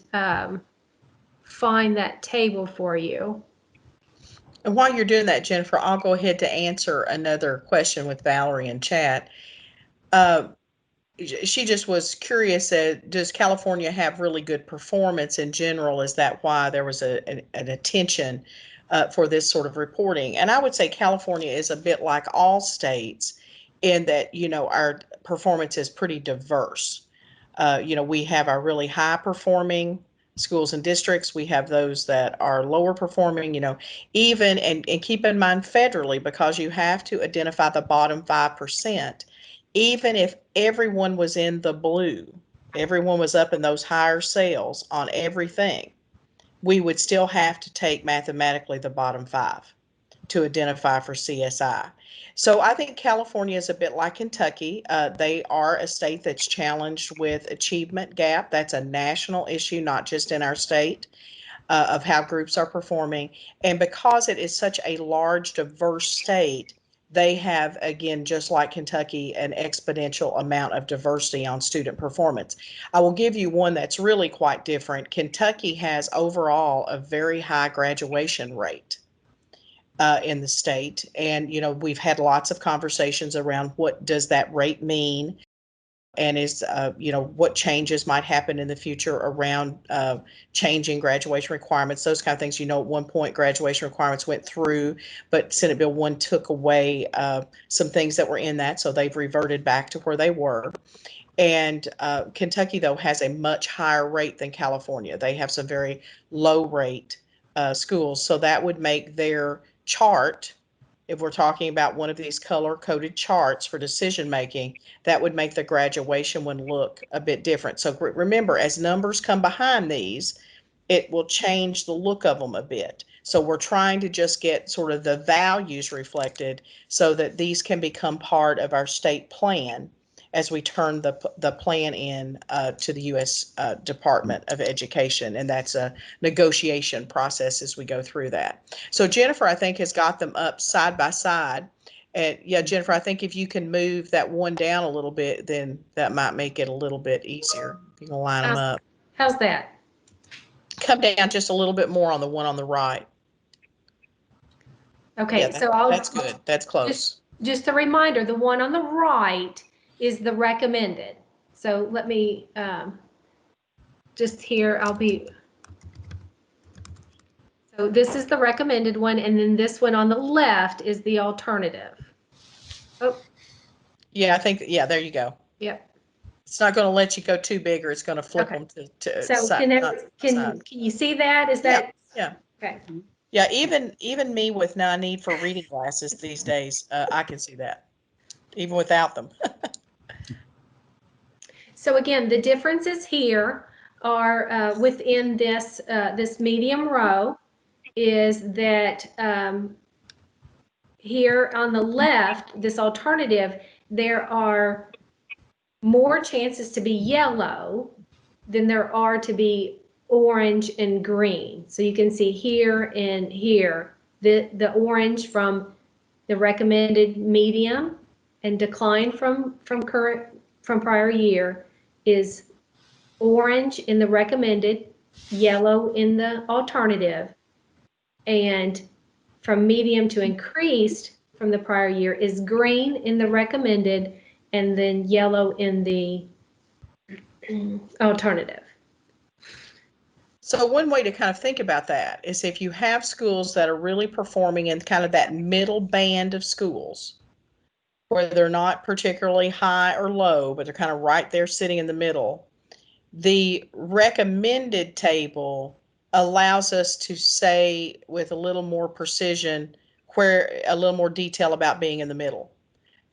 find that table for you. And while you're doing that, Jennifer, I'll go ahead to answer another question with Valerie in chat. She just was curious, does California have really good performance in general? Is that why there was an attention for this sort of reporting? And I would say California is a bit like all states in that, you know, our performance is pretty diverse. You know, we have our really high performing schools and districts. We have those that are lower performing, you know, even, and keep in mind federally, because you have to identify the bottom 5%. Even if everyone was in the blue, everyone was up in those higher sales on everything, we would still have to take mathematically the bottom 5 to identify for CSI. So I think California is a bit like Kentucky. They are a state that's challenged with achievement gap. That's a national issue, not just in our state, of how groups are performing. And because it is such a large, diverse state, they have, again, just like Kentucky, an exponential amount of diversity on student performance. I will give you one that's really quite different. Kentucky has overall a very high graduation rate in the state. And, you know, we've had lots of conversations around what does that rate mean and is, what changes might happen in the future around changing graduation requirements, those kind of things. At one point graduation requirements went through, but Senate Bill 1 took away some things that were in that, so they've reverted back to where they were. And Kentucky, though, has a much higher rate than California. They have some very low rate schools, so that would make their chart, if we're talking about one of these color-coded charts for decision making, that would make the graduation one look a bit different. So remember, as numbers come behind these, it will change the look of them a bit. So we're trying to just get sort of the values reflected so that these can become part of our state plan as we turn the plan in to the U.S. Department of Education. And that's a negotiation process as we go through that. So Jennifer, I think, has got them up side by side. And yeah, Jennifer, I think if you can move that one down a little bit, then that might make it a little bit easier. You can line them up. How's that? Come down just a little bit more on the one on the right. Okay, Yeah, so that's good. That's close. Just a reminder, the one on the right is the recommended. So let me just here, so this is the recommended one, and then this one on the left is the alternative. Oh. Yeah, I think, yeah, there you go. Yep. It's not going to let you go too big, or it's going to flip them to So side. can you see that? Is that? Yeah. Okay. Yeah, even me with no need for reading glasses these days, I can see that, even without them. So again, the differences here are within this this medium row is that here on the left, this alternative, there are more chances to be yellow than there are to be orange and green. So you can see here and here, the orange from the recommended medium and decline from prior year is orange in the recommended, yellow in the alternative, and from medium to increased from the prior year is green in the recommended and then yellow in the alternative. So one way to kind of think about that is if you have schools that are really performing in kind of that middle band of schools, where they're not particularly high or low, but they're kind of right there sitting in the middle, the recommended table allows us to say with a little more precision where a little more detail about being in the middle.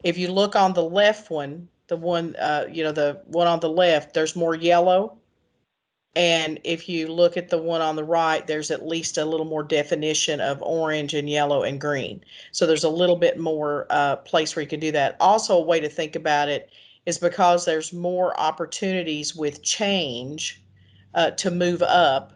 If you look on the left one, the one on the left, there's more yellow. And if you look at the one on the right, there's at least a little more definition of orange and yellow and green. So there's a little bit more place where you can do that. Also, a way to think about it is because there's more opportunities with change to move up,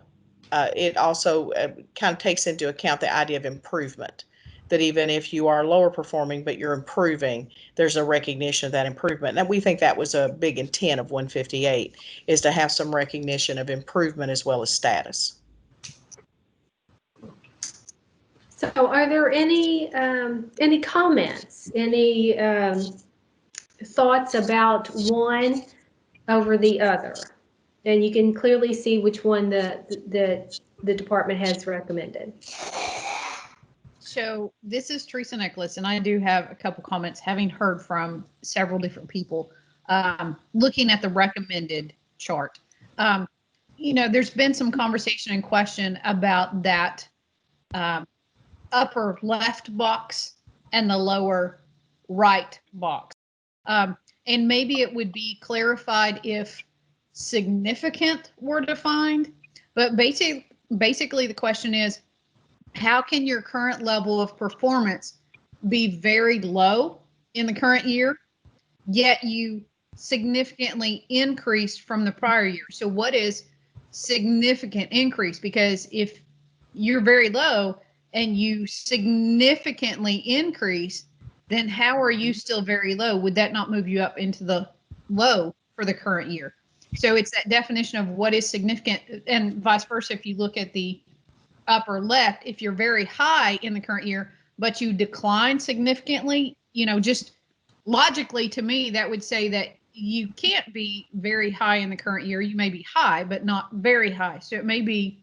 it also kind of takes into account the idea of improvement. That even if you are lower performing, but you're improving, there's a recognition of that improvement. And we think that was a big intent of 158, is to have some recognition of improvement as well as status. So are there any comments, any thoughts about one over the other? And you can clearly see which one the department has recommended. So this is Teresa Nicholas, and I do have a couple comments, having heard from several different people looking at the recommended chart. There's been some conversation and question about that upper left box and the lower right box. And maybe it would be clarified if significant were defined, but basically the question is, how can your current level of performance be very low in the current year, yet you significantly increased from the prior year? So what is significant increase? Because if you're very low and you significantly increase, then how are you still very low? Would that not move you up into the low for the current year? So it's that definition of what is significant, and vice versa. If you look at the upper left, if you're very high in the current year, but you decline significantly, just logically to me, that would say that you can't be very high in the current year. You may be high, but not very high. So it may be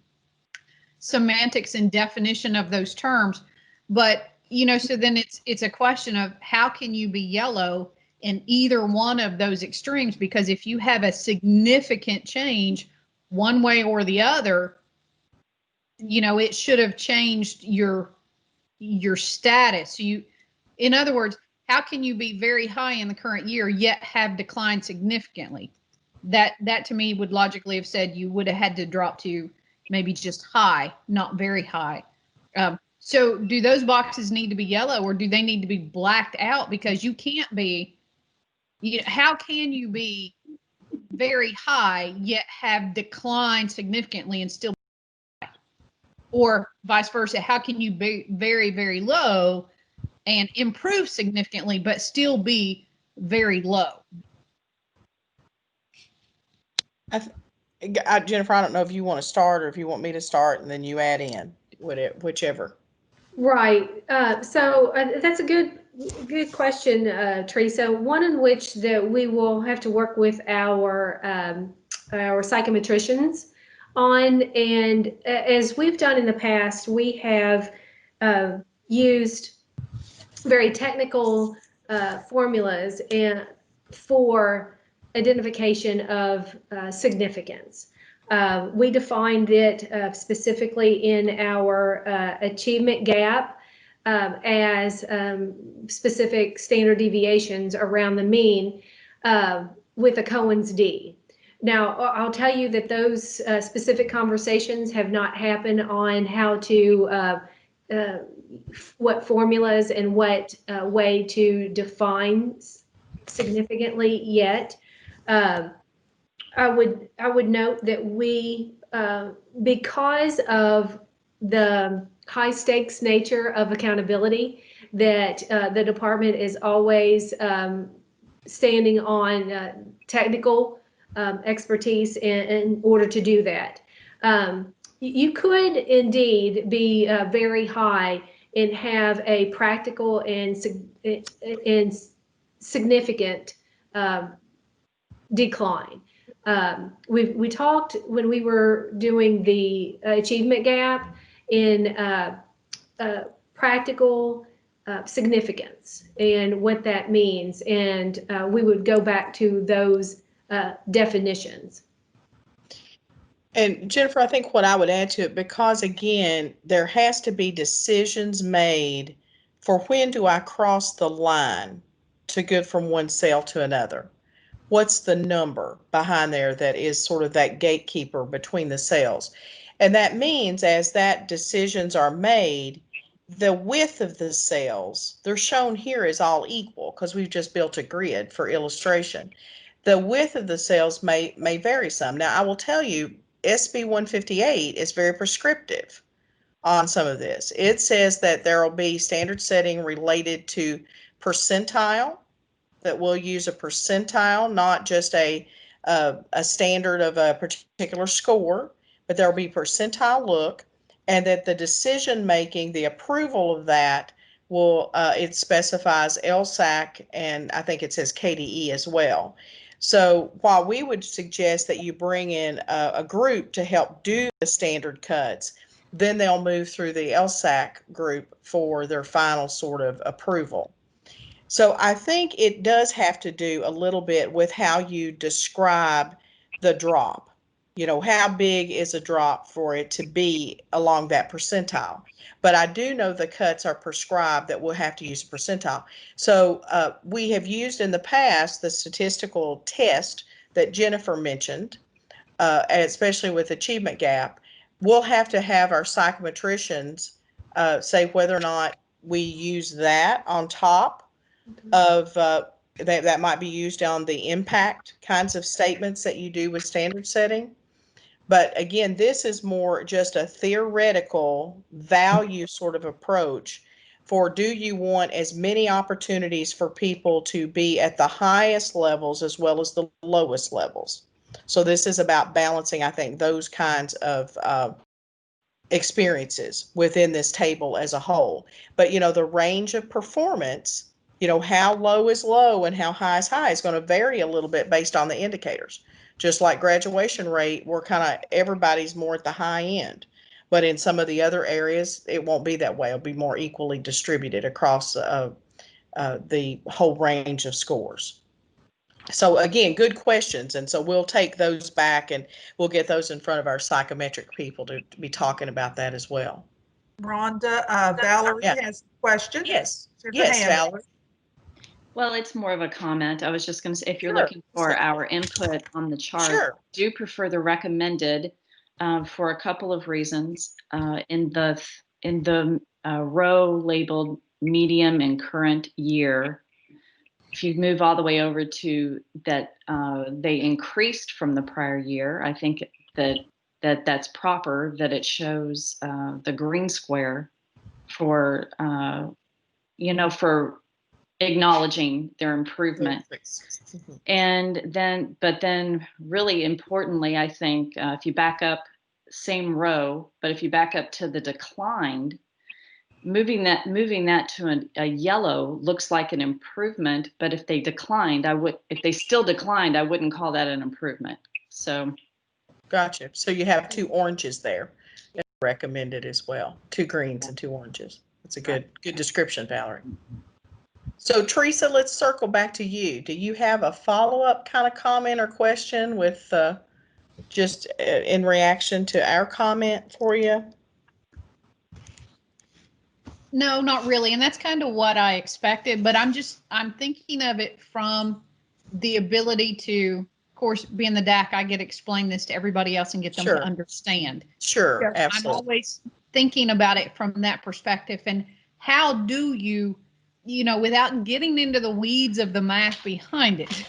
semantics and definition of those terms. But, you know, so then it's a question of how can you be yellow in either one of those extremes? Because if you have a significant change one way or the other, you know, it should have changed your status. In other words, how can you be very high in the current year yet have declined significantly? That to me would logically have said you would have had to drop to maybe just high, not very high. So do those boxes need to be yellow, or do they need to be blacked out? Because you can't be, how can you be very high yet have declined significantly and still be high? Or vice versa, how can you be very, very low and improve significantly but still be very low? Jennifer, I don't know if you want to start or if you want me to start and then you add in, whichever. Right. So that's a good question, Teresa. One in which that we will have to work with our psychometricians on, and as we've done in the past, we have used very technical formulas for identification of significance. We defined it specifically in our achievement gap as specific standard deviations around the mean with a Cohen's D. Now, I'll tell you that those specific conversations have not happened on how to, what formulas and what way to define significantly yet. I would note that we, because of the high stakes nature of accountability, that the department is always standing on technical expertise in order to do that. You could indeed be very high and have a practical and significant decline. We talked when we were doing the achievement gap in practical significance and what that means, and we would go back to those definitions. And Jennifer, I think what I would add to it, because again, there has to be decisions made for when do I cross the line to go from one cell to another. What's the number behind there that is sort of that gatekeeper between the cells? And that means as that decisions are made, the width of the cells, they're shown here as all equal because we've just built a grid for illustration. The width of the cells may vary some. Now, I will tell you, SB 158 is very prescriptive on some of this. It says that there will be standard setting related to percentile, that we'll use a percentile, not just a standard of a particular score, but there will be percentile look, and that the decision making, the approval of that will, it specifies LSAC, and I think it says KDE as well. So while we would suggest that you bring in a group to help do the standard cuts, then they'll move through the LSAC group for their final sort of approval. So I think it does have to do a little bit with how you describe the drop. You know, how big is a drop for it to be along that percentile? But I do know the cuts are prescribed that we'll have to use a percentile. So we have used in the past the statistical test that Jennifer mentioned, especially with achievement gap. We'll have to have our psychometricians say whether or not we use that on top of that might be used on the impact kinds of statements that you do with standard setting. But again, this is more just a theoretical value sort of approach for, do you want as many opportunities for people to be at the highest levels as well as the lowest levels? So this is about balancing, I think, those kinds of experiences within this table as a whole. But, you know, the range of performance You know, how low is low and how high is high is going to vary a little bit based on the indicators. Just like graduation rate, we're kind of, everybody's more at the high end. But in some of the other areas, it won't be that way. It'll be more equally distributed across the whole range of scores. So again, good questions. And so we'll take those back and we'll get those in front of our psychometric people to be talking about that as well. Rhonda, Valerie has a question. Yes. There's a Yes, hand. Valerie. Well, it's more of a comment. I was just going to say, if you're Sure. looking for our input on the chart, Sure. I do prefer the recommended for a couple of reasons. In the row labeled medium and current year, if you move all the way over to that they increased from the prior year, I think that's proper, that it shows the green square for for acknowledging their improvement. And then, but then really importantly, I think if you back up, same row, but if you back up to the declined, moving that to a yellow looks like an improvement, but if they still declined, I wouldn't call that an improvement. So. Gotcha. So you have 2 oranges there recommended as well. 2 greens and 2 oranges. That's a good description, Valerie. So Teresa, let's circle back to you. Do you have a follow-up kind of comment or question with just in reaction to our comment for you? No, not really. And that's kind of what I expected, but I'm thinking of it from the ability to, of course, being the DAC, I get to explain this to everybody else and get them to understand. Sure, absolutely. I'm always thinking about it from that perspective. And how do you, without getting into the weeds of the math behind it,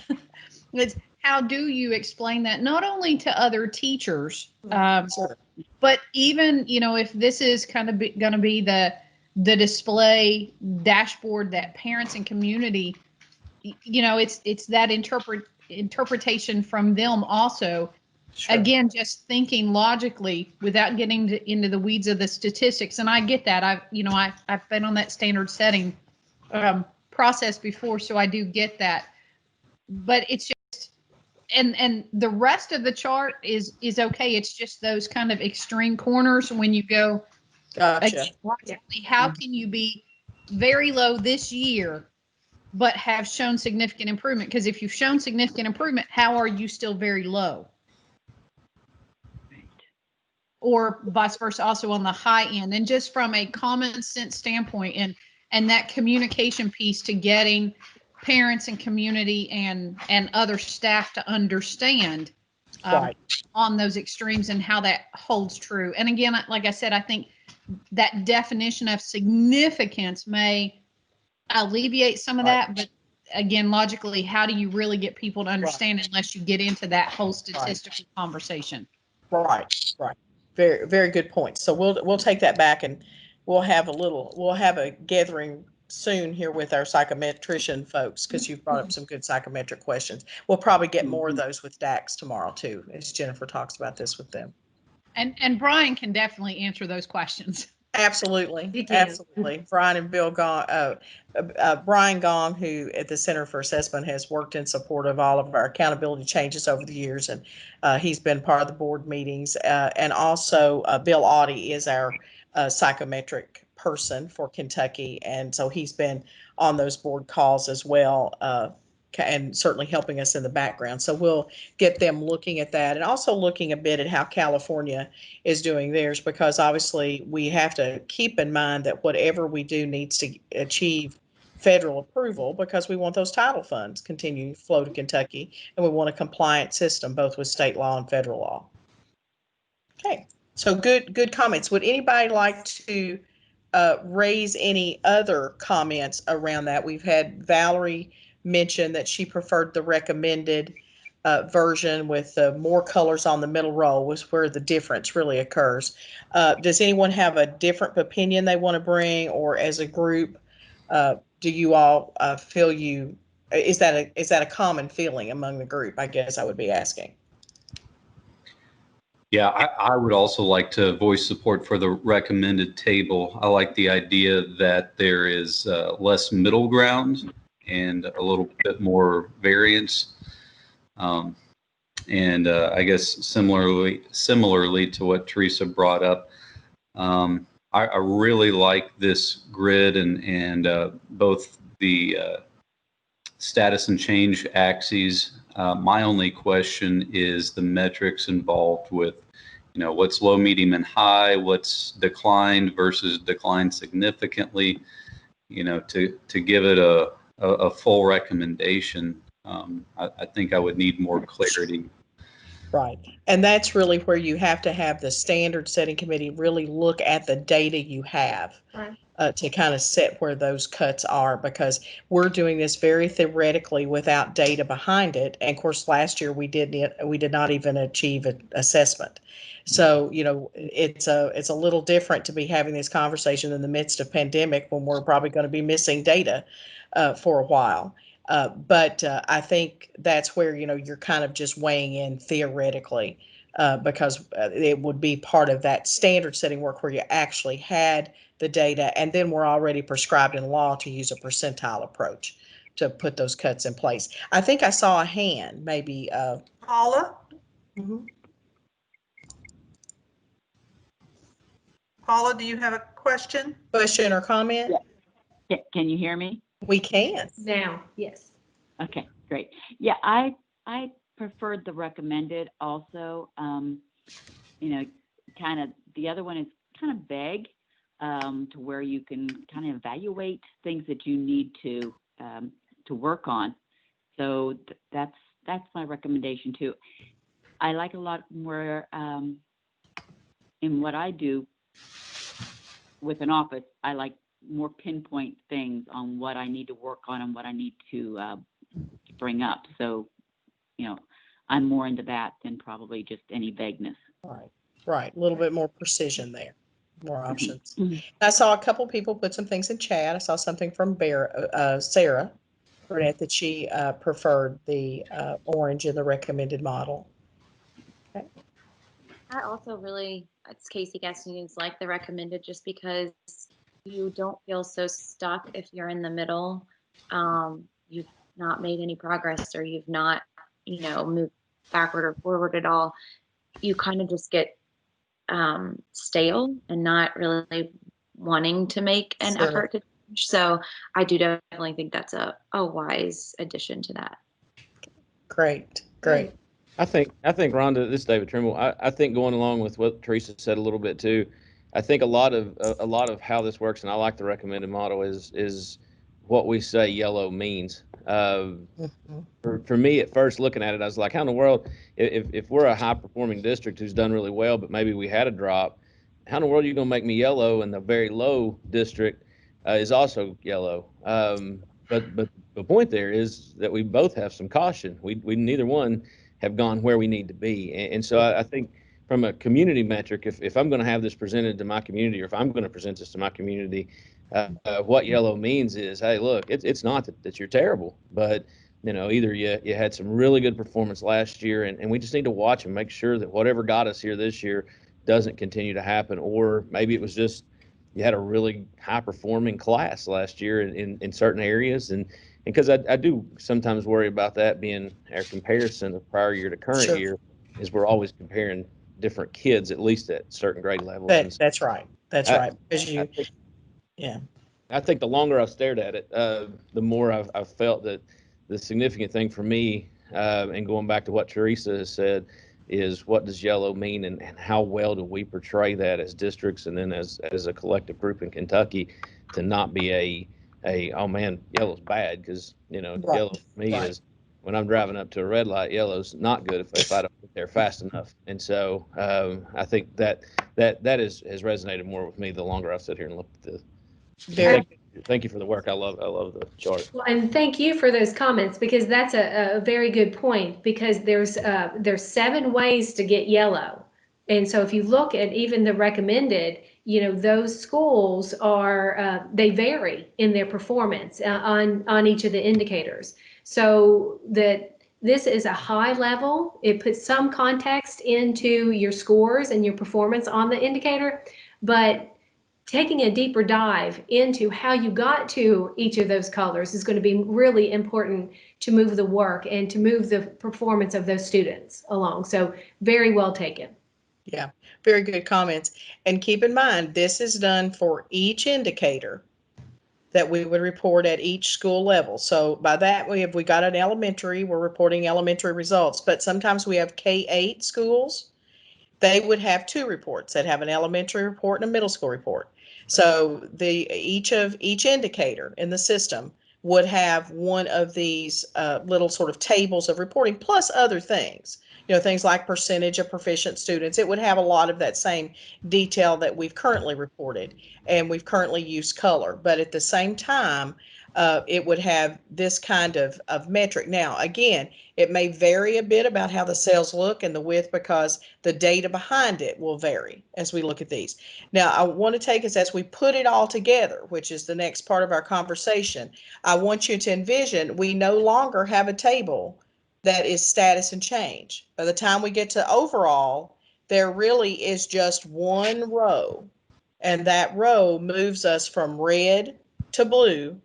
it's how do you explain that not only to other teachers, but even, if this is kind of going to be the display dashboard that parents and community, it's that interpretation from them also. Sure. Again, just thinking logically without getting into the weeds of the statistics. And I get that. I've been on that standard setting process before, so I do get that. But it's just, and the rest of the chart is okay. It's just those kind of extreme corners when you go, gotcha. How can you be very low this year, but have shown significant improvement? Because if you've shown significant improvement, how are you still very low? Or vice versa, also on the high end. And just from a common sense standpoint and that communication piece to getting parents and community and other staff to understand on those extremes and how that holds true. And again, like I said, I think that definition of significance may alleviate some of that, but again, logically, how do you really get people to understand unless you get into that whole statistical conversation? Right. Very, very good point. So we'll take that back and we'll have a gathering soon here with our psychometrician folks, because you've brought up some good psychometric questions. We'll probably get more of those with DACs tomorrow too, as Jennifer talks about this with them. And Brian can definitely answer those questions. Absolutely. Absolutely. Brian and Bill Gong, Brian Gong, who at the Center for Assessment has worked in support of all of our accountability changes over the years. And he's been part of the board meetings. And also Bill Audie is our psychometric person for Kentucky. And so he's been on those board calls as well. And certainly helping us in the background. So we'll get them looking at that and also looking a bit at how California is doing theirs, because obviously we have to keep in mind that whatever we do needs to achieve federal approval, because we want those title funds continue to flow to Kentucky, and we want a compliant system both with state law and federal law. Okay, so good comments. Would anybody like to raise any other comments around that? We've had Valerie mentioned that she preferred the recommended version with more colors on the middle row, was where the difference really occurs. Does anyone have a different opinion they want to bring, or as a group, do you all feel is that a common feeling among the group? I guess I would be asking. Yeah, I would also like to voice support for the recommended table. I like the idea that there is less middle ground and a little bit more variance. And I guess similarly to what Teresa brought up, I really like this grid and both the status and change axes. My only question is the metrics involved with, what's low, medium, and high, what's declined versus declined significantly, to give it a full recommendation. I think I would need more clarity. Right. And that's really where you have to have the standard setting committee really look at the data you have. Right. To kind of set where those cuts are, because we're doing this very theoretically without data behind it. And of course, last year we did not even achieve an assessment. So, it's a little different to be having this conversation in the midst of pandemic when we're probably going to be missing data for a while. But I think that's where, you're kind of just weighing in theoretically, because it would be part of that standard setting work where you actually had the data, and then we're already prescribed in law to use a percentile approach to put those cuts in place. I think I saw a hand, maybe. Paula? Mm-hmm. Paula, do you have a question? Question or comment? Yeah. Can you hear me? We can. Now, yes. Okay, great. Yeah, I preferred the recommended also. Kind of the other one is kind of vague, to where you can kind of evaluate things that you need to work on. So that's my recommendation too. I like a lot more in what I do with an office. I like more pinpoint things on what I need to work on and what I need to bring up. So, I'm more into that than probably just any vagueness. Right. A little bit more precision there, more options. I saw a couple people put some things in chat. I saw something from Sarah Burnett that she preferred the orange in the recommended model. Okay. I also really, it's Casey Gaston's, like the recommended, just because you don't feel so stuck if you're in the middle. You've not made any progress, or you've not, moved backward or forward at all. You kind of just get stale and not really wanting to make an effort to change. So I do definitely think that's a wise addition to that. Great. I think Rhonda, this is David Trimble. I think going along with what Teresa said a little bit too, I think a lot of how this works, and I like the recommended model, is what we say yellow means. For me, at first looking at it, I was like, how in the world, if we're a high performing district who's done really well, but maybe we had a drop, how in the world are you going to make me yellow? And the very low district is also yellow. But the point there is that we both have some caution. We neither one have gone where we need to be. And so I think from a community metric, if I'm going to have this presented to my community, or if I'm going to present this to my community, what yellow means is, hey, look, it's not that you're terrible, but either you had some really good performance last year, and we just need to watch and make sure that whatever got us here this year doesn't continue to happen. Or maybe it was just you had a really high performing class last year in certain areas, and because I do sometimes worry about that being our comparison of prior year to current year, is we're always comparing different kids, at least at certain grade levels. That's right. That's right. Because I think the longer I've stared at it, the more I've felt that the significant thing for me, and going back to what Teresa has said, is what does yellow mean, and how well do we portray that as districts, and then as a collective group in Kentucky, to not be a oh man, yellow's bad, because yellow to me is when I'm driving up to a red light, yellow's not good if I don't get there fast enough. And so I think that has resonated more with me the longer I've sat here and looked at this. Thank you for the work. I love the chart. Well, and thank you for those comments, because that's a very good point, because there's 7 ways to get yellow. And so if you look at even the recommended, those schools are, they vary in their performance on each of the indicators. So that this is a high level. It puts some context into your scores and your performance on the indicator, but taking a deeper dive into how you got to each of those colors is going to be really important to move the work and to move the performance of those students along. So very well taken. Yeah, very good comments. And keep in mind, this is done for each indicator that we would report at each school level. So by that, if we got an elementary, we're reporting elementary results. But sometimes we have K-8 schools. They would have two reports that have an elementary report and a middle school report. So each indicator in the system would have one of these little sort of tables of reporting, plus other things. You know, things like percentage of proficient students. It would have a lot of that same detail that we've currently reported, and we've currently used color. But at the same time, it would have this kind of metric. Now, again, it may vary a bit about how the cells look and the width because the data behind it will vary as we look at these. Now, I want to take us as we put it all together, which is the next part of our conversation. I want you to envision we no longer have a table that is status and change. By the time we get to overall, there really is just one row, and that row moves us from red to blue.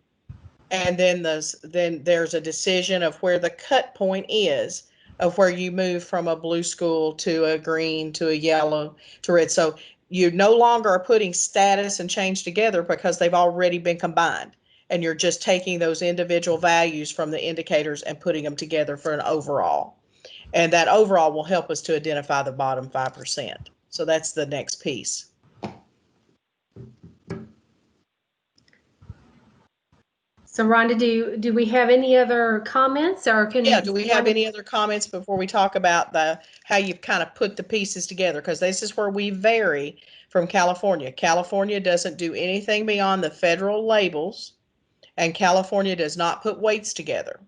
And then there's a decision of where the cut point is of where you move from a blue school to a green to a yellow to red. So you no longer are putting status and change together because they've already been combined. And you're just taking those individual values from the indicators and putting them together for an overall. And that overall will help us to identify the bottom 5%. So that's the next piece. So Rhonda, do we have any other comments, or do we have any other comments before we talk about how you've kind of put the pieces together? Because this is where we vary from California. California doesn't do anything beyond the federal labels, and California does not put weights together.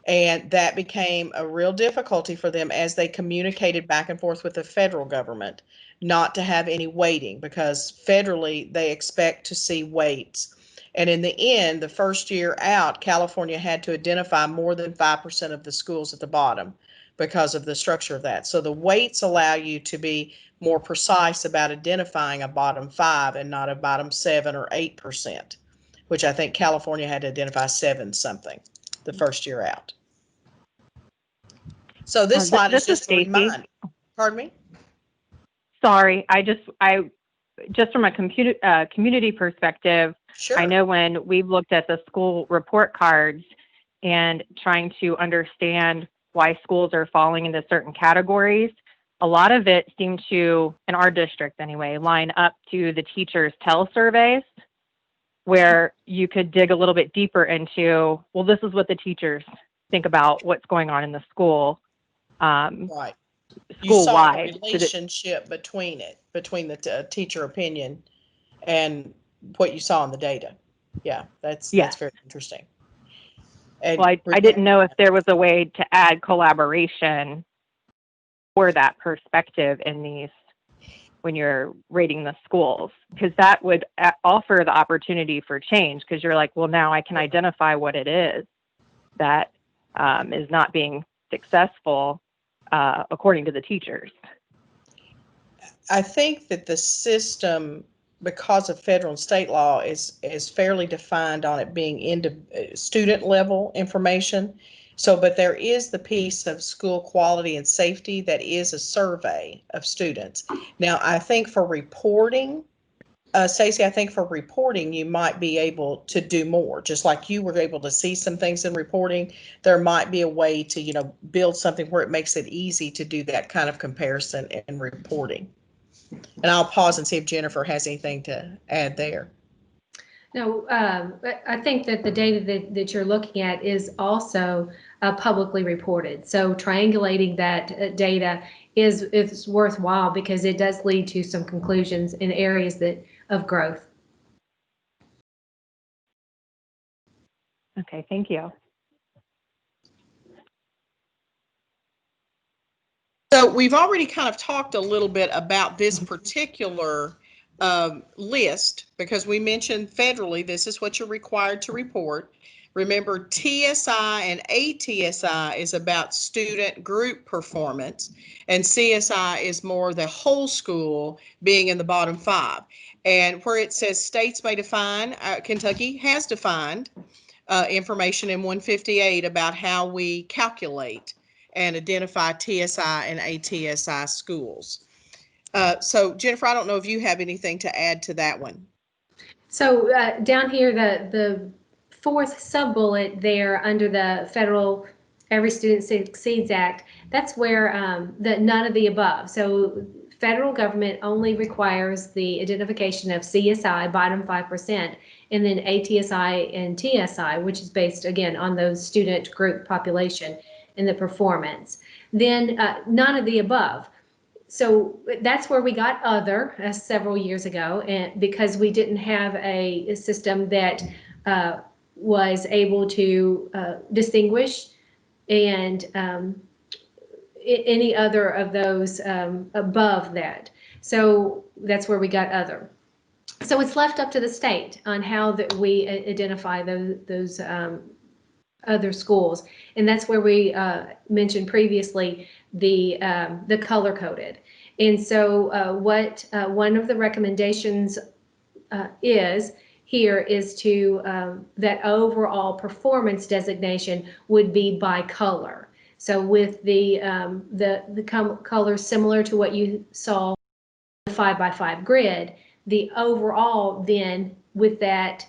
And that became a real difficulty for them as they communicated back and forth with the federal government not to have any weighting, because federally they expect to see weights. And in the end, the first year out, California had to identify more than 5% of the schools at the bottom because of the structure of that. So the weights allow you to be more precise about identifying a bottom 5 and not a bottom 7 or 8%, which I think California had to identify 7 something the first year out. So this slide is just a reminder. Pardon me? Sorry, I just from a community perspective, sure. I know when we've looked at the school report cards and trying to understand why schools are falling into certain categories, a lot of it seemed to, in our district anyway, line up to the teachers' telesurveys, where you could dig a little bit deeper into, well, this is what the teachers think about what's going on in the school. Right. You saw the relationship between the teacher opinion and what you saw in the data. Yeah, that's very interesting. And well, I didn't know if there was a way to add collaboration for that perspective in these when you're rating the schools, because that would offer the opportunity for change, because you're like, well, now I can identify what it is that is not being successful according to the teachers. I think that the system, because of federal and state law, is fairly defined on it being student level information. So, but there is the piece of school quality and safety that is a survey of students. Now, I think for reporting, Stacey, I think for reporting, you might be able to do more. Just like you were able to see some things in reporting, there might be a way to, build something where it makes it easy to do that kind of comparison and reporting. And I'll pause and see if Jennifer has anything to add there. No, I think that the data that you're looking at is also publicly reported. So triangulating that data is worthwhile because it does lead to some conclusions in areas of growth. Okay, thank you. So we've already kind of talked a little bit about this particular list, because we mentioned federally, this is what you're required to report. Remember, TSI and ATSI is about student group performance, and CSI is more the whole school being in the bottom 5. And where it says states may define, Kentucky has defined information in 158 about how we calculate and identify TSI and ATSI schools. So Jennifer, I don't know if you have anything to add to that one. So down here, the fourth sub-bullet there under the federal Every Student Succeeds Act, that's where the none of the above. So federal government only requires the identification of CSI, bottom 5%, and then ATSI and TSI, which is based, again, on those student group population and the performance. Then none of the above. So that's where we got other several years ago, and because we didn't have a system that was able to distinguish and any other of those above that. So that's where we got other. So it's left up to the state on how that we identify those other schools, and that's where we mentioned previously the color coded. And so what one of the recommendations is to that overall performance designation would be by color. So with the color similar to what you saw in the 5x5 grid, the overall then with that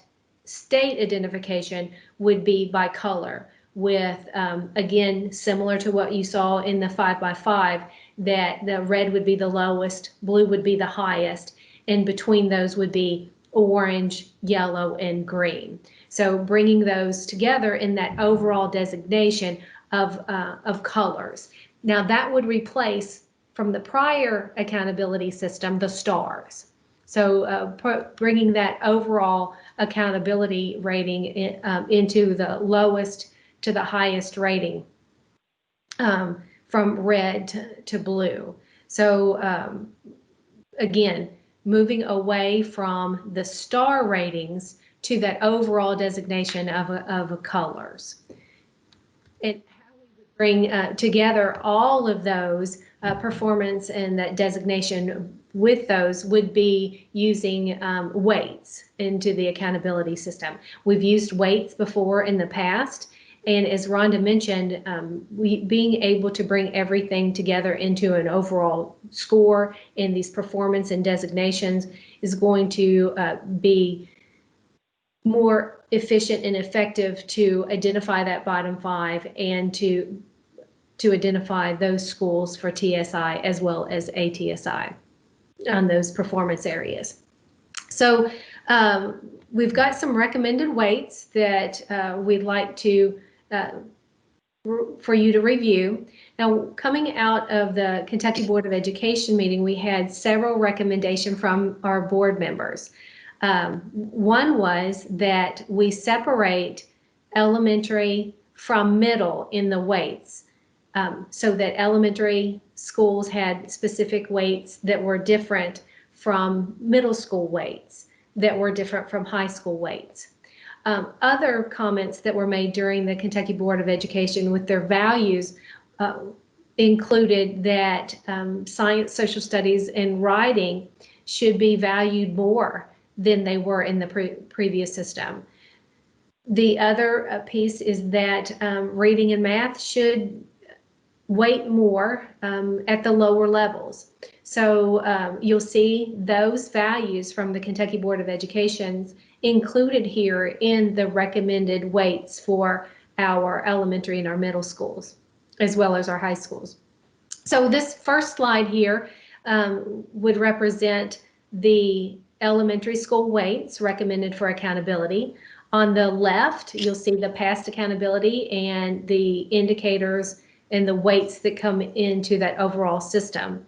state identification would be by color, with again similar to what you saw in the 5x5, that the red would be the lowest, blue would be the highest, and between those would be orange, yellow, and green. So bringing those together in that overall designation of colors. Now that would replace from the prior accountability system the stars. So bringing that overall accountability rating into the lowest to the highest rating from red to blue. So again, moving away from the star ratings to that overall designation of colors. And how we would bring together all of those performance and that designation with those would be using weights into the accountability system. We've used weights before in the past, and as Rhonda mentioned, being able to bring everything together into an overall score in these performance and designations is going to be more efficient and effective to identify that bottom 5 and to identify those schools for TSI as well as ATSI on those performance areas. So we've got some recommended weights that we'd like to for you to review. Now, coming out of the Kentucky Board of Education meeting, we had several recommendations from our board members. One was that we separate elementary from middle in the weights, so that elementary schools had specific weights that were different from middle school weights, that were different from high school weights. Other comments that were made during the Kentucky Board of Education with their values included that science, social studies, and writing should be valued more than they were in the previous system. The other piece is that reading and math should weight more at the lower levels. So you'll see those values from the Kentucky Board of Education included here in the recommended weights for our elementary and our middle schools, as well as our high schools. So this first slide here would represent the elementary school weights recommended for accountability. On the left, you'll see the past accountability and the indicators and the weights that come into that overall system.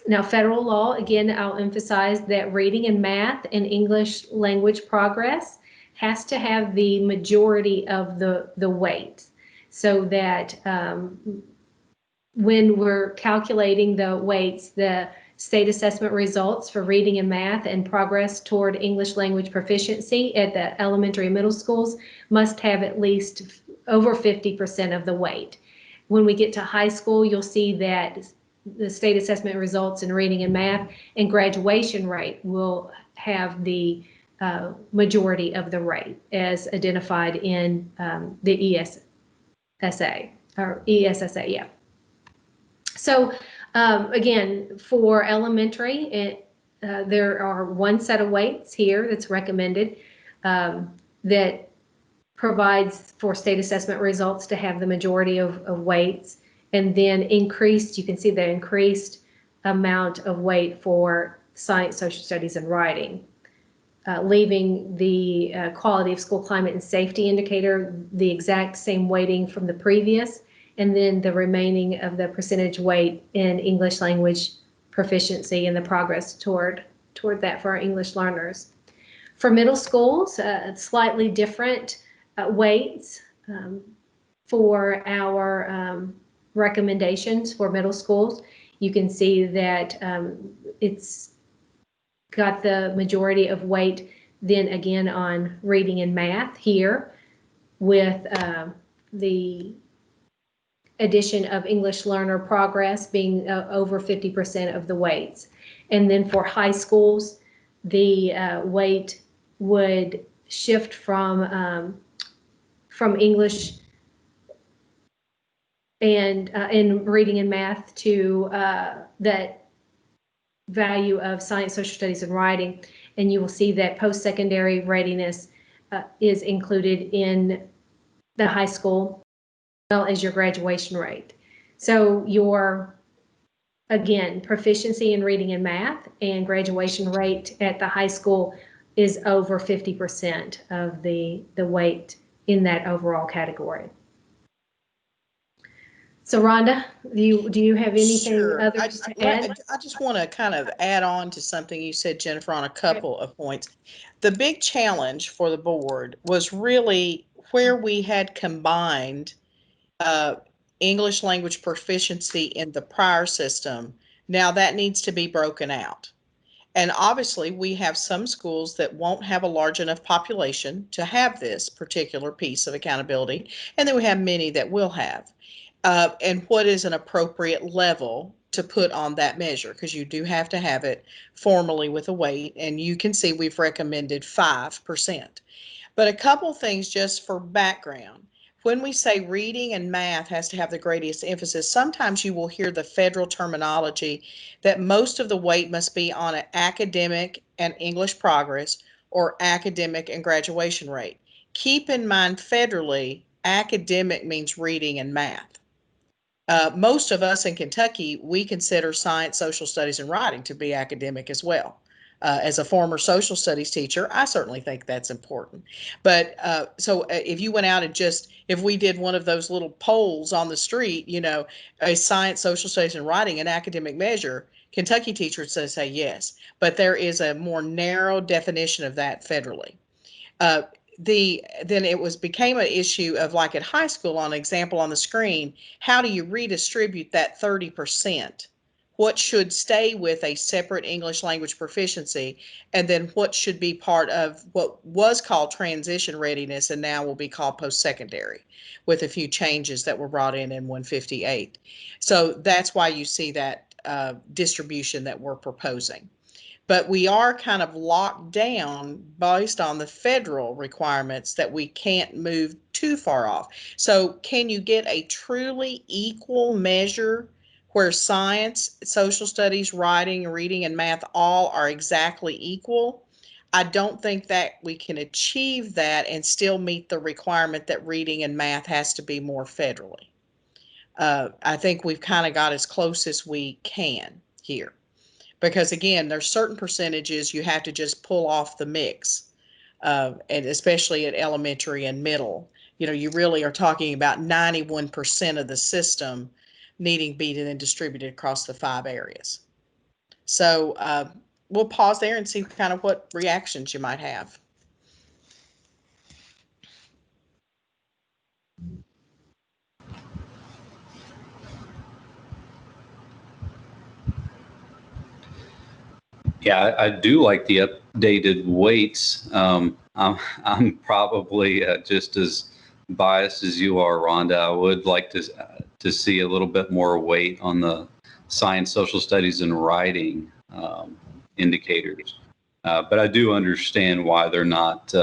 Now, federal law, again, I'll emphasize that reading and math and English language progress has to have the majority of the weight, so that when we're calculating the weights, the State assessment results for reading and math and progress toward English language proficiency at the elementary and middle schools must have at least over 50% of the weight. When we get to high school, you'll see that the state assessment results in reading and math and graduation rate will have the majority of the rate as identified in the ESSA, or ESSA, yeah. So again, for elementary, there are one set of weights here that's recommended that provides for state assessment results to have the majority of weights, and then increased, you can see the increased amount of weight for science, social studies, and writing, leaving the quality of school climate and safety indicator the exact same weighting from the previous, and then the remaining of the percentage weight in English language proficiency and the progress toward that for our English learners. For middle schools, slightly different weights for our recommendations for middle schools. You can see that it's got the majority of weight then again on reading and math here, with the addition of English learner progress being over 50% of the weights. And then for high schools, the weight would shift from English and in reading and math to that value of science, social studies, and writing. And you will see that post-secondary readiness is included in the high school, as well as your graduation rate. So your, again, proficiency in reading and math and graduation rate at the high school is over 50% of the weight in that overall category. So Rhonda, do you have anything Sure. others to add? I just want to kind of add on to something you said, Jennifer, on a couple of points. The big challenge for the board was really where we had combined English language proficiency in the prior system. Now that needs to be broken out. And obviously we have some schools that won't have a large enough population to have this particular piece of accountability. And then we have many that will have. And what is an appropriate level to put on that measure? Because you do have to have it formally with a weight. And you can see we've recommended 5%. But a couple things just for background. When we say reading and math has to have the greatest emphasis, sometimes you will hear the federal terminology that most of the weight must be on an academic and English progress or academic and graduation rate. Keep in mind federally, academic means reading and math. Most of us in Kentucky, we consider science, social studies, and writing to be academic as well. As a former social studies teacher, I certainly think that's important. But so if you went out and if we did one of those little polls on the street, a science, social studies, and writing, an academic measure, Kentucky teachers would say yes. But there is a more narrow definition of that federally. Then it became an issue of, like at high school, on an example on the screen, how do you redistribute that 30%? What should stay with a separate English language proficiency, and then what should be part of what was called transition readiness and now will be called post-secondary, with a few changes that were brought in 158. So that's why you see that distribution that we're proposing. But we are kind of locked down based on the federal requirements that we can't move too far off. So can you get a truly equal measure where science, social studies, writing, reading, and math all are exactly equal? I don't think that we can achieve that and still meet the requirement that reading and math has to be more federally. I think we've kind of got as close as we can here. Because again, there's certain percentages you have to just pull off the mix, and especially at elementary and middle. You really are talking about 91% of the system needing to be then distributed across the 5 areas. So we'll pause there and see kind of what reactions you might have. Yeah, I do like the updated weights. I'm probably just as biased as you are, Rhonda. I would like to see a little bit more weight on the science, social studies, and writing indicators. But I do understand why they're not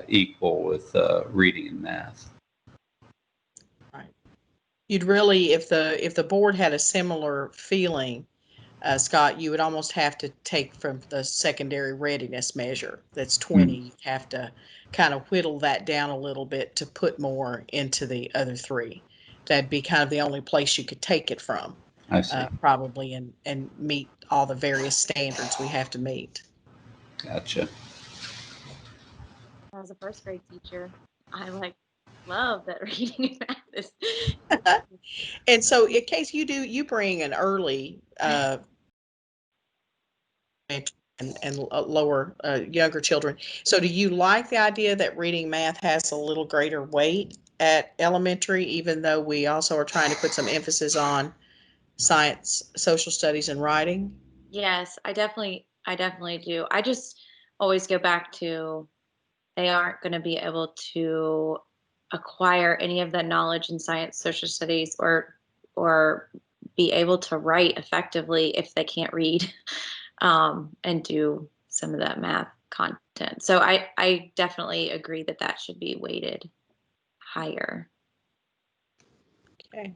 equal with reading and math. You'd really, if the board had a similar feeling, Scott, you would almost have to take from the secondary readiness measure that's 20. You'd have to kind of whittle that down a little bit to put more into the other three. That'd be kind of the only place you could take it from, I see. probably, and meet all the various standards we have to meet. Gotcha. As a first grade teacher, I love that reading and math is. And so in case you bring an early and lower younger children. So do you like the idea that reading math has a little greater weight at elementary, even though we also are trying to put some emphasis on science, social studies, and writing? Yes, I definitely do. I just always go back to they aren't going to be able to acquire any of that knowledge in science, social studies, or be able to write effectively if they can't read and do some of that math content. So I definitely agree that that should be weighted higher. Okay,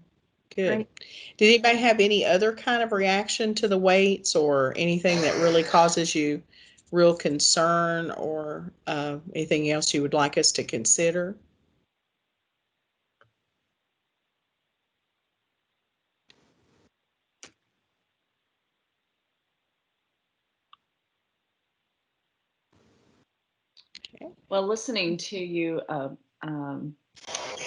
good. Right. Did anybody have any other kind of reaction to the weights or anything that really causes you real concern or anything else you would like us to consider? Well, listening to you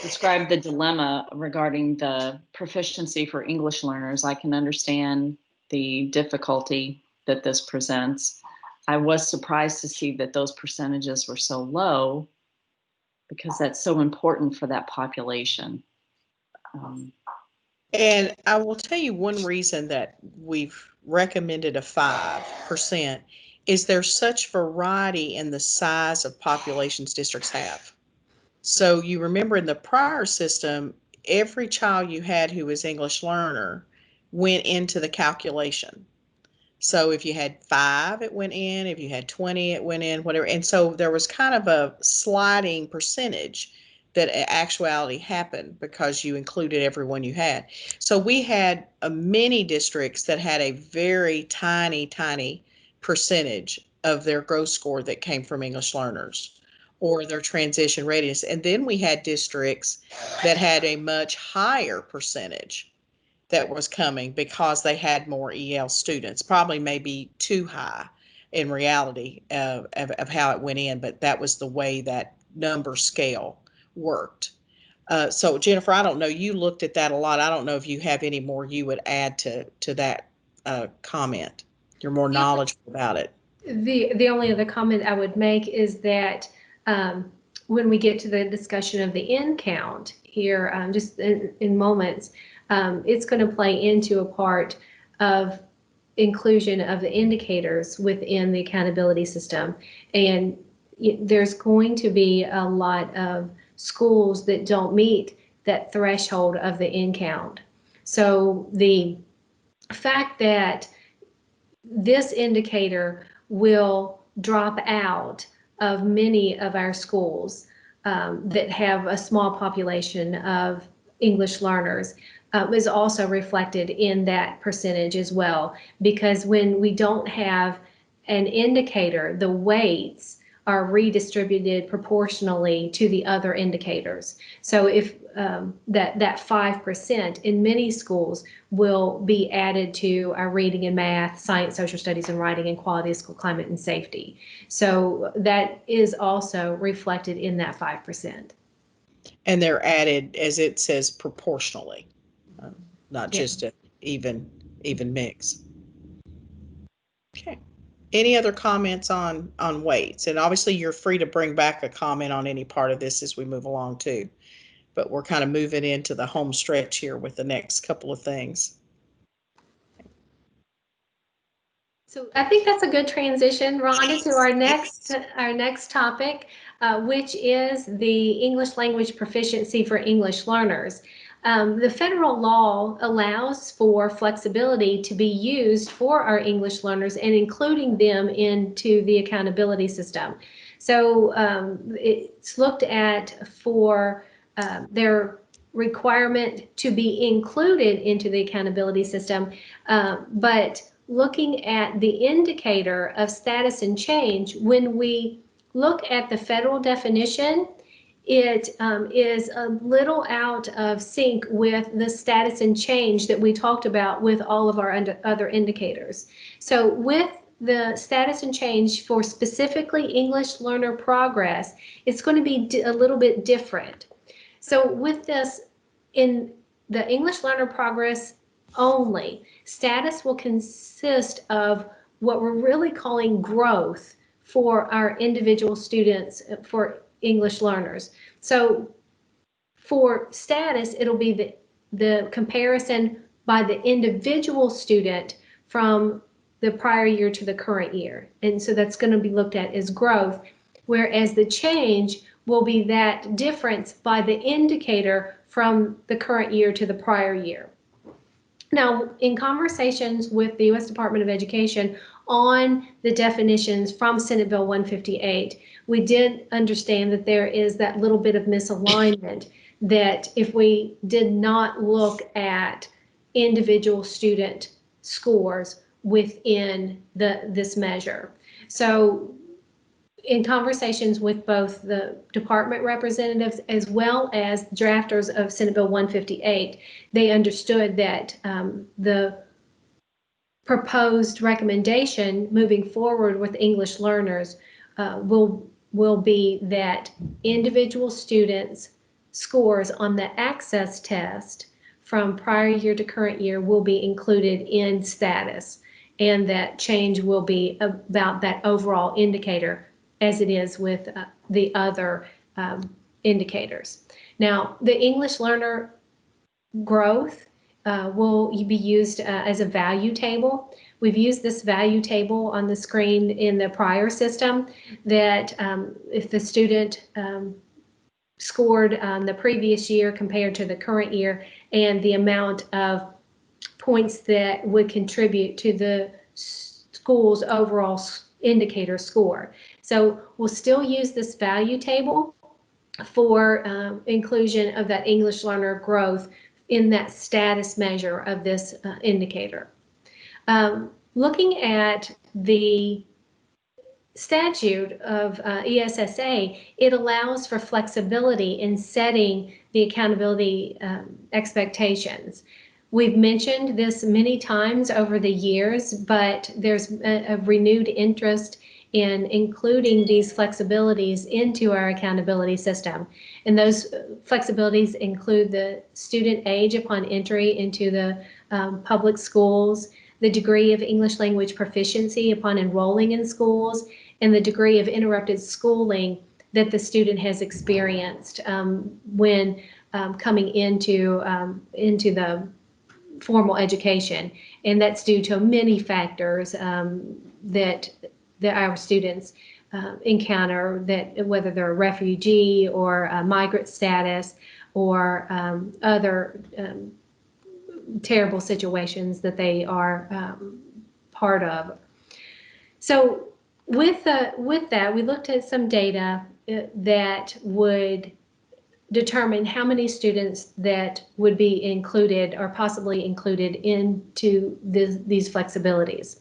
describe the dilemma regarding the proficiency for English learners, I can understand the difficulty that this presents. I was surprised to see that those percentages were so low because that's so important for that population. And I will tell you one reason that we've recommended a 5% is there's such variety in the size of populations districts have. So you remember in the prior system, every child you had who was English learner went into the calculation. So if you had 5, it went in. If you had 20, it went in, whatever. And so there was kind of a sliding percentage that actuality happened because you included everyone you had. So we had many districts that had a very tiny percentage of their growth score that came from English learners or their transition readiness. And then we had districts that had a much higher percentage that was coming because they had more EL students, probably maybe too high in reality of how it went in, but that was the way that number scale worked. So Jennifer, I don't know, you looked at that a lot. I don't know if you have any more you would add to that comment. You're more knowledgeable about it. The only other comment I would make is that when we get to the discussion of the end count here, just in moments, it's going to play into a part of inclusion of the indicators within the accountability system. And there's going to be a lot of schools that don't meet that threshold of the end count. So the fact that this indicator will drop out of many of our schools that have a small population of English learners is also reflected in that percentage as well. Because when we don't have an indicator, the weights are redistributed proportionally to the other indicators. So if that 5% in many schools will be added to our reading and math, science, social studies, and writing, and quality of school climate and safety. So that is also reflected in that 5%. And they're added, as it says, proportionally, not just an even mix. Okay. Any other comments on weights? And obviously you're free to bring back a comment on any part of this as we move along too. But we're kind of moving into the home stretch here with the next couple of things. So I think that's a good transition, Rhonda, to our next topic, which is the English language proficiency for English learners. The federal law allows for flexibility to be used for our English learners and including them into the accountability system. So it's looked at for their requirement to be included into the accountability system, but looking at the indicator of status and change, when we look at the federal definition, it is a little out of sync with the status and change that we talked about with all of our other indicators. So with the status and change for specifically English learner progress, it's going to be a little bit different. So with this, in the English learner progress only, status will consist of what we're really calling growth for our individual students, for English learners. So for status, it'll be the comparison by the individual student from the prior year to the current year. And so that's going to be looked at as growth, whereas the change will be that difference by the indicator from the current year to the prior year. Now, in conversations with the U.S. Department of Education on the definitions from Senate Bill 158, we did understand that there is that little bit of misalignment, that if we did not look at individual student scores within this measure. So in conversations with both the department representatives as well as drafters of Senate Bill 158, they understood that the proposed recommendation moving forward with English learners will be that individual students' scores on the access test from prior year to current year will be included in status, and that change will be about that overall indicator as it is with the other indicators. Now, the English learner growth will be used as a value table. We've used this value table on the screen in the prior system, that if the student scored the previous year compared to the current year, and the amount of points that would contribute to the school's overall indicator score. So we'll still use this value table for inclusion of that English learner growth in that status measure of this indicator. Looking at the statute of ESSA, it allows for flexibility in setting the accountability expectations. We've mentioned this many times over the years, but there's a renewed interest in including these flexibilities into our accountability system. And those flexibilities include the student age upon entry into the public schools, the degree of English language proficiency upon enrolling in schools, and the degree of interrupted schooling that the student has experienced when coming into the formal education. And that's due to many factors that our students encounter, that whether they're a refugee or a migrant status or other terrible situations that they are part of. So with that, we looked at some data that would determine how many students that would be included or possibly included into these flexibilities.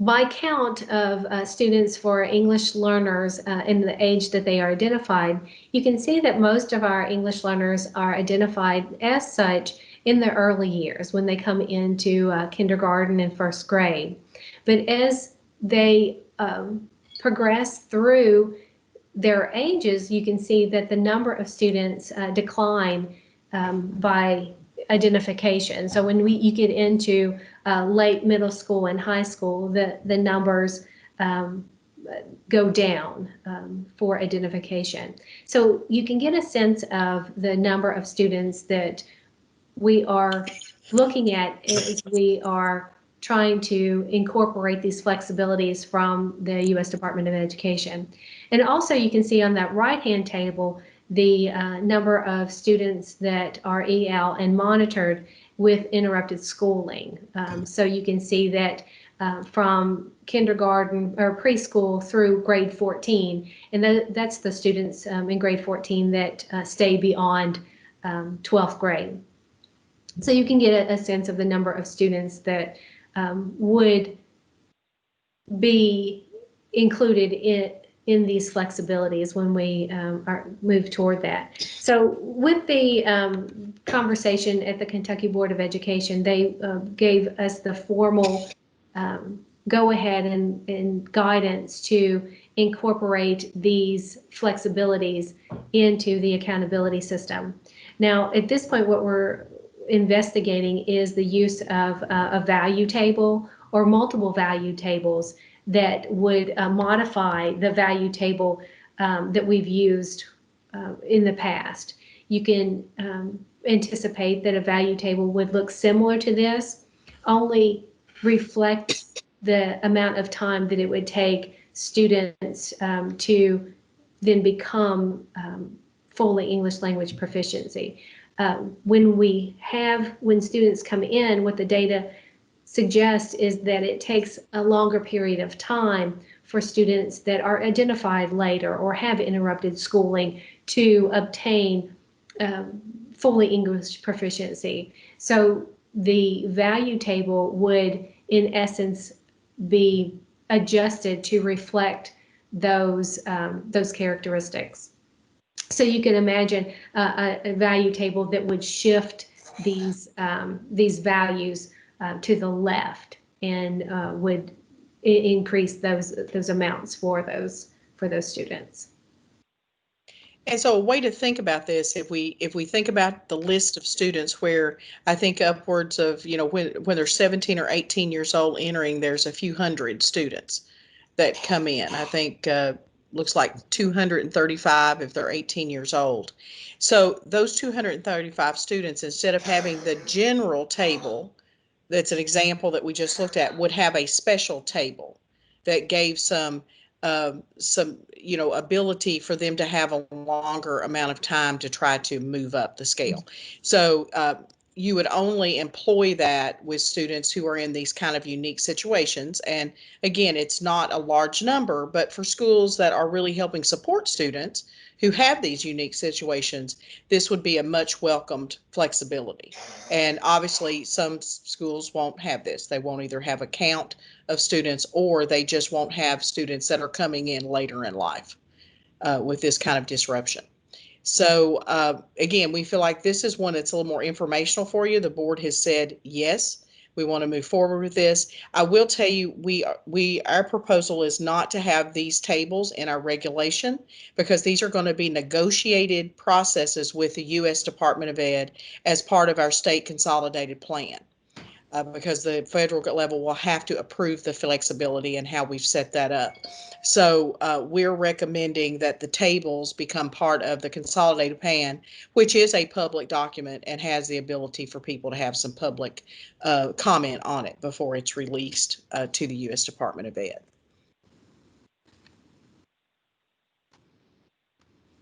By count of students for English learners in the age that they are identified, you can see that most of our English learners are identified as such in the early years when they come into kindergarten and first grade. But as they progress through their ages, you can see that the number of students decline by identification. So when you get into late middle school and high school, the numbers go down for identification. So you can get a sense of the number of students that we are looking at as we are trying to incorporate these flexibilities from the U.S. Department of Education. And also you can see on that right-hand table the number of students that are EL and monitored with interrupted schooling. So you can see that from kindergarten or preschool through grade 14, and that's the students in grade 14 that stay beyond 12th grade. So you can get a sense of the number of students that would be included in these flexibilities when we move toward that. So with the conversation at the Kentucky Board of Education, they gave us the formal go ahead and guidance to incorporate these flexibilities into the accountability system. Now, at this point, what we're investigating is the use of a value table or multiple value tables that would modify the value table that we've used in the past. You can anticipate that a value table would look similar to this, only reflect the amount of time that it would take students to then become fully English language proficiency. When students come in, what the data suggests is that it takes a longer period of time for students that are identified later or have interrupted schooling to obtain fully English proficiency. So the value table would, in essence, be adjusted to reflect those characteristics. So you can imagine a value table that would shift these values to the left and would increase those amounts for those students. And so a way to think about this, if we think about the list of students where I think upwards of, when they're 17 or 18 years old entering, there's a few hundred students that come in. I think looks like 235 if they're 18 years old. So those 235 students, instead of having the general table, that's an example that we just looked at, would have a special table that gave some ability for them to have a longer amount of time to try to move up the scale. So you would only employ that with students who are in these kind of unique situations. And again, it's not a large number, but for schools that are really helping support students who have these unique situations, this would be a much welcomed flexibility. And obviously some schools won't have this. They won't either have a count of students or they just won't have students that are coming in later in life with this kind of disruption. So again, we feel like this is one that's a little more informational for you. The board has said, yes, we want to move forward with this. I will tell you, our proposal is not to have these tables in our regulation because these are going to be negotiated processes with the U.S. Department of Ed as part of our state consolidated plan. Because the federal level will have to approve the flexibility and how we've set that up. So we're recommending that the tables become part of the consolidated plan, which is a public document and has the ability for people to have some public comment on it before it's released to the U.S. Department of Ed.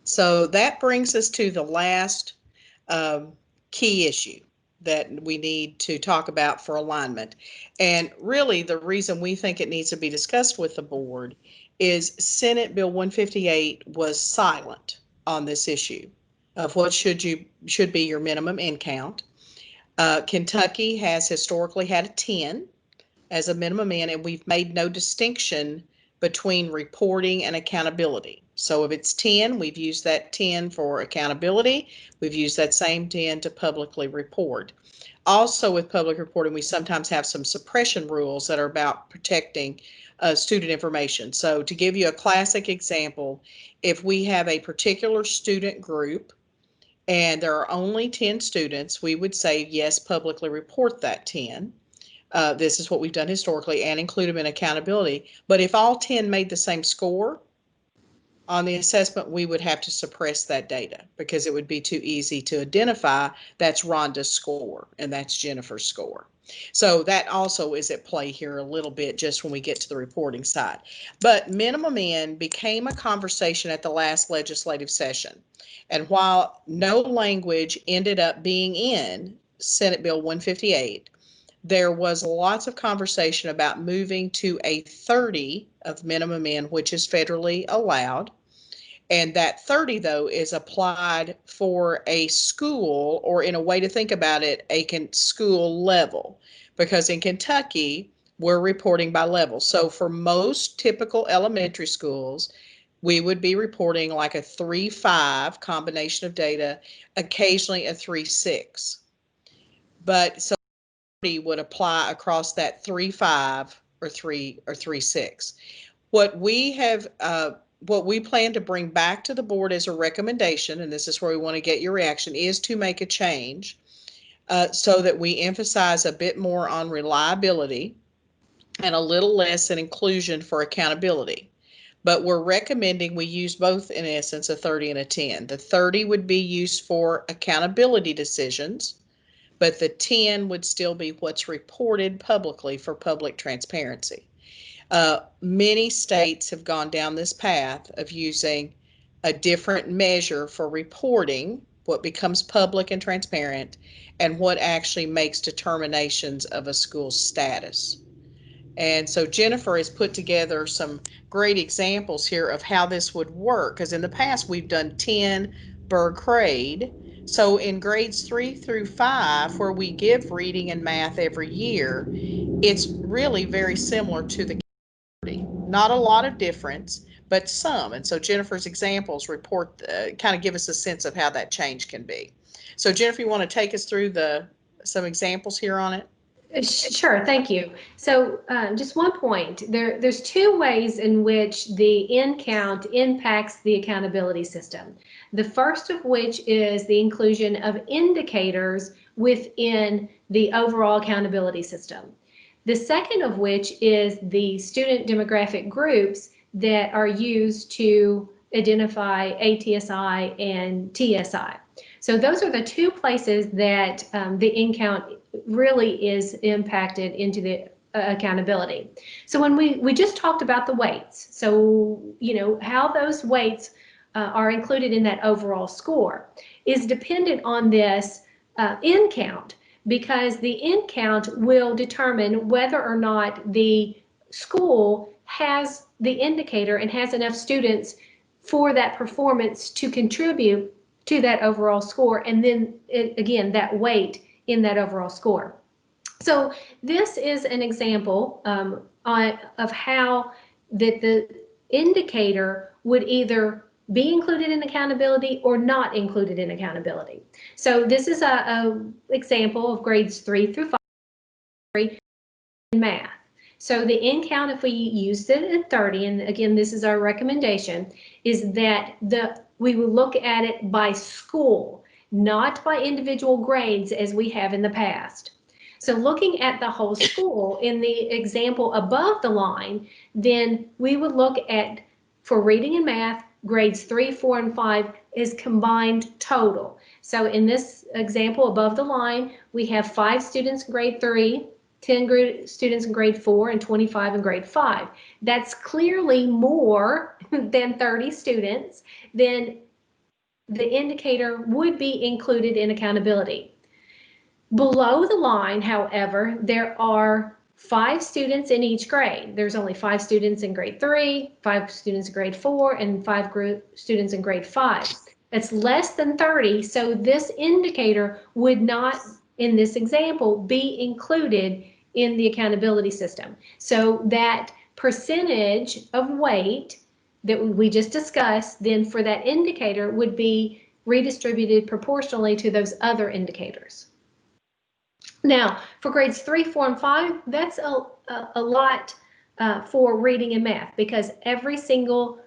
So that brings us to the last key issue that we need to talk about for alignment. And really the reason we think it needs to be discussed with the board is Senate Bill 158 was silent on this issue of what should be your minimum in count. Kentucky has historically had a 10 as a minimum in, and we've made no distinction between reporting and accountability. So if it's 10, we've used that 10 for accountability. We've used that same 10 to publicly report. Also with public reporting, we sometimes have some suppression rules that are about protecting student information. So to give you a classic example, if we have a particular student group and there are only 10 students, we would say, yes, publicly report that 10. This is what we've done historically and include them in accountability. But if all 10 made the same score on the assessment, we would have to suppress that data because it would be too easy to identify that's Rhonda's score and that's Jennifer's score. So that also is at play here a little bit just when we get to the reporting side. But minimum in became a conversation at the last legislative session. And while no language ended up being in Senate Bill 158, there was lots of conversation about moving to a 30 of minimum in, which is federally allowed. And that 30, though, is applied for a school, or in a way to think about it, a school level. Because in Kentucky, we're reporting by level. So for most typical elementary schools, we would be reporting like a 3-5 combination of data, occasionally a 3-6. But so would apply across that 3-5 or 3-6. What we plan to bring back to the board as a recommendation, and this is where we want to get your reaction, is to make a change so that we emphasize a bit more on reliability and a little less in inclusion for accountability. But we're recommending we use both, in essence, a 30 and a 10. The 30 would be used for accountability decisions, but the 10 would still be what's reported publicly for public transparency. Many states have gone down this path of using a different measure for reporting what becomes public and transparent and what actually makes determinations of a school's status. And so Jennifer has put together some great examples here of how this would work, because in the past we've done 10 per grade. So in grades 3 through 5, where we give reading and math every year, it's really very similar to the not a lot of difference, but some. And so Jennifer's examples report kind of give us a sense of how that change can be. So Jennifer, you want to take us through some examples here on it? Sure, thank you. So just one point, there's two ways in which the in count impacts the accountability system. The first of which is the inclusion of indicators within the overall accountability system. The second of which is the student demographic groups that are used to identify ATSI and TSI. So those are the two places that the in count really is impacted into the accountability. So when we just talked about the weights, so how those weights are included in that overall score is dependent on this in count, because the in count will determine whether or not the school has the indicator and has enough students for that performance to contribute to that overall score, and then again that weight in that overall score. So this is an example of how the indicator would either be included in accountability or not included in accountability. So this is a example of grades 3 through 5 in math. So the in count, if we used it at 30, and again this is our recommendation, is that we will look at it by school, not by individual grades as we have in the past. So looking at the whole school in the example above the line, then we would look at, for reading and math, grades 3, 4, and 5 is combined total. So in this example above the line, we have 5 students in grade 3, 10 students in grade 4, and 25 in grade 5. That's clearly more than 30 students. Then the indicator would be included in accountability. Below the line, however, there are 5 students in each grade. There's only 5 students in grade 3, 5 students in grade 4, and 5 students in grade 5. It's less than 30, so this indicator would not, in this example, be included in the accountability system. So that percentage of weight that we just discussed, then for that indicator would be redistributed proportionally to those other indicators. Now, for grades 3, 4, and 5, that's a lot for reading and math, because every single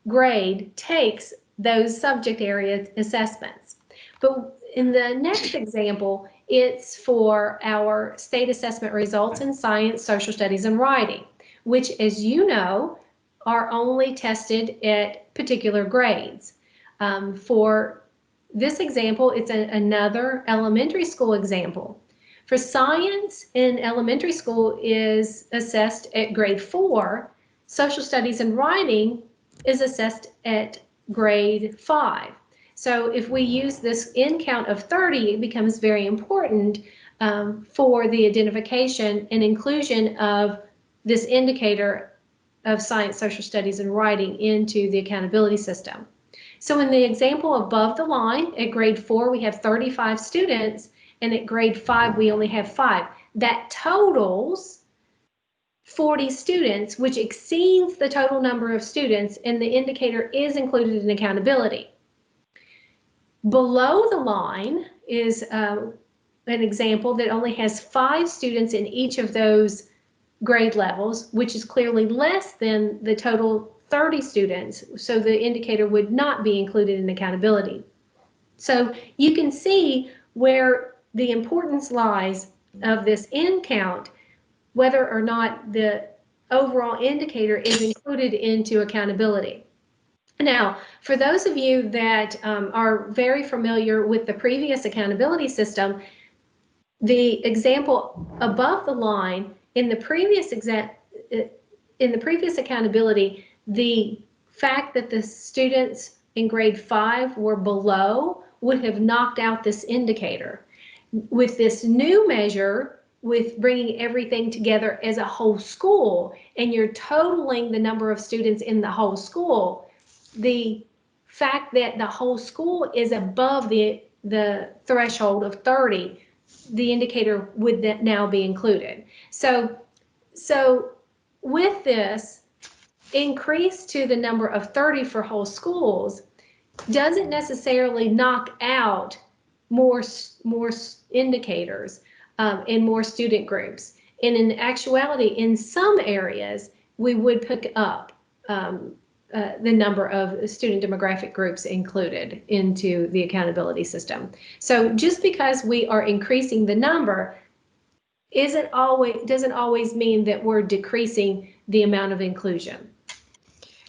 grade takes those subject area assessments. But in the next example, it's for our state assessment results in science, social studies, and writing, which, as you know, are only tested at particular grades. For this example, it's another elementary school example. For science in elementary school is assessed at grade 4. Social studies and writing is assessed at grade 5. So if we use this in count of 30, it becomes very important for the identification and inclusion of this indicator of science, social studies, and writing into the accountability system. So in the example above the line, at grade 4, we have 35 students, and at grade 5, we only have 5. That totals 40 students, which exceeds the total number of students, and the indicator is included in accountability. Below the line is an example that only has 5 students in each of those grade levels, which is clearly less than the total 30 students, so the indicator would not be included in accountability. So you can see where the importance lies of this end count, whether or not the overall indicator is included into accountability. Now, for those of you that are very familiar with the previous accountability system, the example above the line in the previous accountability, the fact that the students in grade 5 were below would have knocked out this indicator. With this new measure, with bringing everything together as a whole school, and you're totaling the number of students in the whole school, the fact that the whole school is above the threshold of 30, the indicator would now be included. So with this increase to the number of 30 for whole schools doesn't necessarily knock out more indicators in more student groups. And in actuality, in some areas, we would pick up the number of student demographic groups included into the accountability system. So just because we are increasing the number doesn't always mean that we're decreasing the amount of inclusion.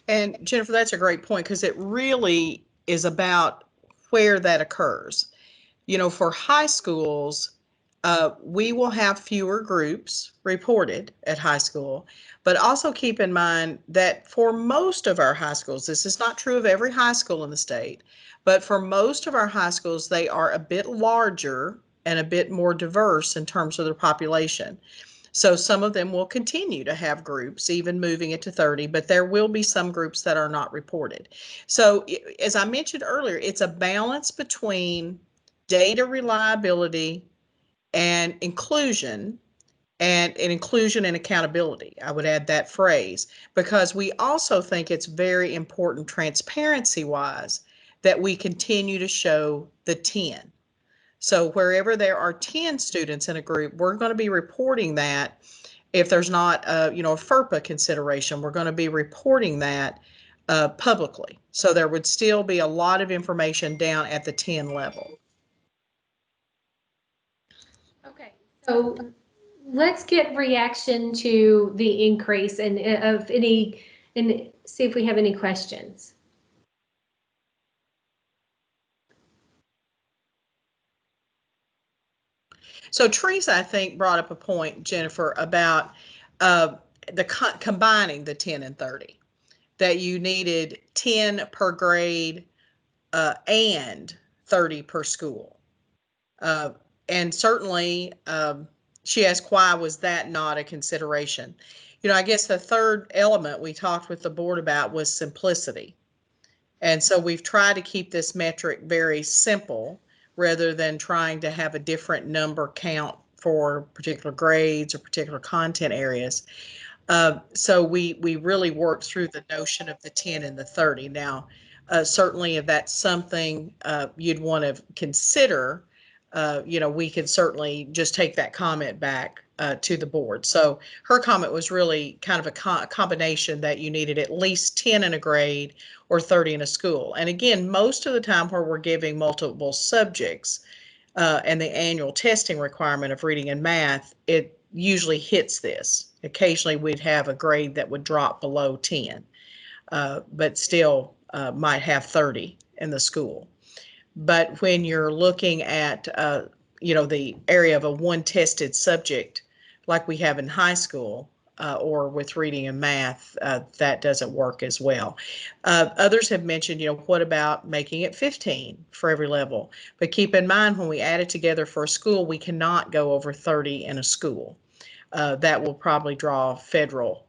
And Jennifer, that's a great point, because it really is about where that occurs. You know, for high schools, we will have fewer groups reported at high school, but also keep in mind that for most of our high schools, this is not true of every high school in the state, but for most of our high schools, they are a bit larger and a bit more diverse in terms of their population. So some of them will continue to have groups, even moving it to 30, but there will be some groups that are not reported. So as I mentioned earlier, it's a balance between data reliability and inclusion, and inclusion and accountability. I would add that phrase, because we also think it's very important transparency wise that we continue to show the 10. So wherever there are 10 students in a group, we're going to be reporting that. If there's not a FERPA consideration, we're going to be reporting that publicly. So there would still be a lot of information down at the 10 level. Okay, so let's get reaction to the increase and see if we have any questions. So Teresa, I think, brought up a point, Jennifer, about combining the 10 and 30, that you needed 10 per grade and 30 per school. And certainly she asked, why was that not a consideration? I guess the third element we talked with the board about was simplicity. And so we've tried to keep this metric very simple, rather than trying to have a different number count for particular grades or particular content areas. So we really worked through the notion of the 10 and the 30. Now, certainly if that's something you'd want to consider, we can certainly just take that comment back to the board. So her comment was really kind of a combination that you needed at least 10 in a grade or 30 in a school. And again, most of the time where we're giving multiple subjects and the annual testing requirement of reading and math, it usually hits this. Occasionally we'd have a grade that would drop below 10. but still might have 30 in the school. But when you're looking at, the area of a one tested subject, like we have in high school, or with reading and math, that doesn't work as well. Others have mentioned, what about making it 15 for every level? But keep in mind, when we add it together for a school, we cannot go over 30 in a school. That will probably draw federal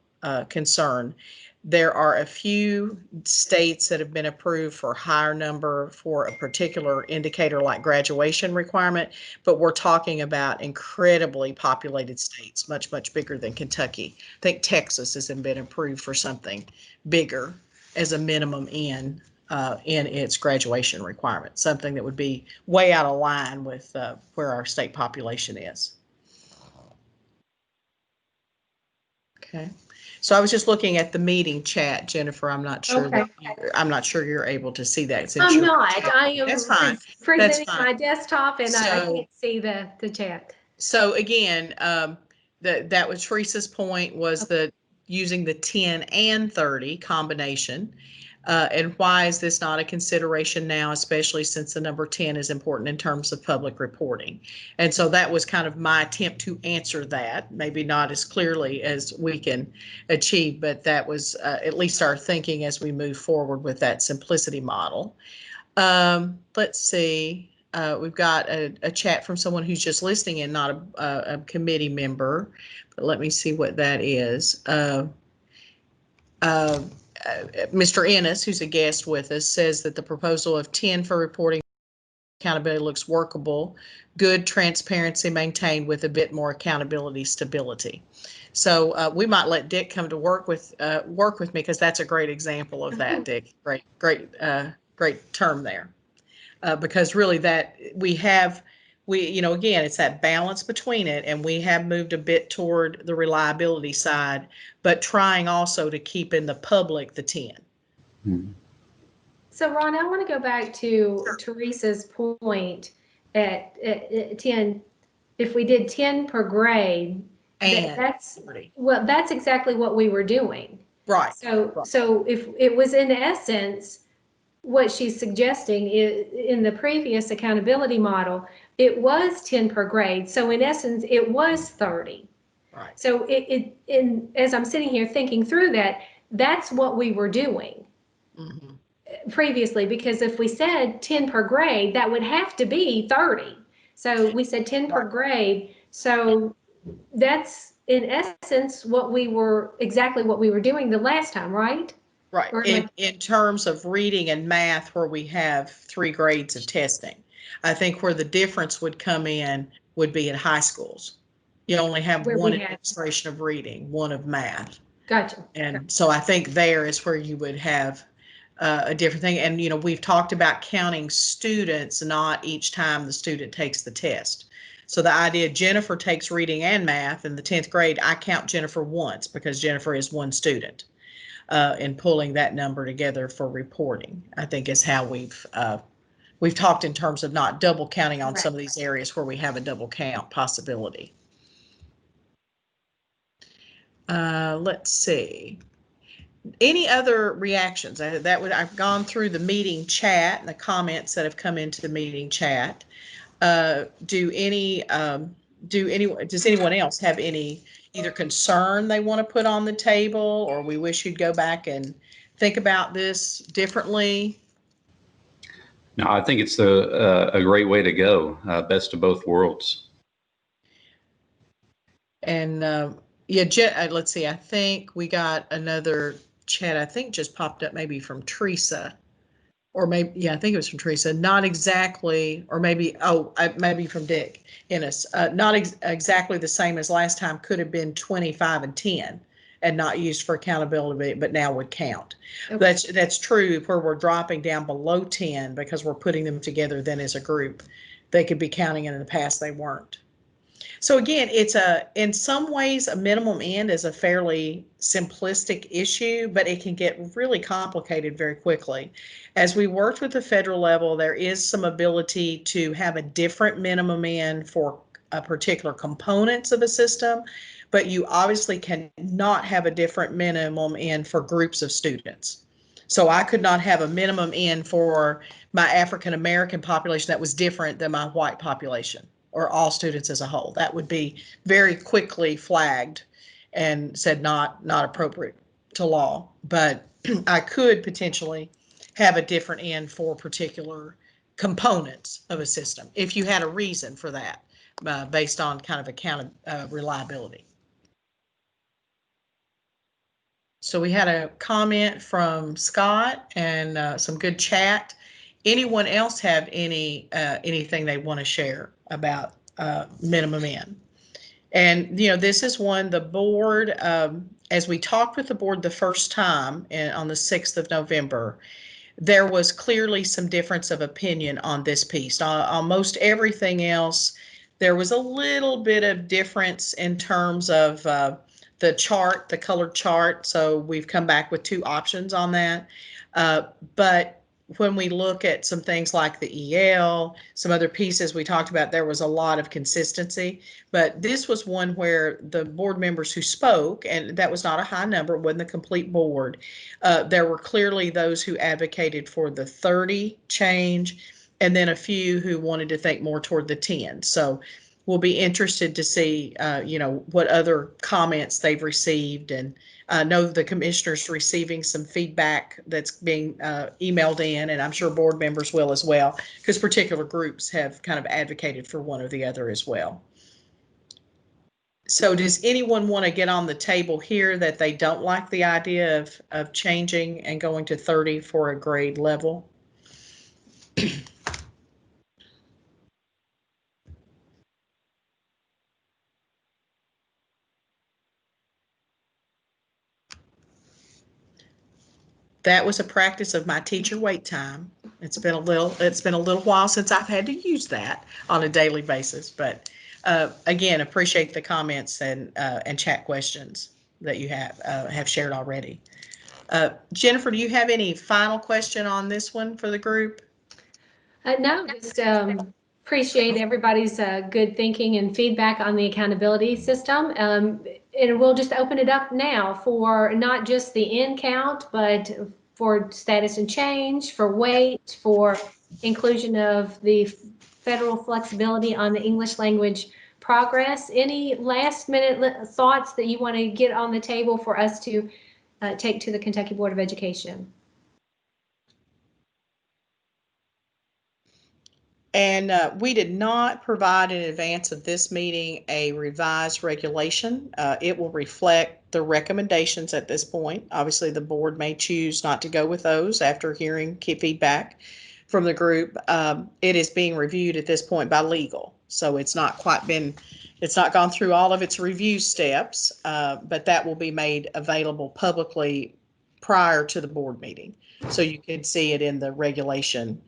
concern. There are a few states that have been approved for higher number for a particular indicator like graduation requirement, but we're talking about incredibly populated states, much, much bigger than Kentucky. I think Texas has been approved for something bigger as a minimum in its graduation requirement, something that would be way out of line with where our state population is. Okay. So I was just looking at the meeting chat, Jennifer. I'm not sure Okay. I'm not sure you're able to see that. Since I'm not. I am That's fine. presenting That's fine. my desktop and I So- can't see the chat. So again, that was Teresa's point, was the using the 10 and 30 combination. And why is this not a consideration now, especially since the number 10 is important in terms of public reporting? And so that was kind of my attempt to answer that, maybe not as clearly as we can achieve, but that was at least our thinking as we move forward with that simplicity model. Let's see. We've got a chat from someone who's just listening and not a committee member, but let me see what that is. Mr. Ennis, who's a guest with us, says that the proposal of 10 for reporting accountability looks workable, good transparency maintained with a bit more accountability stability. So we might let Dick come to work with me, because that's a great example of that, Dick. Great term there. Because really that again, it's that balance between it, and we have moved a bit toward the reliability side, but trying also to keep in the public the 10. Hmm. So Ron, I want to go back to Teresa's point at 10. If we did 10 per grade, that's exactly what we were doing. Right. So if it was in essence, what she's suggesting is in the previous accountability model, it was 10 per grade. So in essence, it was 30. Right. So as I'm sitting here thinking through that, that's what we were doing previously, because if we said 10 per grade, that would have to be 30. So we said 10 per grade. So that's in essence exactly what we were doing the last time, right? Right. In terms of reading and math, where we have 3 grades of testing, I think where the difference would come in would be in high schools. You only have one administration of reading, one of math. Gotcha. And so I think there is where you would have a different thing. And, we've talked about counting students, not each time the student takes the test. So the idea Jennifer takes reading and math in the 10th grade, I count Jennifer once because Jennifer is one student. And pulling that number together for reporting, I think, is how we've talked in terms of not double counting on some of these areas where we have a double count possibility. Let's see. Any other reactions? I've gone through the meeting chat and the comments that have come into the meeting chat. Does anyone else have any either concern they want to put on the table, or we wish you'd go back and think about this differently? No, I think it's a great way to go. Best of both worlds. And let's see. I think we got another chat. I think just popped up maybe from Teresa, or maybe I think it was from Teresa. Not exactly, or maybe maybe from Dick Ennis. Not exactly the same as last time. Could have been 25 and 10, and not used for accountability, but now would count. Okay. That's true. Where we're dropping down below 10 because we're putting them together then as a group. They could be counting, and in the past they weren't. So again, it's in some ways a minimum end is a fairly simplistic issue, but it can get really complicated very quickly. As we worked with the federal level, there is some ability to have a different minimum end for particular components of a system, but you obviously cannot have a different minimum end for groups of students. So I could not have a minimum in for my African American population that was different than my white population or all students as a whole. That would be very quickly flagged and said not appropriate to law. But I could potentially have a different end for particular components of a system if you had a reason for that based on kind of reliability. So we had a comment from Scott and some good chat. Anyone else have anything they want to share about minimum in? And, you know, this is one the board, as we talked with the board the first time on the 6th of November, there was clearly some difference of opinion on this piece. On most everything else, there was a little bit of difference in terms of the chart, the colored chart. So we've come back with 2 options on that. But when we look at some things like the EL, some other pieces we talked about, there was a lot of consistency. But this was one where the board members who spoke, and that was not a high number, it wasn't the complete board. There were clearly those who advocated for the 30 change, and then a few who wanted to think more toward the 10. So we'll be interested to see, you know, what other comments they've received, and I know the commissioners receiving some feedback that's being emailed in, and I'm sure board members will as well, because particular groups have kind of advocated for one or the other as well. So does anyone want to get on the table here that they don't like the idea of changing and going to 30 for a grade level? That was a practice of my teacher wait time. It's been a little while since I've had to use that on a daily basis, but again, appreciate the comments and chat questions that you have shared already. Jennifer, do you have any final question on this one for the group? No, just appreciate everybody's good thinking and feedback on the accountability system. And we'll just open it up now for not just the in count, but for status and change, for weight, for inclusion of the federal flexibility on the English language progress. Any last minute thoughts that you want to get on the table for us to take to the Kentucky Board of Education? And we did not provide in advance of this meeting a revised regulation. It will reflect the recommendations at this point. Obviously, the board may choose not to go with those after hearing key feedback from the group. It is being reviewed at this point by legal, so it's not gone through all of its review steps, but that will be made available publicly prior to the board meeting, so you can see it in the regulation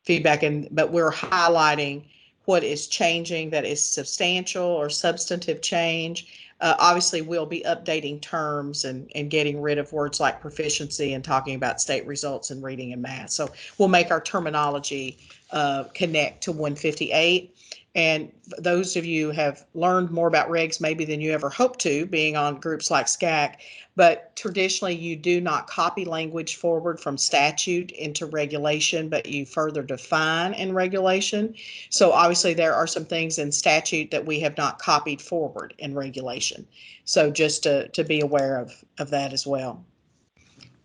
feedback. But we're highlighting what is changing that is substantial or substantive change. Obviously, we'll be updating terms and getting rid of words like proficiency and talking about state results in reading and math. So we'll make our terminology connect to 158. And those of you have learned more about regs maybe than you ever hoped to, being on groups like SCAAC, but traditionally you do not copy language forward from statute into regulation, but you further define in regulation. So obviously there are some things in statute that we have not copied forward in regulation. So just to be aware of that as well.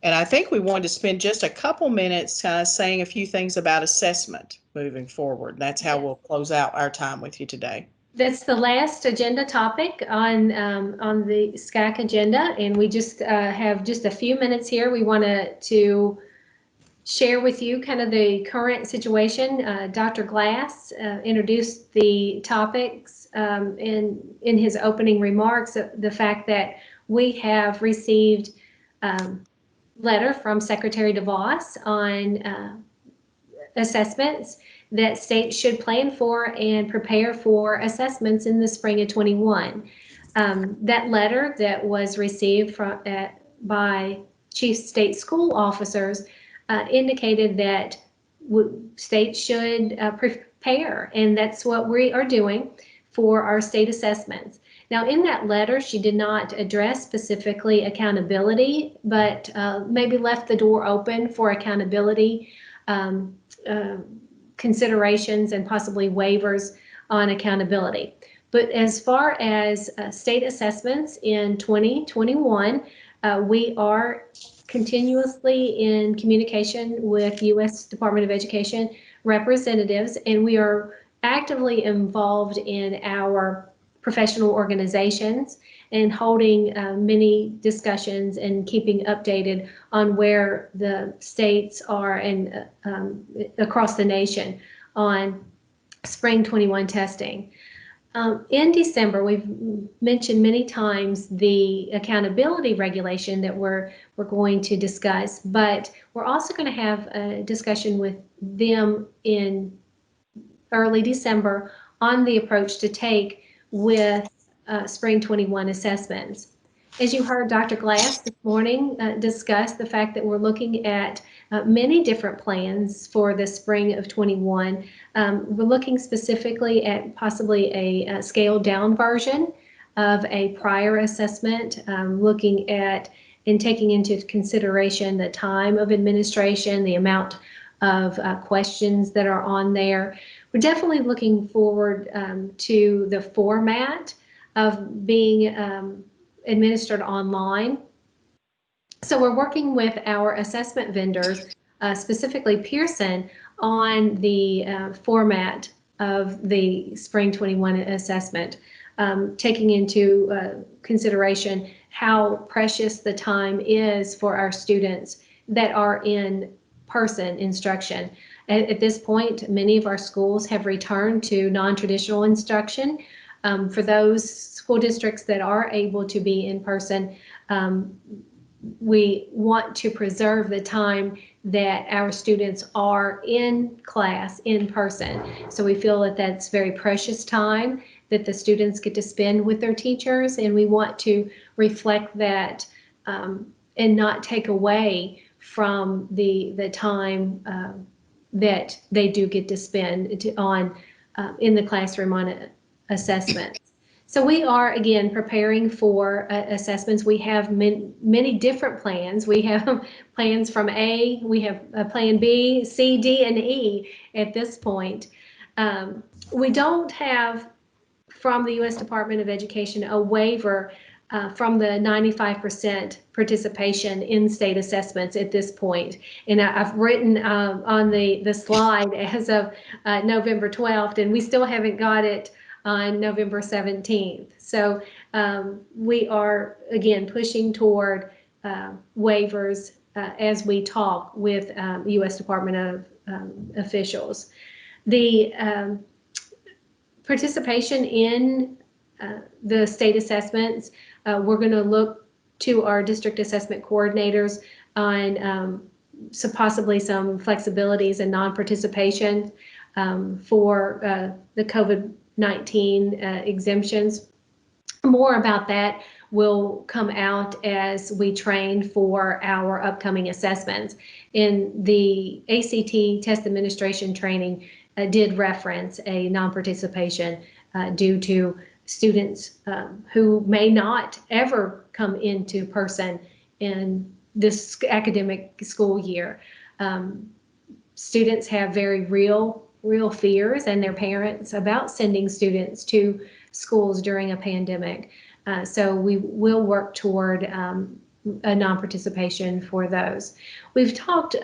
And I think we wanted to spend just a couple minutes saying a few things about assessment moving forward. That's how we'll close out our time with you today. That's the last agenda topic on the SCAAC agenda, and we just have just a few minutes here. We want to share with you kind of the current situation. Dr. Glass introduced the topics in his opening remarks. The fact that we have received letter from Secretary DeVos on assessments that states should plan for and prepare for assessments in the spring of 21. That letter that was received by chief state school officers indicated that states should prepare, and that's what we are doing for our state assessments. Now, in that letter, she did not address specifically accountability, but maybe left the door open for accountability considerations and possibly waivers on accountability. But as far as state assessments in 2021, we are continuously in communication with U.S. Department of Education representatives, and we are actively involved in our professional organizations and holding many discussions and keeping updated on where the states are and across the nation on spring 21 testing. In December, we've mentioned many times the accountability regulation that we're going to discuss, but we're also going to have a discussion with them in early December on the approach to take with spring 21 assessments. As you heard Dr. Glass this morning discuss the fact that we're looking at many different plans for the spring of 21. We're looking specifically at possibly a scaled down version of a prior assessment, looking at and taking into consideration the time of administration, the amount of questions that are on there. We're definitely looking forward to the format of being administered online. So we're working with our assessment vendors, specifically Pearson, on the format of the spring 21 assessment, taking into consideration how precious the time is for our students that are in person instruction. At this point, many of our schools have returned to non-traditional instruction. For those school districts that are able to be in person, we want to preserve the time that our students are in class in person. So we feel that that's very precious time that the students get to spend with their teachers, and we want to reflect that and not take away from the time that they do get to spend in the classroom on assessments. So we are, again, preparing for assessments. We have many different plans. We have plans from A, we have a plan B, C, D, and E at this point. We don't have, from the U.S. Department of Education, a waiver from the 95% participation in state assessments at this point. And I've written on the slide as of November 12th, and we still haven't got it on November 17th. So we are, again, pushing toward waivers as we talk with U.S. Department of officials. The participation in the state assessments, we're going to look to our district assessment coordinators on possibly some flexibilities and non-participation for the COVID-19 exemptions. More about that will come out as we train for our upcoming assessments. In the ACT test administration training did reference a non-participation due to students who may not ever come into person in this academic school year. Students have very real fears, and their parents, about sending students to schools during a pandemic. So we will work toward a non-participation for those. We've talked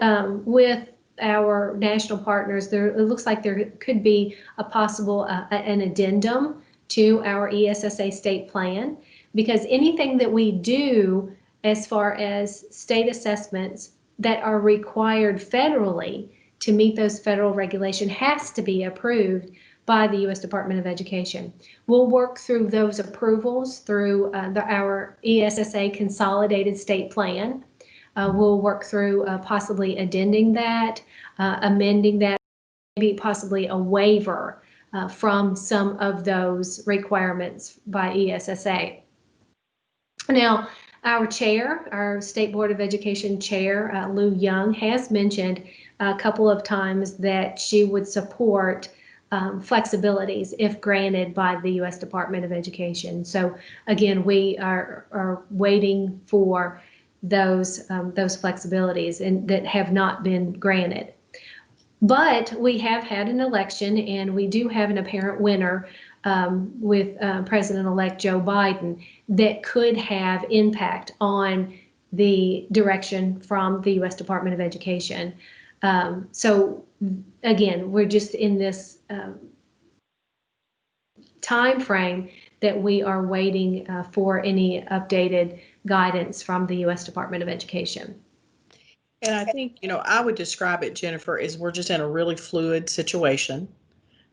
with our national partners. It looks like there could be a possible an addendum to our ESSA state plan, because anything that we do as far as state assessments that are required federally to meet those federal regulations has to be approved by the U.S. Department of Education. We'll work through those approvals through our ESSA consolidated state plan. We'll work through possibly addending that, amending that, maybe possibly a waiver from some of those requirements by ESSA. Now, our chair, our State Board of Education chair, Lou Young, has mentioned a couple of times that she would support flexibilities if granted by the U.S. Department of Education. So again, we are waiting for those flexibilities and that have not been granted. But we have had an election, and we do have an apparent winner with President-elect Joe Biden that could have impact on the direction from the U.S. Department of Education. So again, we're just in this time frame that we are waiting for any updated guidance from the U.S. Department of Education. And I think, I would describe it, Jennifer, as we're just in a really fluid situation.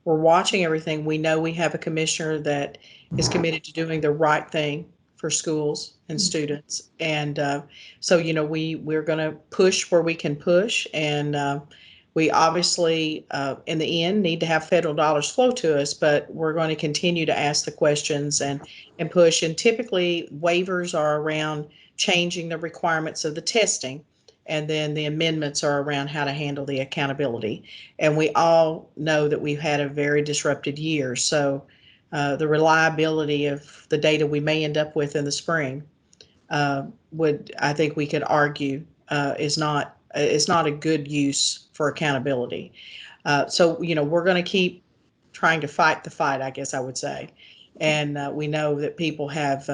We're watching everything. We know we have a commissioner that is committed to doing the right thing for schools and students. And so, we're going to push where we can push. And we obviously, in the end, need to have federal dollars flow to us, but we're going to continue to ask the questions and push. And typically, waivers are around changing the requirements of the testing. And then the amendments are around how to handle the accountability. And we all know that we've had a very disrupted year. So the reliability of the data we may end up with in the spring I think we could argue, is not a good use for accountability. So, we're going to keep trying to fight the fight, I guess I would say. And we know that people have,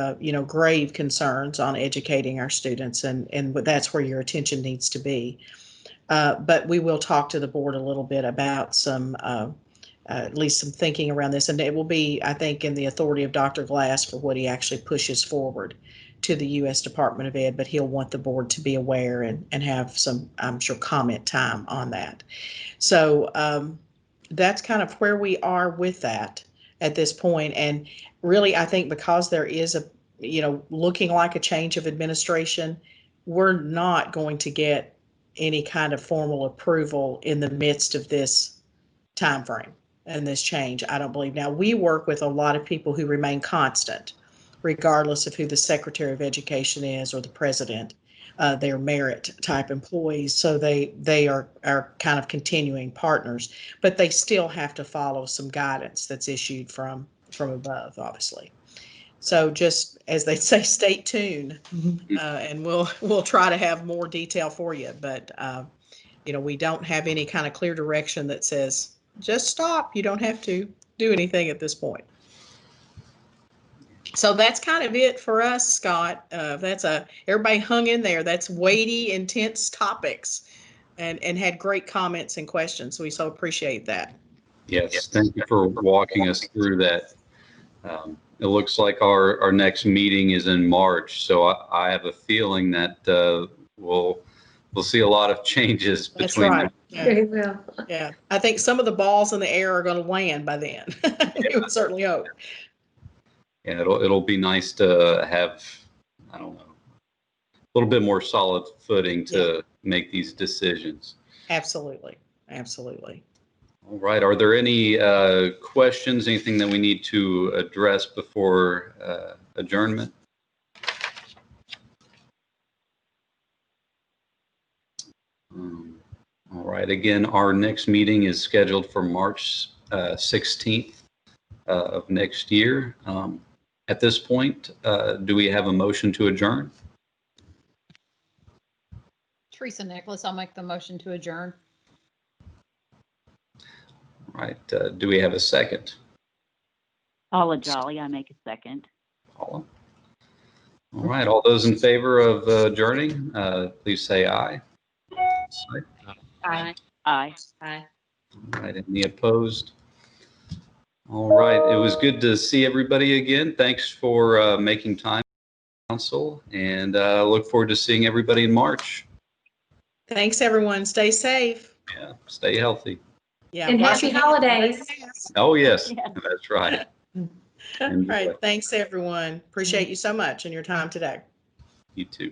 grave concerns on educating our students, and that's where your attention needs to be. But we will talk to the board a little bit about some, at least some thinking around this. And it will be, I think, in the authority of Dr. Glass for what he actually pushes forward to the U.S. Department of Ed, but he'll want the board to be aware and have some, I'm sure, comment time on that. So that's kind of where we are with that at this point. And really, I think because there is looking like a change of administration, we're not going to get any kind of formal approval in the midst of this time frame and this change, I don't believe. Now, we work with a lot of people who remain constant, regardless of who the Secretary of Education is or the president. They're merit type employees, so they are kind of continuing partners, but they still have to follow some guidance that's issued from above, obviously. So just as they say, stay tuned, and we'll try to have more detail for you. But we don't have any kind of clear direction that says just stop. You don't have to do anything at this point. So that's kind of it for us, Scott. Everybody hung in there. That's weighty, intense topics, and had great comments and questions. We so appreciate that. Yes, thank you for walking us through that. It looks like our next meeting is in March, so I have a feeling that we'll see a lot of changes between. That's right. Yeah. I think some of the balls in the air are going to land by then. We would certainly hope. Yeah, it'll be nice to have, I don't know, a little bit more solid footing to make these decisions. Absolutely. All right. Are there any questions, anything that we need to address before adjournment? All right. Again, our next meeting is scheduled for March 16th of next year. At this point, do we have a motion to adjourn? Teresa Nicholas, I'll make the motion to adjourn. All right. Do we have a second? Paula Jolly, I make a second. Paula. All right. All those in favor of adjourning, please say aye. Aye. Aye. Aye. All right. Any opposed? All right. It was good to see everybody again. Thanks for making time, Council, and look forward to seeing everybody in March. Thanks, everyone. Stay safe. Yeah. Stay healthy. Yeah. And happy holidays. Oh, yes. That's right. All right. Thanks, everyone. Appreciate you so much and your time today. You too.